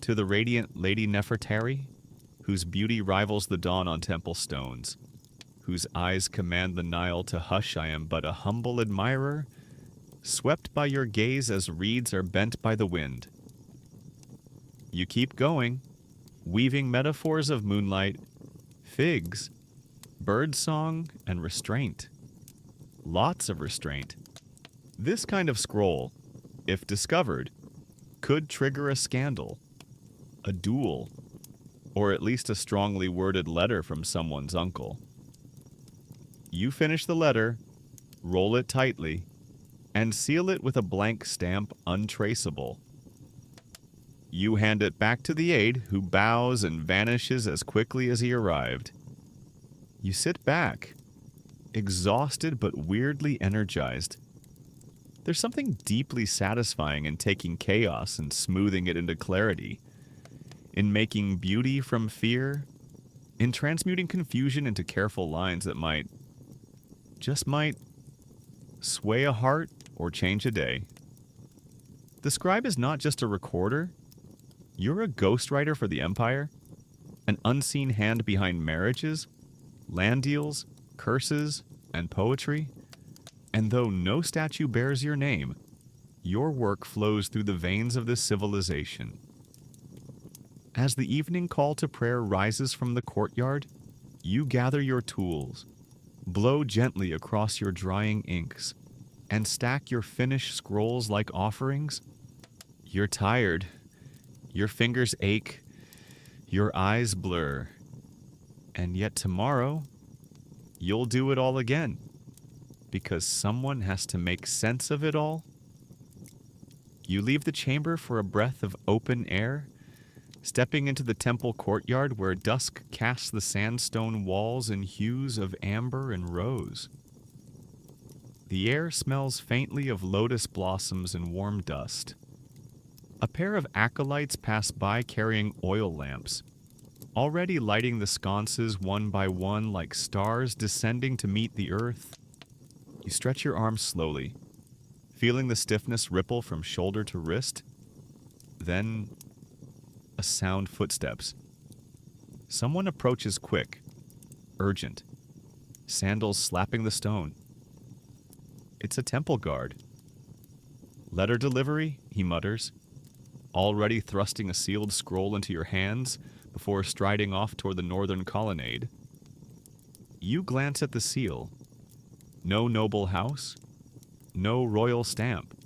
To the radiant Lady Nefertari, whose beauty rivals the dawn on temple stones, whose eyes command the Nile to hush, I am but a humble admirer, swept by your gaze as reeds are bent by the wind. You keep going, weaving metaphors of moonlight, figs, birdsong, and restraint. Lots of restraint. This kind of scroll, if discovered, could trigger a scandal, a duel, or at least a strongly worded letter from someone's uncle. You finish the letter, roll it tightly, and seal it with a blank stamp untraceable. You hand it back to the aide, who bows and vanishes as quickly as he arrived. You sit back, exhausted but weirdly energized. There's something deeply satisfying in taking chaos and smoothing it into clarity, in making beauty from fear, in transmuting confusion into careful lines that might, just might, sway a heart or change a day. The scribe is not just a recorder. You're a ghostwriter for the empire, an unseen hand behind marriages, land deals, curses, and poetry. And though no statue bears your name, your work flows through the veins of this civilization. As the evening call to prayer rises from the courtyard, you gather your tools, blow gently across your drying inks, and stack your finished scrolls like offerings. You're tired. Your fingers ache. Your eyes blur. And yet tomorrow, you'll do it all again, because someone has to make sense of it all. You leave the chamber for a breath of open air, stepping into the temple courtyard where dusk casts the sandstone walls in hues of amber and rose. The air smells faintly of lotus blossoms and warm dust. A pair of acolytes pass by carrying oil lamps, already lighting the sconces one by one like stars descending to meet the earth. You stretch your arms slowly, feeling the stiffness ripple from shoulder to wrist. Then, a sound footsteps. Someone approaches quick, urgent, sandals slapping the stone. It's a temple guard. Letter delivery, he mutters, already thrusting a sealed scroll into your hands before striding off toward the northern colonnade. You glance at the seal. No noble house, no royal stamp.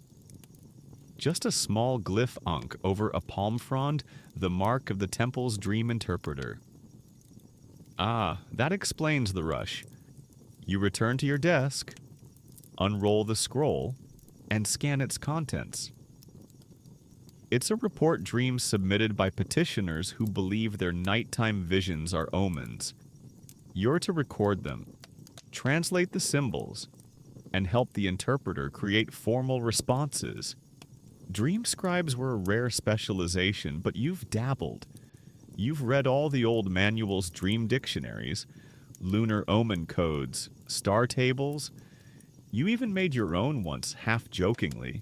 Just a small glyph ankh over a palm frond, the mark of the temple's dream interpreter. Ah, that explains the rush. You return to your desk, unroll the scroll, and scan its contents. It's a report dream submitted by petitioners who believe their nighttime visions are omens. You're to record them, translate the symbols, and help the interpreter create formal responses. Dream scribes were a rare specialization, but you've dabbled. You've read all the old manuals, dream dictionaries, lunar omen codes, star tables. You even made your own once, half-jokingly.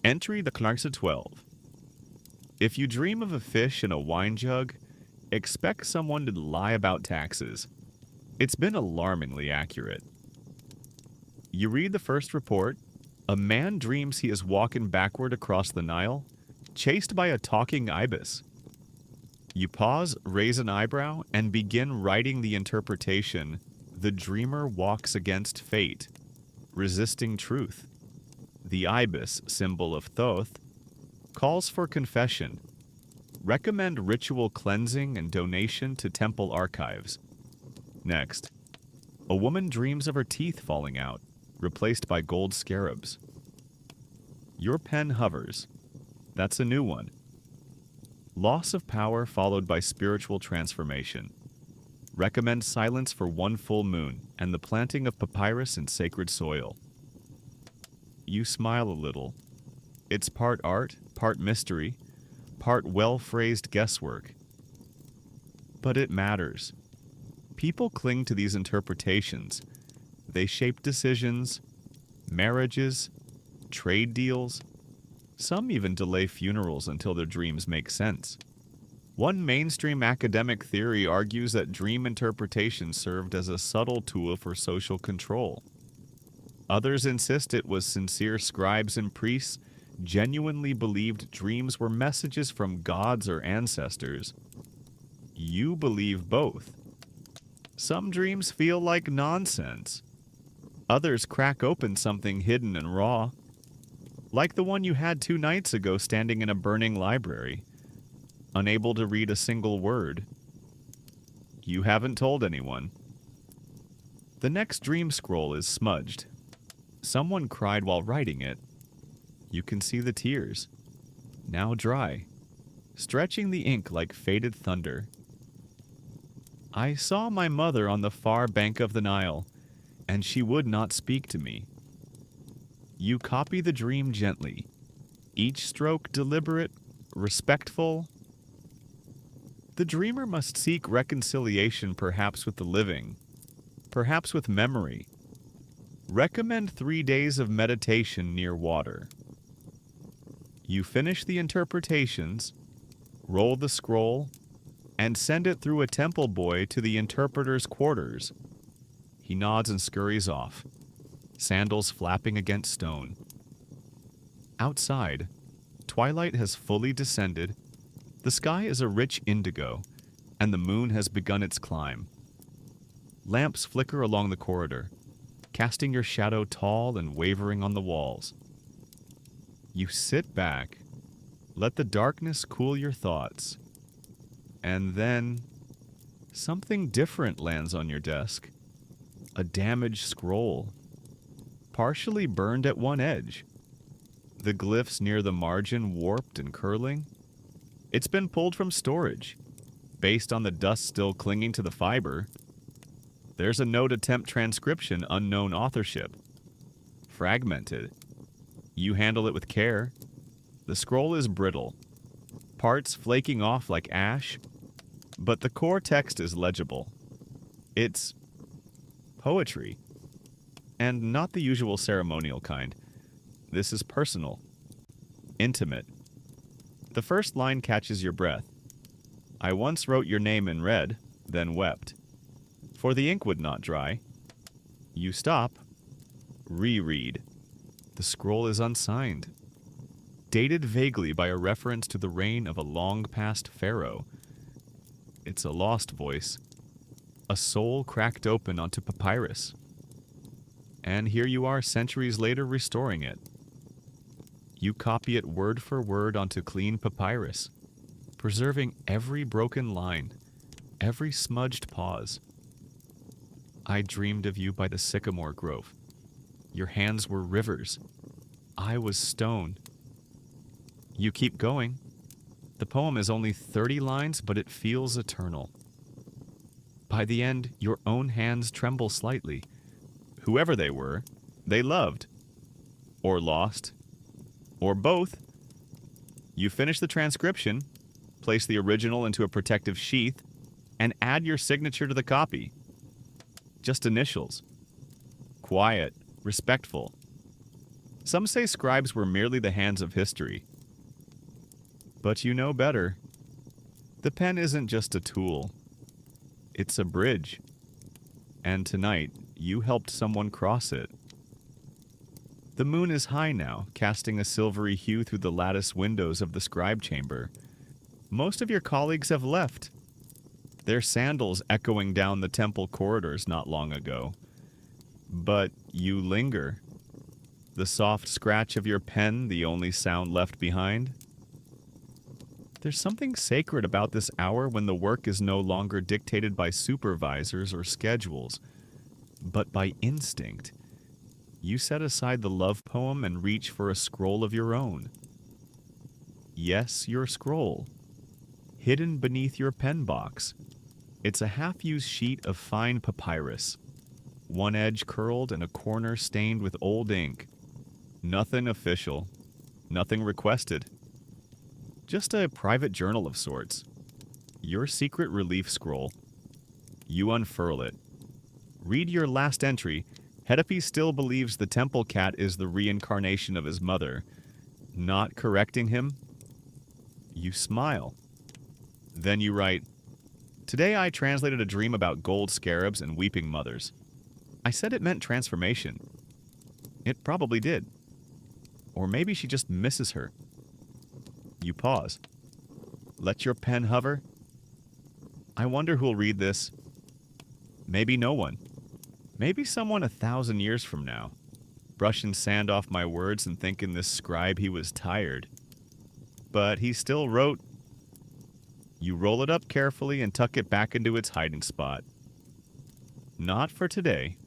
Entry the Clark's 12. If you dream of a fish in a wine jug, expect someone to lie about taxes. It's been alarmingly accurate. You read the first report. A man dreams he is walking backward across the Nile, chased by a talking ibis. You pause, raise an eyebrow, and begin writing the interpretation. The dreamer walks against fate, resisting truth. The ibis, symbol of Thoth, calls for confession. Recommend ritual cleansing and donation to temple archives. Next, a woman dreams of her teeth falling out, replaced by gold scarabs. Your pen hovers. That's a new one. Loss of power followed by spiritual transformation. Recommend silence for one full moon and the planting of papyrus in sacred soil. You smile a little. It's part art, part mystery, part well-phrased guesswork. But it matters. People cling to these interpretations. They shape decisions, marriages, trade deals. Some even delay funerals until their dreams make sense. One mainstream academic theory argues that dream interpretation served as a subtle tool for social control. Others insist it was sincere scribes and priests genuinely believed dreams were messages from gods or ancestors. You believe both. Some dreams feel like nonsense. Others crack open something hidden and raw, like the one you had 2 nights ago standing in a burning library, unable to read a single word. You haven't told anyone. The next dream scroll is smudged. Someone cried while writing it. You can see the tears, now dry, stretching the ink like faded thunder. I saw my mother on the far bank of the Nile, and she would not speak to me. You copy the dream gently, each stroke deliberate, respectful. The dreamer must seek reconciliation perhaps with the living, perhaps with memory. Recommend 3 days of meditation near water. You finish the interpretations, roll the scroll, and send it through a temple boy to the interpreter's quarters. He nods and scurries off, sandals flapping against stone. Outside, twilight has fully descended. The sky is a rich indigo, and the moon has begun its climb. Lamps flicker along the corridor, casting your shadow tall and wavering on the walls. You sit back, let the darkness cool your thoughts, and then something different lands on your desk. A damaged scroll, partially burned at one edge. The glyphs near the margin warped and curling. It's been pulled from storage, based on the dust still clinging to the fiber. There's a note attempt transcription, unknown authorship. Fragmented. You handle it with care. The scroll is brittle, parts flaking off like ash, but the core text is legible. It's poetry, and not the usual ceremonial kind. This is personal, intimate. The first line catches your breath. I once wrote your name in red, then wept, for the ink would not dry. You stop, reread. The scroll is unsigned, dated vaguely by a reference to the reign of a long-past pharaoh. It's a lost voice, a soul cracked open onto papyrus. And here you are centuries later restoring it. You copy it word for word onto clean papyrus, preserving every broken line, every smudged pause. I dreamed of you by the sycamore grove. Your hands were rivers. I was stone. You keep going. The poem is only 30 lines, but it feels eternal. By the end, your own hands tremble slightly. Whoever they were, they loved. Or lost. Or both. You finish the transcription, place the original into a protective sheath, and add your signature to the copy. Just initials. Quiet, respectful. Some say scribes were merely the hands of history. But you know better. The pen isn't just a tool. It's a bridge. and tonight you helped someone cross it. The moon is high now, casting a silvery hue through the lattice windows of the scribe chamber. Most of your colleagues have left, their sandals echoing down the temple corridors not long ago. But you linger. The soft scratch of your pen, the only sound left behind. There's something sacred about this hour when the work is no longer dictated by supervisors or schedules, but by instinct. You set aside the love poem and reach for a scroll of your own. Yes, your scroll. Hidden beneath your pen box. It's a half-used sheet of fine papyrus. One edge curled and a corner stained with old ink. Nothing official. Nothing requested. Just a private journal of sorts. Your secret relief scroll. You unfurl it. Read your last entry. Hedepi still believes the temple cat is the reincarnation of his mother. Not correcting him? You smile. Then you write, "Today I translated a dream about gold scarabs and weeping mothers. I said it meant transformation. It probably did. Or maybe she just misses her." You pause. Let your pen hover. I wonder who'll read this. Maybe no one. Maybe someone 1,000 years from now, brushing sand off my words and thinking this scribe he was tired. But he still wrote. You roll it up carefully and tuck it back into its hiding spot. Not for today.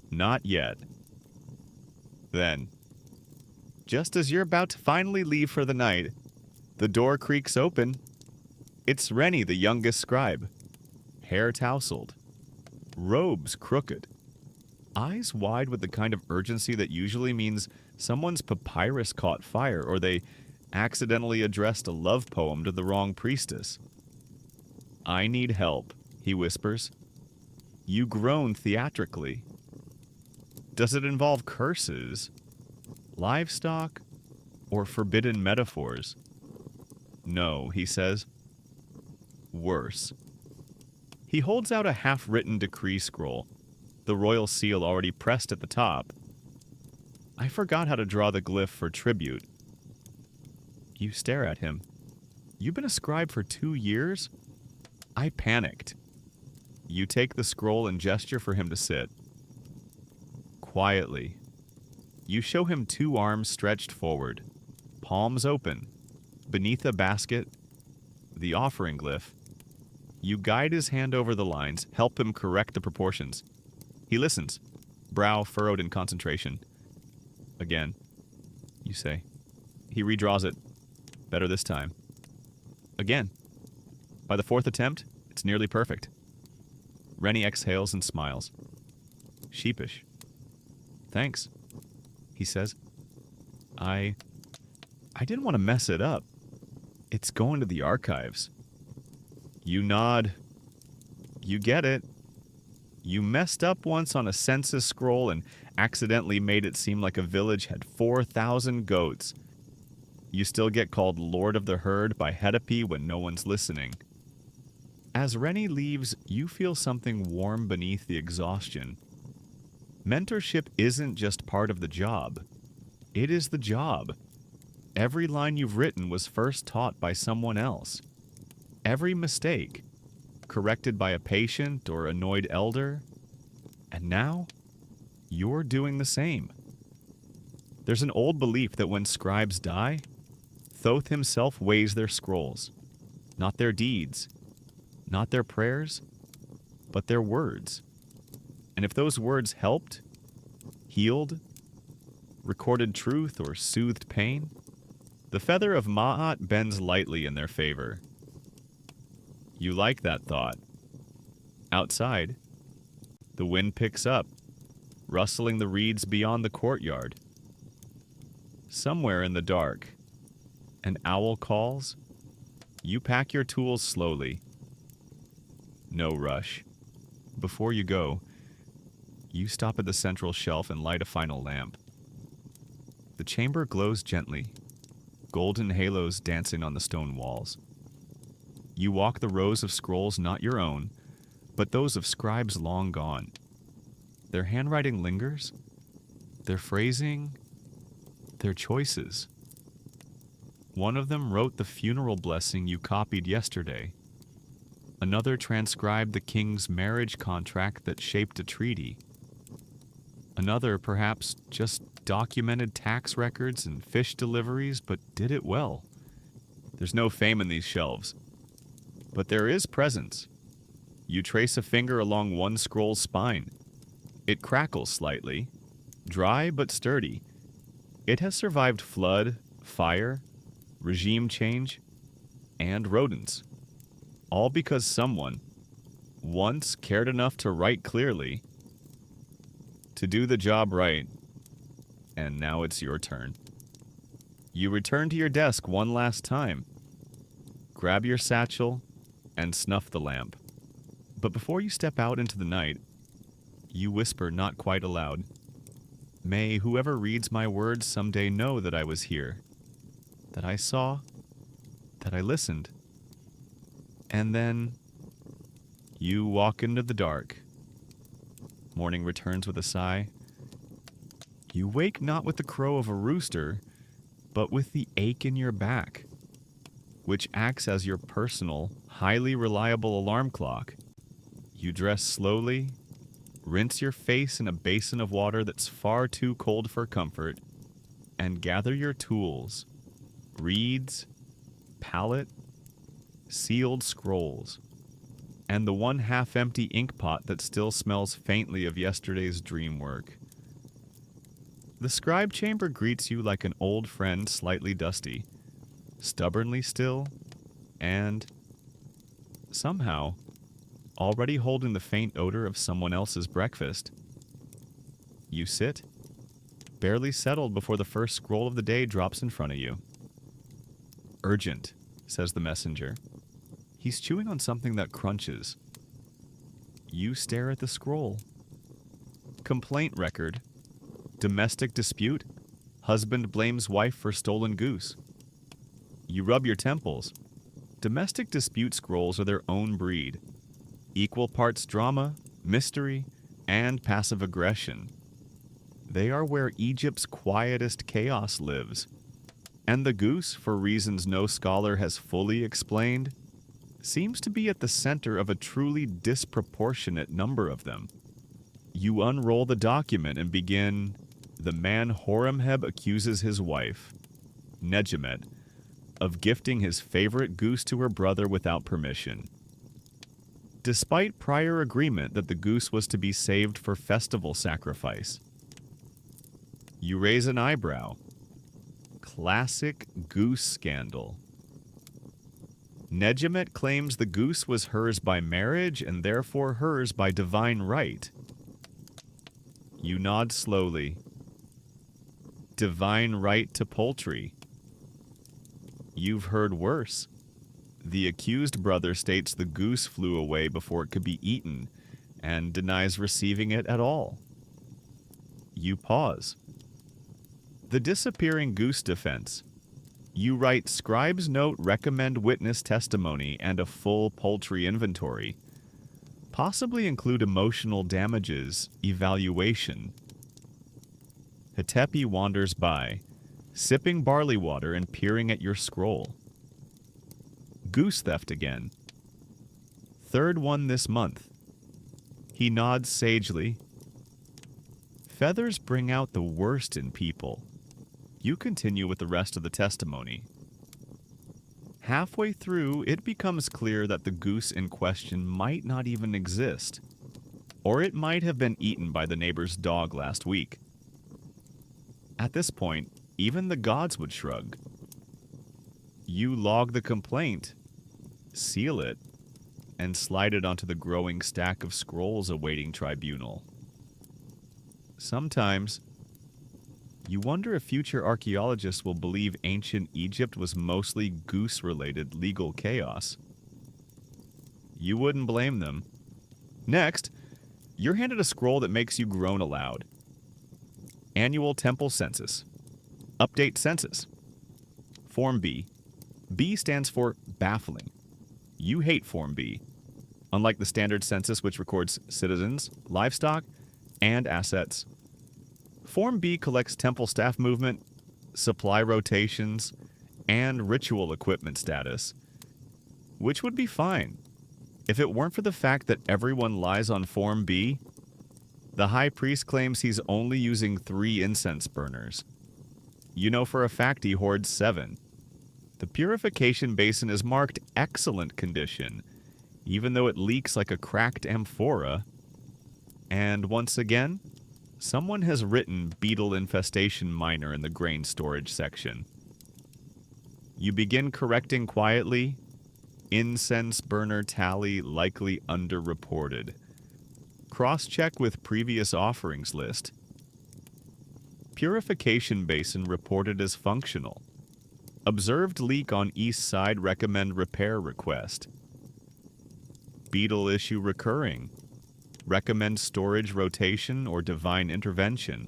Not yet. Then, just as you're about to finally leave for the night, the door creaks open. It's Rennie, the youngest scribe. Hair tousled. Robes crooked. Eyes wide with the kind of urgency that usually means someone's papyrus caught fire or they accidentally addressed a love poem to the wrong priestess. "I need help," he whispers. You groan theatrically. Does it involve curses, livestock, or forbidden metaphors? No, he says. Worse. He holds out a half-written decree scroll, the royal seal already pressed at the top. I forgot how to draw the glyph for tribute. You stare at him. You've been a scribe for 2 years? I panicked. You take the scroll and gesture for him to sit. Quietly. You show him 2 arms stretched forward, palms open, beneath a basket, the offering glyph. You guide his hand over the lines, help him correct the proportions. He listens, brow furrowed in concentration. Again, you say. He redraws it. Better this time. Again. By the 4th attempt, it's nearly perfect. Rennie exhales and smiles. Sheepish. Thanks, he says. I didn't want to mess it up. It's going to the archives. You nod. You get it. You messed up once on a census scroll and accidentally made it seem like a village had 4,000 goats. You still get called Lord of the Herd by Hedepi when no one's listening. As Rennie leaves, you feel something warm beneath the exhaustion. Mentorship isn't just part of the job. It is the job. Every line you've written was first taught by someone else. Every mistake, corrected by a patient or annoyed elder. And now, you're doing the same. There's an old belief that when scribes die, Thoth himself weighs their scrolls, not their deeds, not their prayers, but their words. And if those words helped, healed, recorded truth, or soothed pain, the feather of Ma'at bends lightly in their favor. You like that thought. Outside, the wind picks up, rustling the reeds beyond the courtyard. Somewhere in the dark, an owl calls. You pack your tools slowly. No rush. Before you go, you stop at the central shelf and light a final lamp. The chamber glows gently, golden halos dancing on the stone walls. You walk the rows of scrolls not your own, but those of scribes long gone. Their handwriting lingers, their phrasing, their choices. One of them wrote the funeral blessing you copied yesterday. Another transcribed the king's marriage contract that shaped a treaty. Another, perhaps, just documented tax records and fish deliveries, but did it well. There's no fame in these shelves, but there is presence. You trace a finger along one scroll's spine. It crackles slightly, dry but sturdy. It has survived flood, fire, regime change, and rodents. All because someone once cared enough to write clearly, to do the job right, and now it's your turn. You return to your desk one last time, grab your satchel, and snuff the lamp. But before you step out into the night, you whisper not quite aloud, "May whoever reads my words someday know that I was here, that I saw, that I listened." And then you walk into the dark. Morning returns with a sigh. You wake not with the crow of a rooster, but with the ache in your back, which acts as your personal, highly reliable alarm clock. You dress slowly, rinse your face in a basin of water that's far too cold for comfort, and gather your tools, reeds, palette, sealed scrolls, and the one half-empty ink pot that still smells faintly of yesterday's dream work. The scribe chamber greets you like an old friend slightly dusty, stubbornly still, and, somehow, already holding the faint odor of someone else's breakfast. You sit, barely settled before the first scroll of the day drops in front of you. "Urgent," says the messenger. He's chewing on something that crunches. You stare at the scroll. Complaint record. Domestic dispute. Husband blames wife for stolen goose. You rub your temples. Domestic dispute scrolls are their own breed. Equal parts drama, mystery, and passive aggression. They are where Egypt's quietest chaos lives. And the goose, for reasons no scholar has fully explained, seems to be at the center of a truly disproportionate number of them. You unroll the document and begin, "The man Horemheb accuses his wife, Nejemet, of gifting his favorite goose to her brother without permission. Despite prior agreement that the goose was to be saved for festival sacrifice." You raise an eyebrow. Classic goose scandal. Nejemet claims the goose was hers by marriage and therefore hers by divine right. You nod slowly. Divine right to poultry. You've heard worse. The accused brother states the goose flew away before it could be eaten and denies receiving it at all. You pause. The disappearing goose defense. You write scribe's note, recommend witness testimony, and a full poultry inventory. Possibly include emotional damages, evaluation. Hetepi wanders by, sipping barley water and peering at your scroll. Goose theft again. Third one this month. He nods sagely. Feathers bring out the worst in people. You continue with the rest of the testimony. Halfway through, it becomes clear that the goose in question might not even exist, or it might have been eaten by the neighbor's dog last week. At this point, even the gods would shrug. You log the complaint, seal it, and slide it onto the growing stack of scrolls awaiting tribunal. Sometimes, you wonder if future archaeologists will believe ancient Egypt was mostly goose-related legal chaos. You wouldn't blame them. Next, you're handed a scroll that makes you groan aloud. Annual Temple Census. Update Census. Form B. B stands for baffling. You hate Form B. unlike the standard census, which records citizens, livestock, and assets. Form B collects temple staff movement, supply rotations, and ritual equipment status, which would be fine if it weren't for the fact that everyone lies on Form B. The high priest claims he's only using 3 incense burners. You know for a fact he hoards 7. The purification basin is marked excellent condition, even though it leaks like a cracked amphora. And once again, someone has written beetle infestation minor in the grain storage section. You begin correcting quietly. Incense burner tally likely underreported. Cross-check with previous offerings list. Purification basin reported as functional. Observed leak on east side, recommend repair request. Beetle issue recurring. Recommend storage rotation or divine intervention.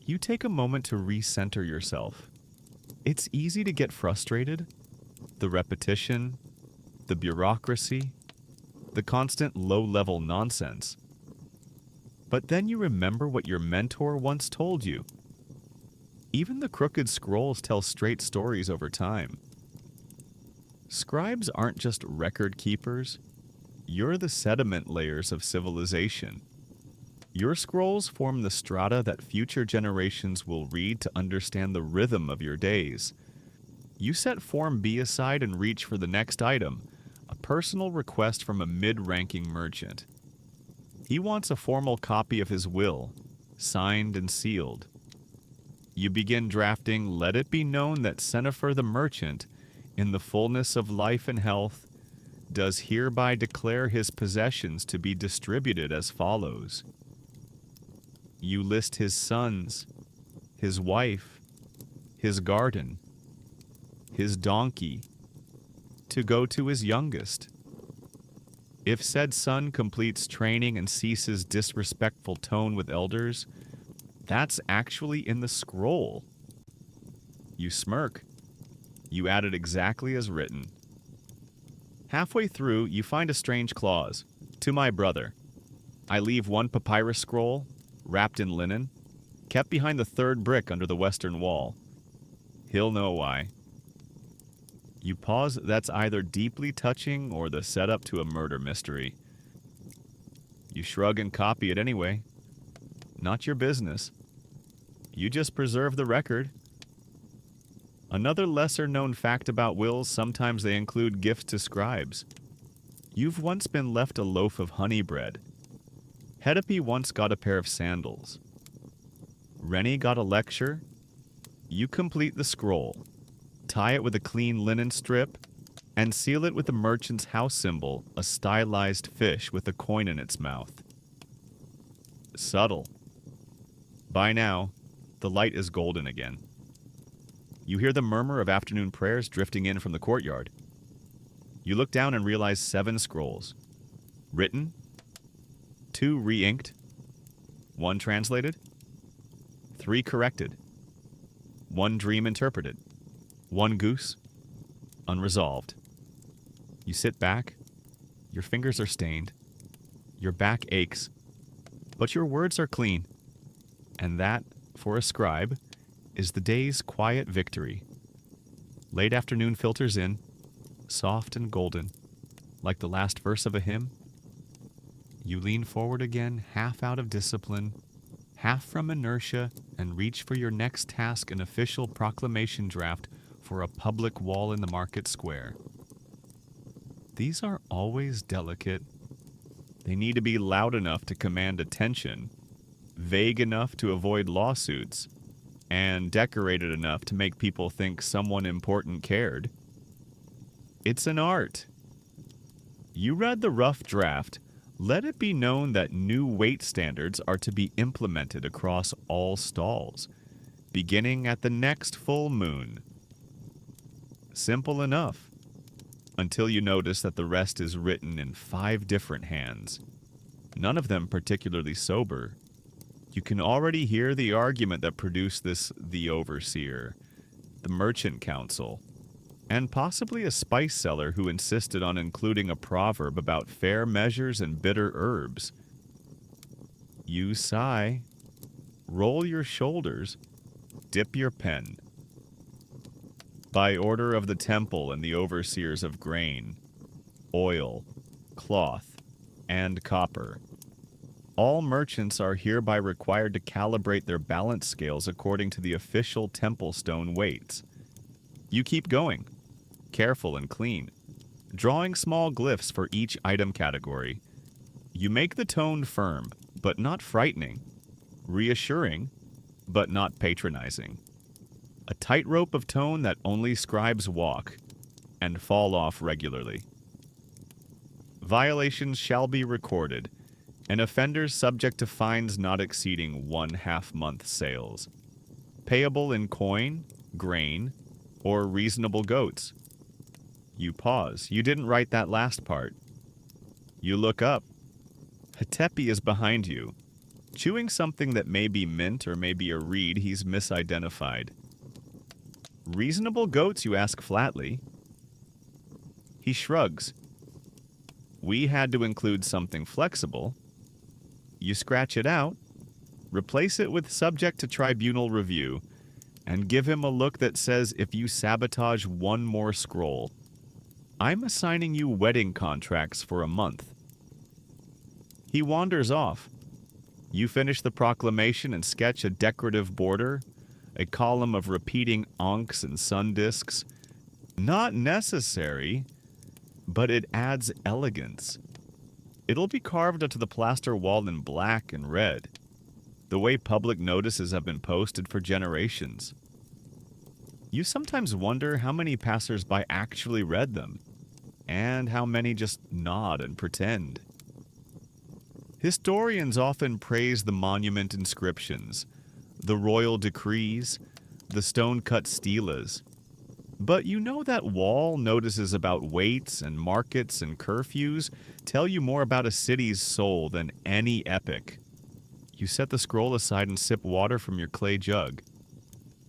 You take a moment to recenter yourself. It's easy to get frustrated. The repetition, the bureaucracy, the constant low-level nonsense. But then you remember what your mentor once told you. Even the crooked scrolls tell straight stories over time. Scribes aren't just record keepers. You're the sediment layers of civilization. Your scrolls form the strata that future generations will read to understand the rhythm of your days. You set Form B aside and reach for the next item, a personal request from a mid-ranking merchant. He wants a formal copy of his will, signed and sealed. You begin drafting, let it be known that Senefer the merchant, in the fullness of life and health, does hereby declare his possessions to be distributed as follows. You list his sons, his wife, his garden, his donkey, to go to his youngest. If said son completes training and ceases disrespectful tone with elders, that's actually in the scroll. You smirk. You add it exactly as written. Halfway through, you find a strange clause. To my brother. I leave 1 papyrus scroll, wrapped in linen, kept behind the 3rd brick under the western wall. He'll know why. You pause. That's either deeply touching or the setup to a murder mystery. You shrug and copy it anyway. Not your business. You just preserve the record. Another lesser-known fact about wills, sometimes they include gifts to scribes. You've once been left a loaf of honey bread. Hedepi once got a pair of sandals. Rennie got a lecture. You complete the scroll. Tie it with a clean linen strip, and seal it with the merchant's house symbol, a stylized fish with a coin in its mouth. Subtle. By now, the light is golden again. You hear the murmur of afternoon prayers drifting in from the courtyard. You look down and realize 7 scrolls. Written, 2 re-inked, 1 translated, 3 corrected, 1 dream interpreted, 1 goose, unresolved. You sit back. Your fingers are stained. Your back aches. But your words are clean. And that, for a scribe, is the day's quiet victory. Late afternoon filters in, soft and golden, like the last verse of a hymn. You lean forward again, half out of discipline, half from inertia, and reach for your next task, an official proclamation draft for a public wall in the market square. These are always delicate. They need to be loud enough to command attention, vague enough to avoid lawsuits, and decorated enough to make people think someone important cared. It's an art. You read the rough draft. Let it be known that new weight standards are to be implemented across all stalls, beginning at the next full moon. Simple enough, until you notice that the rest is written in 5 different hands, none of them particularly sober. You can already hear the argument that produced this, the overseer, the merchant council. and possibly a spice seller who insisted on including a proverb about fair measures and bitter herbs. You sigh, roll your shoulders, dip your pen. By order of the temple and the overseers of grain, oil, cloth, and copper, all merchants are hereby required to calibrate their balance scales according to the official temple stone weights. You keep going, careful and clean, drawing small glyphs for each item category. You make the tone firm, but not frightening, reassuring, but not patronizing. A tightrope of tone that only scribes walk and fall off regularly. Violations shall be recorded, and offenders subject to fines not exceeding 1/2 month sales, payable in coin, grain, or reasonable goats. You pause. You didn't write that last part. You look up. Hatepi is behind you, chewing something that may be mint or may be a reed he's misidentified. Reasonable goats, you ask flatly. He shrugs. We had to include something flexible. You scratch it out, replace it with subject to tribunal review, and give him a look that says if you sabotage one more scroll, I'm assigning you wedding contracts for a month. He wanders off. You finish the proclamation and sketch a decorative border, a column of repeating onks and sun discs. Not necessary, but it adds elegance. It'll be carved onto the plaster wall in black and red, the way public notices have been posted for generations. You sometimes wonder how many passers-by actually read them, and how many just nod and pretend. Historians often praise the monument inscriptions, the royal decrees, the stone-cut stelas. But you know that wall notices about weights and markets and curfews tell you more about a city's soul than any epic. You set the scroll aside and sip water from your clay jug.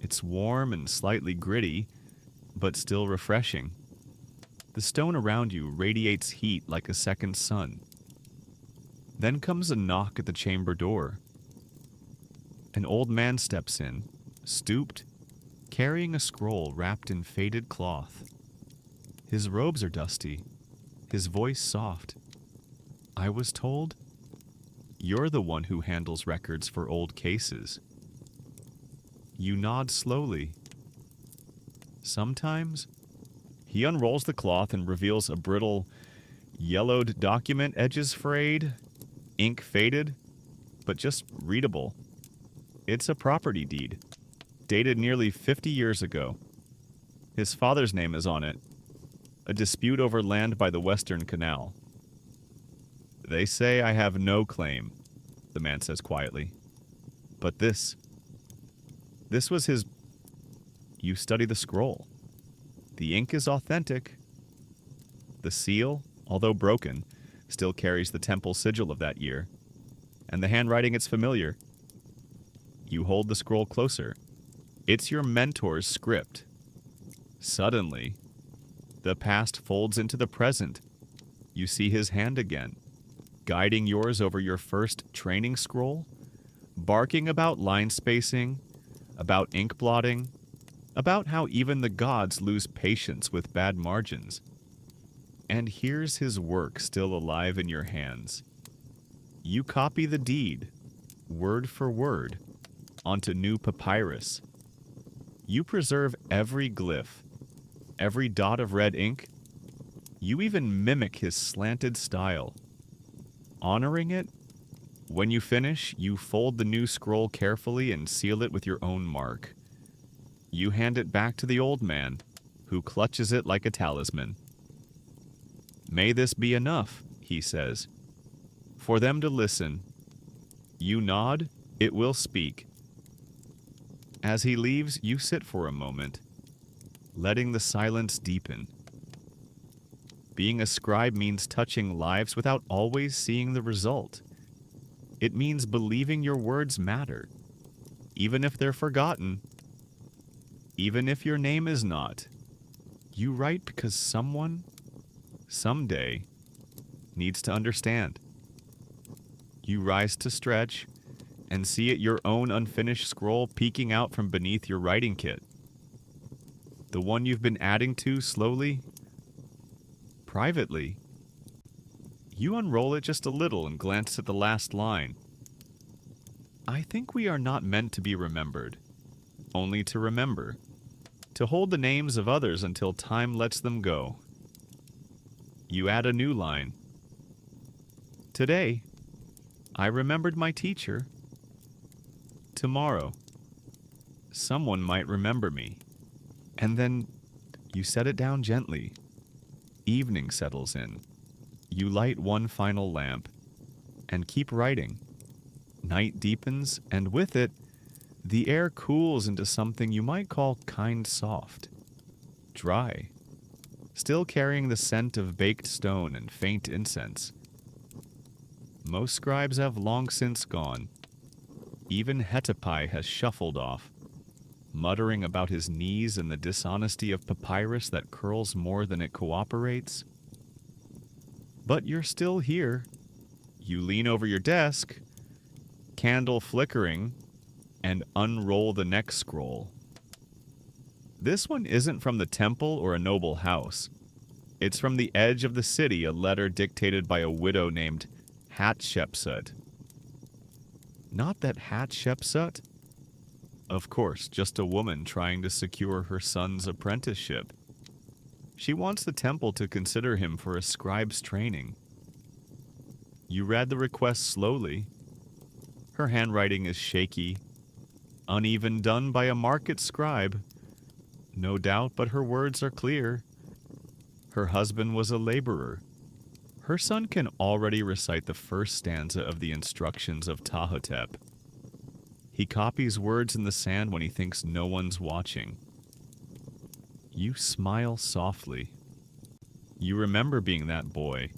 It's warm and slightly gritty, but still refreshing. The stone around you radiates heat like a second sun. Then comes a knock at the chamber door. An old man steps in, stooped, carrying a scroll wrapped in faded cloth. His robes are dusty, his voice soft. I was told, you're the one who handles records for old cases. You nod slowly. Sometimes, he unrolls the cloth and reveals a brittle, yellowed document, edges frayed, ink faded, but just readable. It's a property deed, dated nearly 50 years ago. His father's name is on it. A dispute over land by the Western Canal. They say I have no claim, the man says quietly. But this was his... You study the scroll. The ink is authentic. The seal, although broken, still carries the temple sigil of that year. And the handwriting is familiar. You hold the scroll closer. It's your mentor's script. Suddenly, the past folds into the present. You see his hand again, guiding yours over your first training scroll, barking about line spacing, about ink blotting, about how even the gods lose patience with bad margins. And here's his work still alive in your hands. You copy the deed, word for word, onto new papyrus. You preserve every glyph, every dot of red ink. You even mimic his slanted style. Honoring it, when you finish, you fold the new scroll carefully and seal it with your own mark. You hand it back to the old man, who clutches it like a talisman. May this be enough, he says. For them to listen. You nod, it will speak. As he leaves, you sit for a moment, letting the silence deepen. Being a scribe means touching lives without always seeing the result. It means believing your words matter, even if they're forgotten, even if your name is not. You write because someone, someday, needs to understand. You rise to stretch and see it your own unfinished scroll peeking out from beneath your writing kit. The one you've been adding to slowly, privately. You unroll it just a little and glance at the last line. I think we are not meant to be remembered, only to remember, to hold the names of others until time lets them go. You add a new line. Today, I remembered my teacher. Tomorrow, someone might remember me. And then you set it down gently. Evening settles in. You light one final lamp and keep writing. Night deepens, and with it, the air cools into something you might call kind soft, dry, still carrying the scent of baked stone and faint incense. Most scribes have long since gone. Even Hetapai has shuffled off, muttering about his knees and the dishonesty of papyrus that curls more than it cooperates. But you're still here. You lean over your desk, candle flickering, and unroll the next scroll. This one isn't from the temple or a noble house. It's from the edge of the city, a letter dictated by a widow named Hatshepsut. Not that Hatshepsut? Of course, just a woman trying to secure her son's apprenticeship. She wants the temple to consider him for a scribe's training. You read the request slowly. Her handwriting is shaky, uneven, done by a market scribe. No doubt, but her words are clear. Her husband was a laborer. Her son can already recite the first stanza of the instructions of Tahotep. He copies words in the sand when he thinks no one's watching. You smile softly. You remember being that boy.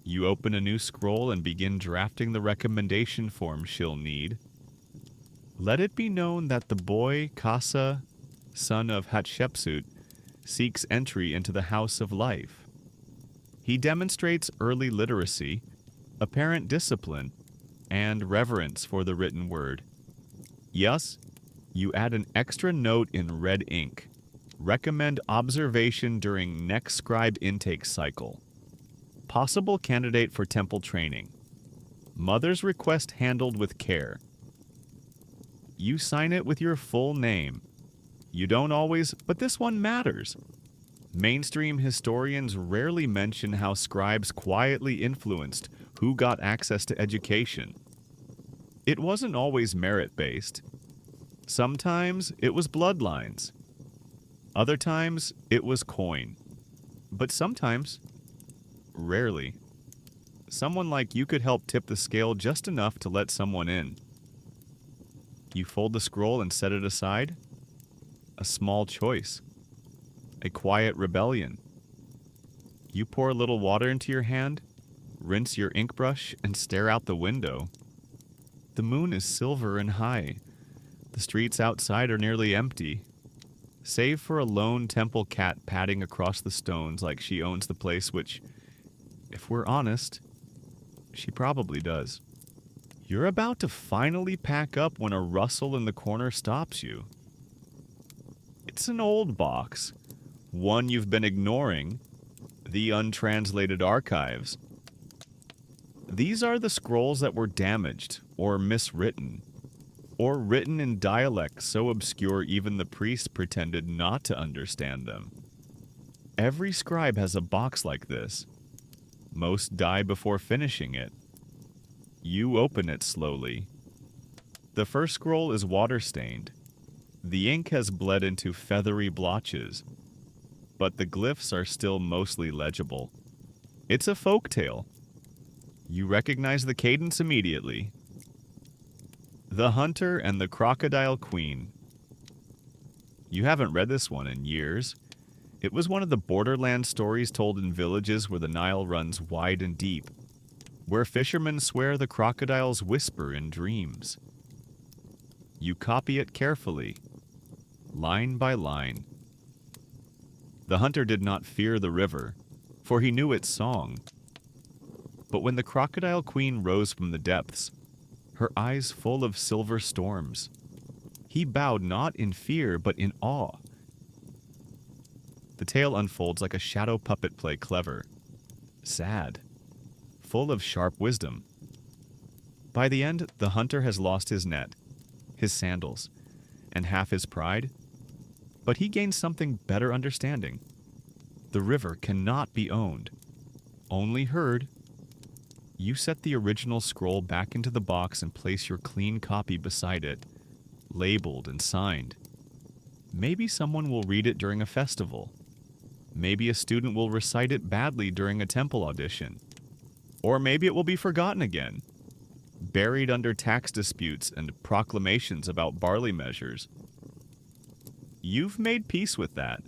You open a new scroll and begin drafting the recommendation form she'll need. Let it be known that the boy, Kasa, son of Hatshepsut, seeks entry into the House of Life. He demonstrates early literacy, apparent discipline, and reverence for the written word. Yes, you add an extra note in red ink. Recommend observation during next scribe intake cycle. Possible candidate for temple training. Mother's request handled with care. You sign it with your full name. You don't always, but this one matters. Mainstream historians rarely mention how scribes quietly influenced who got access to education. It wasn't always merit-based. Sometimes it was bloodlines. Other times it was coin. But sometimes, rarely, someone like you could help tip the scale just enough to let someone in. You fold the scroll and set it aside. A small choice. A quiet rebellion. You pour a little water into your hand, rinse your ink brush, and stare out the window. The moon is silver and high. The streets outside are nearly empty, save for a lone temple cat padding across the stones like she owns the place, which, if we're honest, she probably does. You're about to finally pack up when a rustle in the corner stops you. It's an old box, one you've been ignoring, the untranslated archives. These are the scrolls that were damaged or miswritten, or written in dialects so obscure even the priests pretended not to understand them. Every scribe has a box like this. Most die before finishing it. You open it slowly. The first scroll is water-stained. The ink has bled into feathery blotches, but the glyphs are still mostly legible. It's a folktale. You recognize the cadence immediately. The Hunter and the Crocodile Queen. You haven't read this one in years. It was one of the borderland stories told in villages where the Nile runs wide and deep, where fishermen swear the crocodiles whisper in dreams. You copy it carefully, line by line. The hunter did not fear the river, for he knew its song. But when the crocodile queen rose from the depths, her eyes full of silver storms, he bowed not in fear but in awe. The tale unfolds like a shadow puppet play, clever, sad, full of sharp wisdom. By the end, the hunter has lost his net, his sandals, and half his pride, but he gains something better understanding. The river cannot be owned, only heard. You set the original scroll back into the box and place your clean copy beside it, labeled and signed. Maybe someone will read it during a festival. Maybe a student will recite it badly during a temple audition. Or maybe it will be forgotten again, buried under tax disputes and proclamations about barley measures. You've made peace with that,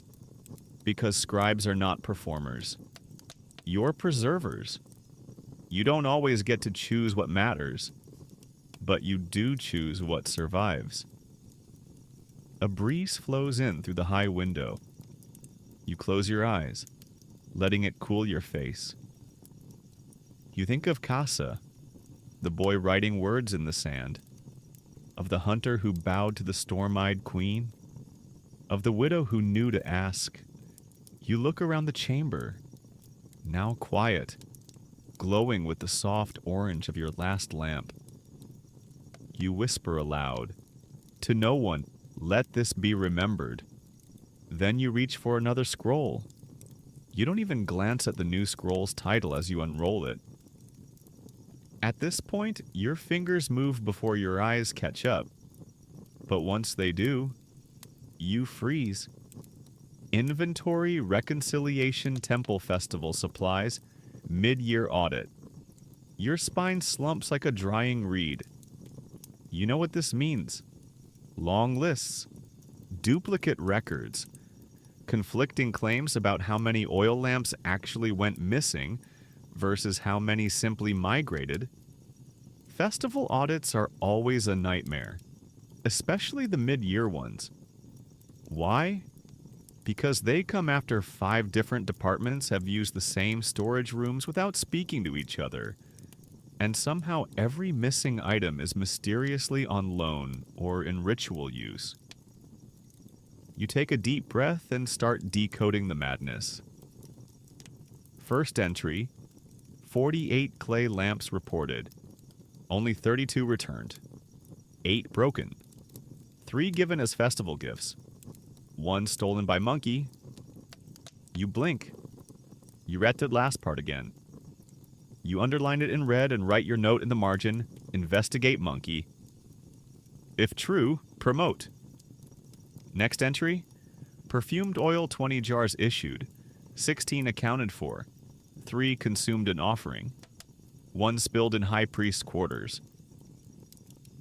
because scribes are not performers. You're preservers. You don't always get to choose what matters, but you do choose what survives. A breeze flows in through the high window. You close your eyes, letting it cool your face. You think of Casa, the boy writing words in the sand, of the hunter who bowed to the storm-eyed queen, of the widow who knew to ask. You look around the chamber, now quiet, glowing with the soft orange of your last lamp. You whisper aloud, to no one, let this be remembered. Then you reach for another scroll. You don't even glance at the new scroll's title as you unroll it. At this point, your fingers move before your eyes catch up. But once they do, you freeze. Inventory Reconciliation Temple Festival supplies, mid-year audit. Your spine slumps like a drying reed. You know what this means. Long lists, duplicate records, conflicting claims about how many oil lamps actually went missing versus how many simply migrated. Festival audits are always a nightmare, especially the mid-year ones. Why? Because they come after 5 different departments have used the same storage rooms without speaking to each other, and somehow every missing item is mysteriously on loan or in ritual use. You take a deep breath and start decoding the madness. First entry, 48 clay lamps reported. Only 32 returned. 8 broken. 3 given as festival gifts. 1 stolen by monkey. You blink. You read the last part again. You underline it in red and write your note in the margin, investigate monkey. If true, promote. Next entry, perfumed oil 20 jars issued, 16 accounted for, 3 consumed in offering, 1 spilled in high priest's quarters.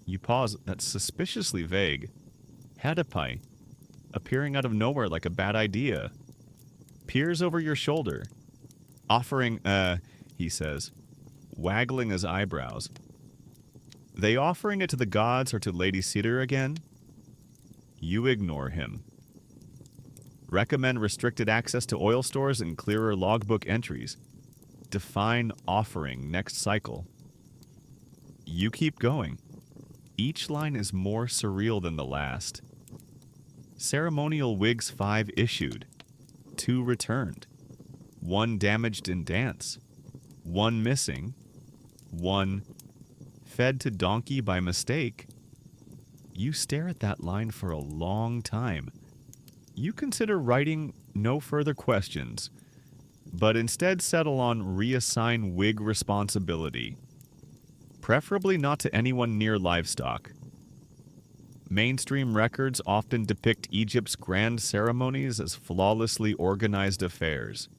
You pause, that's suspiciously vague. Hadapai, appearing out of nowhere like a bad idea. Peers over your shoulder. Offering, he says, waggling his eyebrows. They offering it to the gods or to Lady Cedar again? You ignore him. Recommend restricted access to oil stores and clearer logbook entries. Define offering next cycle. You keep going. Each line is more surreal than the last. Ceremonial wigs 5 issued. 2 returned. 1 damaged in dance. 1 missing. 1 fed to donkey by mistake. You stare at that line for a long time. You consider writing no further questions, but instead settle on reassign wig responsibility. Preferably not to anyone near livestock. Mainstream records often depict Egypt's grand ceremonies as flawlessly organized affairs.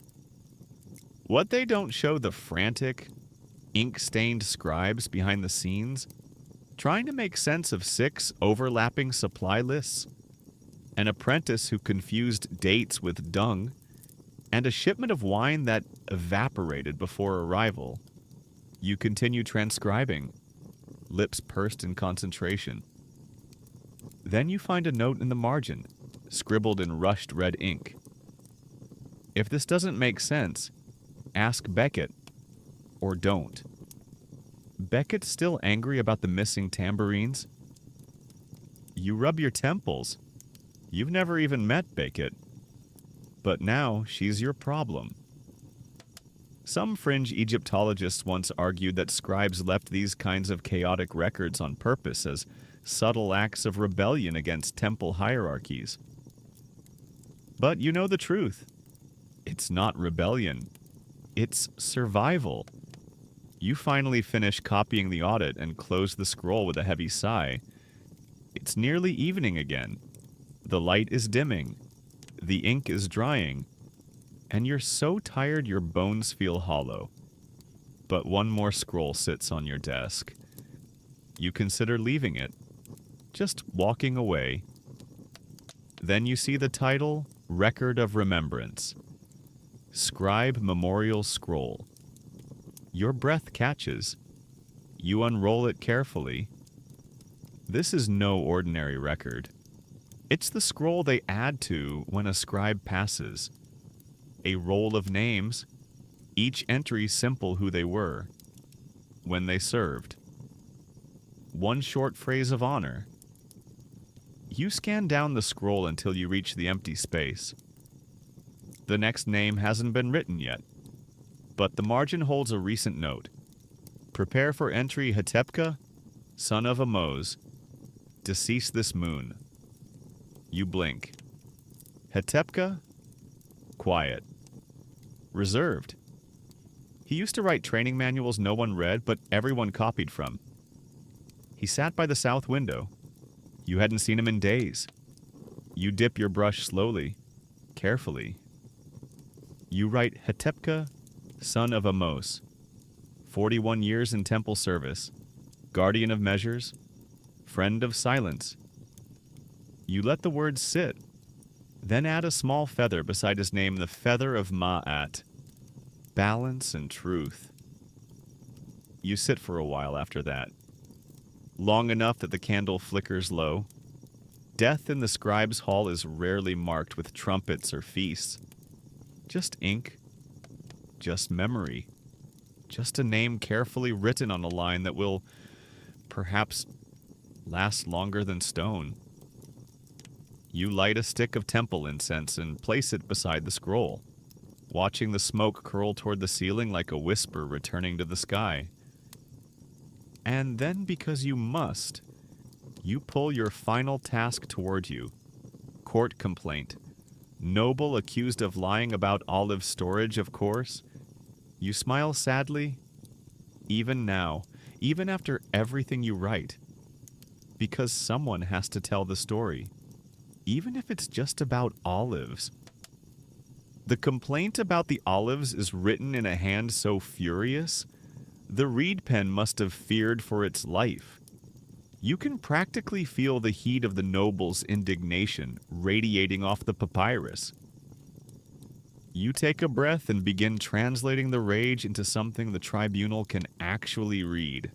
What they don't show the frantic, ink-stained scribes behind the scenes, trying to make sense of 6 overlapping supply lists, an apprentice who confused dates with dung, and a shipment of wine that evaporated before arrival. You continue transcribing, lips pursed in concentration. Then you find a note in the margin, scribbled in rushed red ink. If this doesn't make sense, ask Beckett, or don't. Beckett's still angry about the missing tambourines? You rub your temples. You've never even met Beckett. But now she's your problem. Some fringe Egyptologists once argued that scribes left these kinds of chaotic records on purpose as subtle acts of rebellion against temple hierarchies. But you know the truth. It's not rebellion. It's survival. You finally finish copying the audit and close the scroll with a heavy sigh. It's nearly evening again. The light is dimming. The ink is drying. And you're so tired your bones feel hollow. But one more scroll sits on your desk. You consider leaving it, just walking away. Then you see the title, Record of Remembrance. Scribe Memorial Scroll. Your breath catches. You unroll it carefully. This is no ordinary record. It's the scroll they add to when a scribe passes. A roll of names, each entry simple who they were, when they served. One short phrase of honor. You scan down the scroll until you reach the empty space. The next name hasn't been written yet, but the margin holds a recent note. Prepare for entry Hetepka, son of Amos, deceased this moon. You blink. Hetepka, quiet. Reserved. He used to write training manuals no one read, but everyone copied from. He sat by the south window. You hadn't seen him in days. You dip your brush slowly, carefully. You write Hetepka, son of Amos, 41 years in temple service, guardian of measures, friend of silence. You let the words sit, then add a small feather beside his name, the feather of Ma'at. Balance and truth. You sit for a while after that. Long enough that the candle flickers low. Death in the scribe's hall is rarely marked with trumpets or feasts. Just ink. Just memory. Just a name carefully written on a line that will, perhaps, last longer than stone. You light a stick of temple incense and place it beside the scroll, watching the smoke curl toward the ceiling like a whisper returning to the sky. And then, because you must, you pull your final task toward you. Court complaint. Noble accused of lying about olive storage, of course. You smile sadly, even now, even after everything you write. Because someone has to tell the story, even if it's just about olives. The complaint about the olives is written in a hand so furious, the reed pen must have feared for its life. You can practically feel the heat of the noble's indignation radiating off the papyrus. You take a breath and begin translating the rage into something the tribunal can actually read.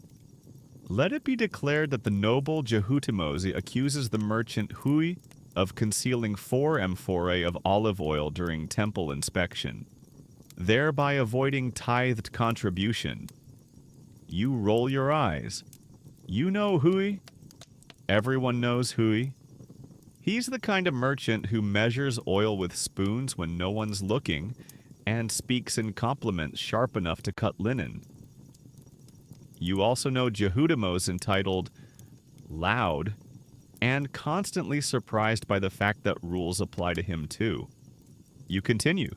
Let it be declared that the noble Jehutimos accuses the merchant Hui of concealing 4 amphorae of olive oil during temple inspection, thereby avoiding tithed contribution. You roll your eyes. You know Hui. Everyone knows Hui. He's the kind of merchant who measures oil with spoons when no one's looking and speaks in compliments sharp enough to cut linen. You also know Jehudimos entitled Loud and constantly surprised by the fact that rules apply to him too. You continue.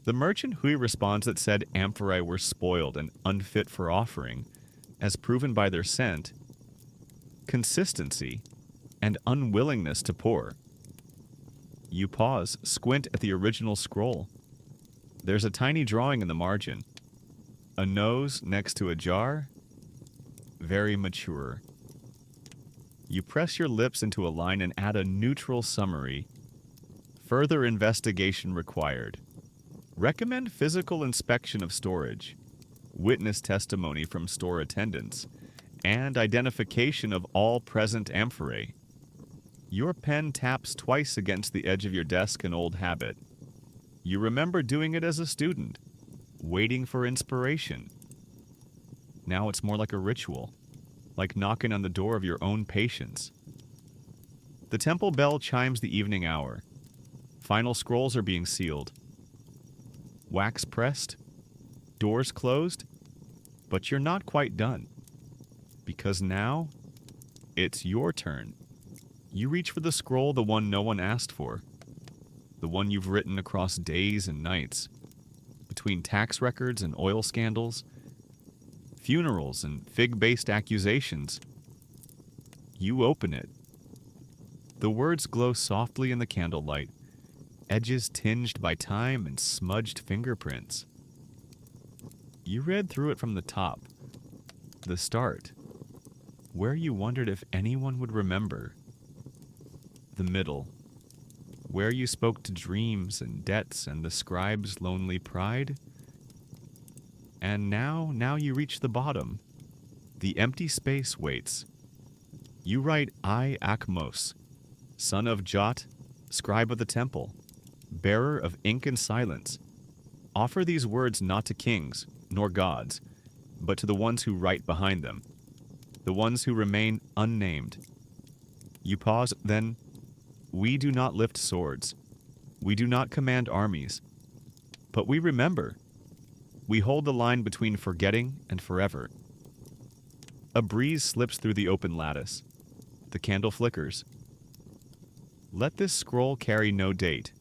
The merchant Hui responds that said amphorae were spoiled and unfit for offering, as proven by their scent, consistency, and unwillingness to pour. You pause, squint at the original scroll. There's a tiny drawing in the margin. A nose next to a jar. Very mature. You press your lips into a line and add a neutral summary. Further investigation required. Recommend physical inspection of storage, witness testimony from store attendants, and identification of all present amphorae. Your pen taps twice against the edge of your desk, an old habit. You remember doing it as a student, waiting for inspiration. Now it's more like a ritual, like knocking on the door of your own patience. The temple bell chimes the evening hour. Final scrolls are being sealed. Wax pressed, doors closed, but you're not quite done. Because now, it's your turn. You reach for the scroll, the one no one asked for. The one you've written across days and nights. Between tax records and oil scandals, funerals and fig-based accusations. You open it. The words glow softly in the candlelight, edges tinged by time and smudged fingerprints. You read through it from the top, the start, where you wondered if anyone would remember. The middle, where you spoke to dreams and debts and the scribe's lonely pride. And now you reach the bottom. The empty space waits. You write I, Akmos, son of Jot, scribe of the temple, bearer of ink and silence. Offer these words not to kings, nor gods, but to the ones who write behind them, the ones who remain unnamed. You pause, then, we do not lift swords. We do not command armies. But we remember. We hold the line between forgetting and forever. A breeze slips through the open lattice. The candle flickers. Let this scroll carry no date,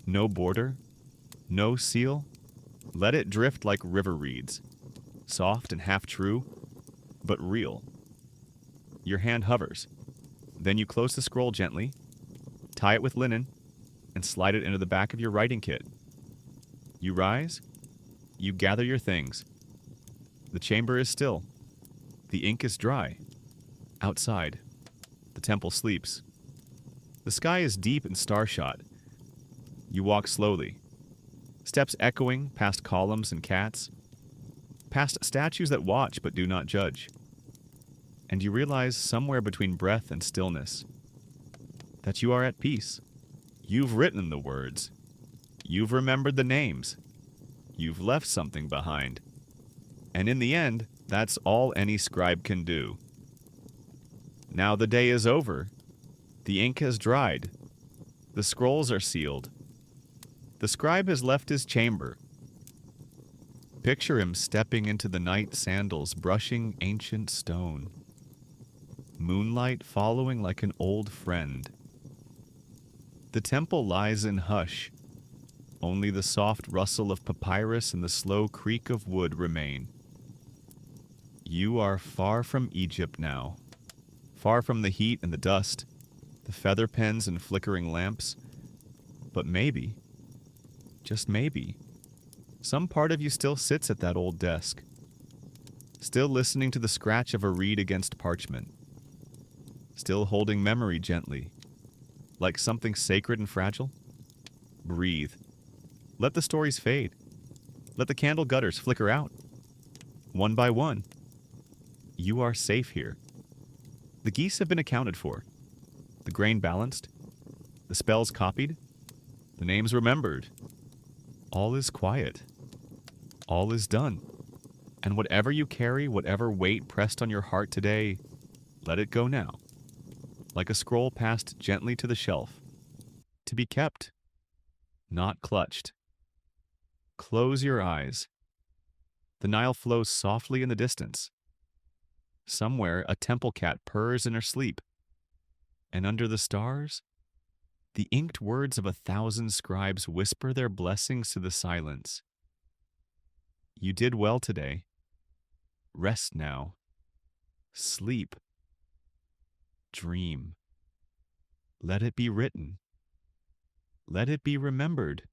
no border, no seal. Let it drift like river reeds, soft and half true, but real. Your hand hovers. Then you close the scroll gently, tie it with linen, and slide it into the back of your writing kit. You rise. You gather your things. The chamber is still. The ink is dry. Outside, the temple sleeps. The sky is deep and starshot. You walk slowly, steps echoing past columns and cats, past statues that watch but do not judge. And you realize somewhere between breath and stillness that you are at peace. You've written the words. You've remembered the names. You've left something behind. And in the end, that's all any scribe can do. Now the day is over. The ink has dried. The scrolls are sealed. The scribe has left his chamber. Picture him stepping into the night sandals, brushing ancient stone. Moonlight following like an old friend. The temple lies in hush. Only the soft rustle of papyrus and the slow creak of wood remain. You are far from Egypt now, far from the heat and the dust, the feather pens and flickering lamps. But maybe, just maybe, some part of you still sits at that old desk, still listening to the scratch of a reed against parchment, still holding memory gently, like something sacred and fragile. Breathe. Let the stories fade. Let the candle gutters flicker out. One by one. You are safe here. The geese have been accounted for. The grain balanced. The spells copied. The names remembered. All is quiet. All is done. And whatever you carry, whatever weight pressed on your heart today, let it go now. Like a scroll passed gently to the shelf. To be kept, not clutched. Close your eyes. The Nile flows softly in the distance. Somewhere, a temple cat purrs in her sleep. And under the stars, the inked words of 1,000 scribes whisper their blessings to the silence. You did well today. Rest now. Sleep. Dream. Let it be written. Let it be remembered.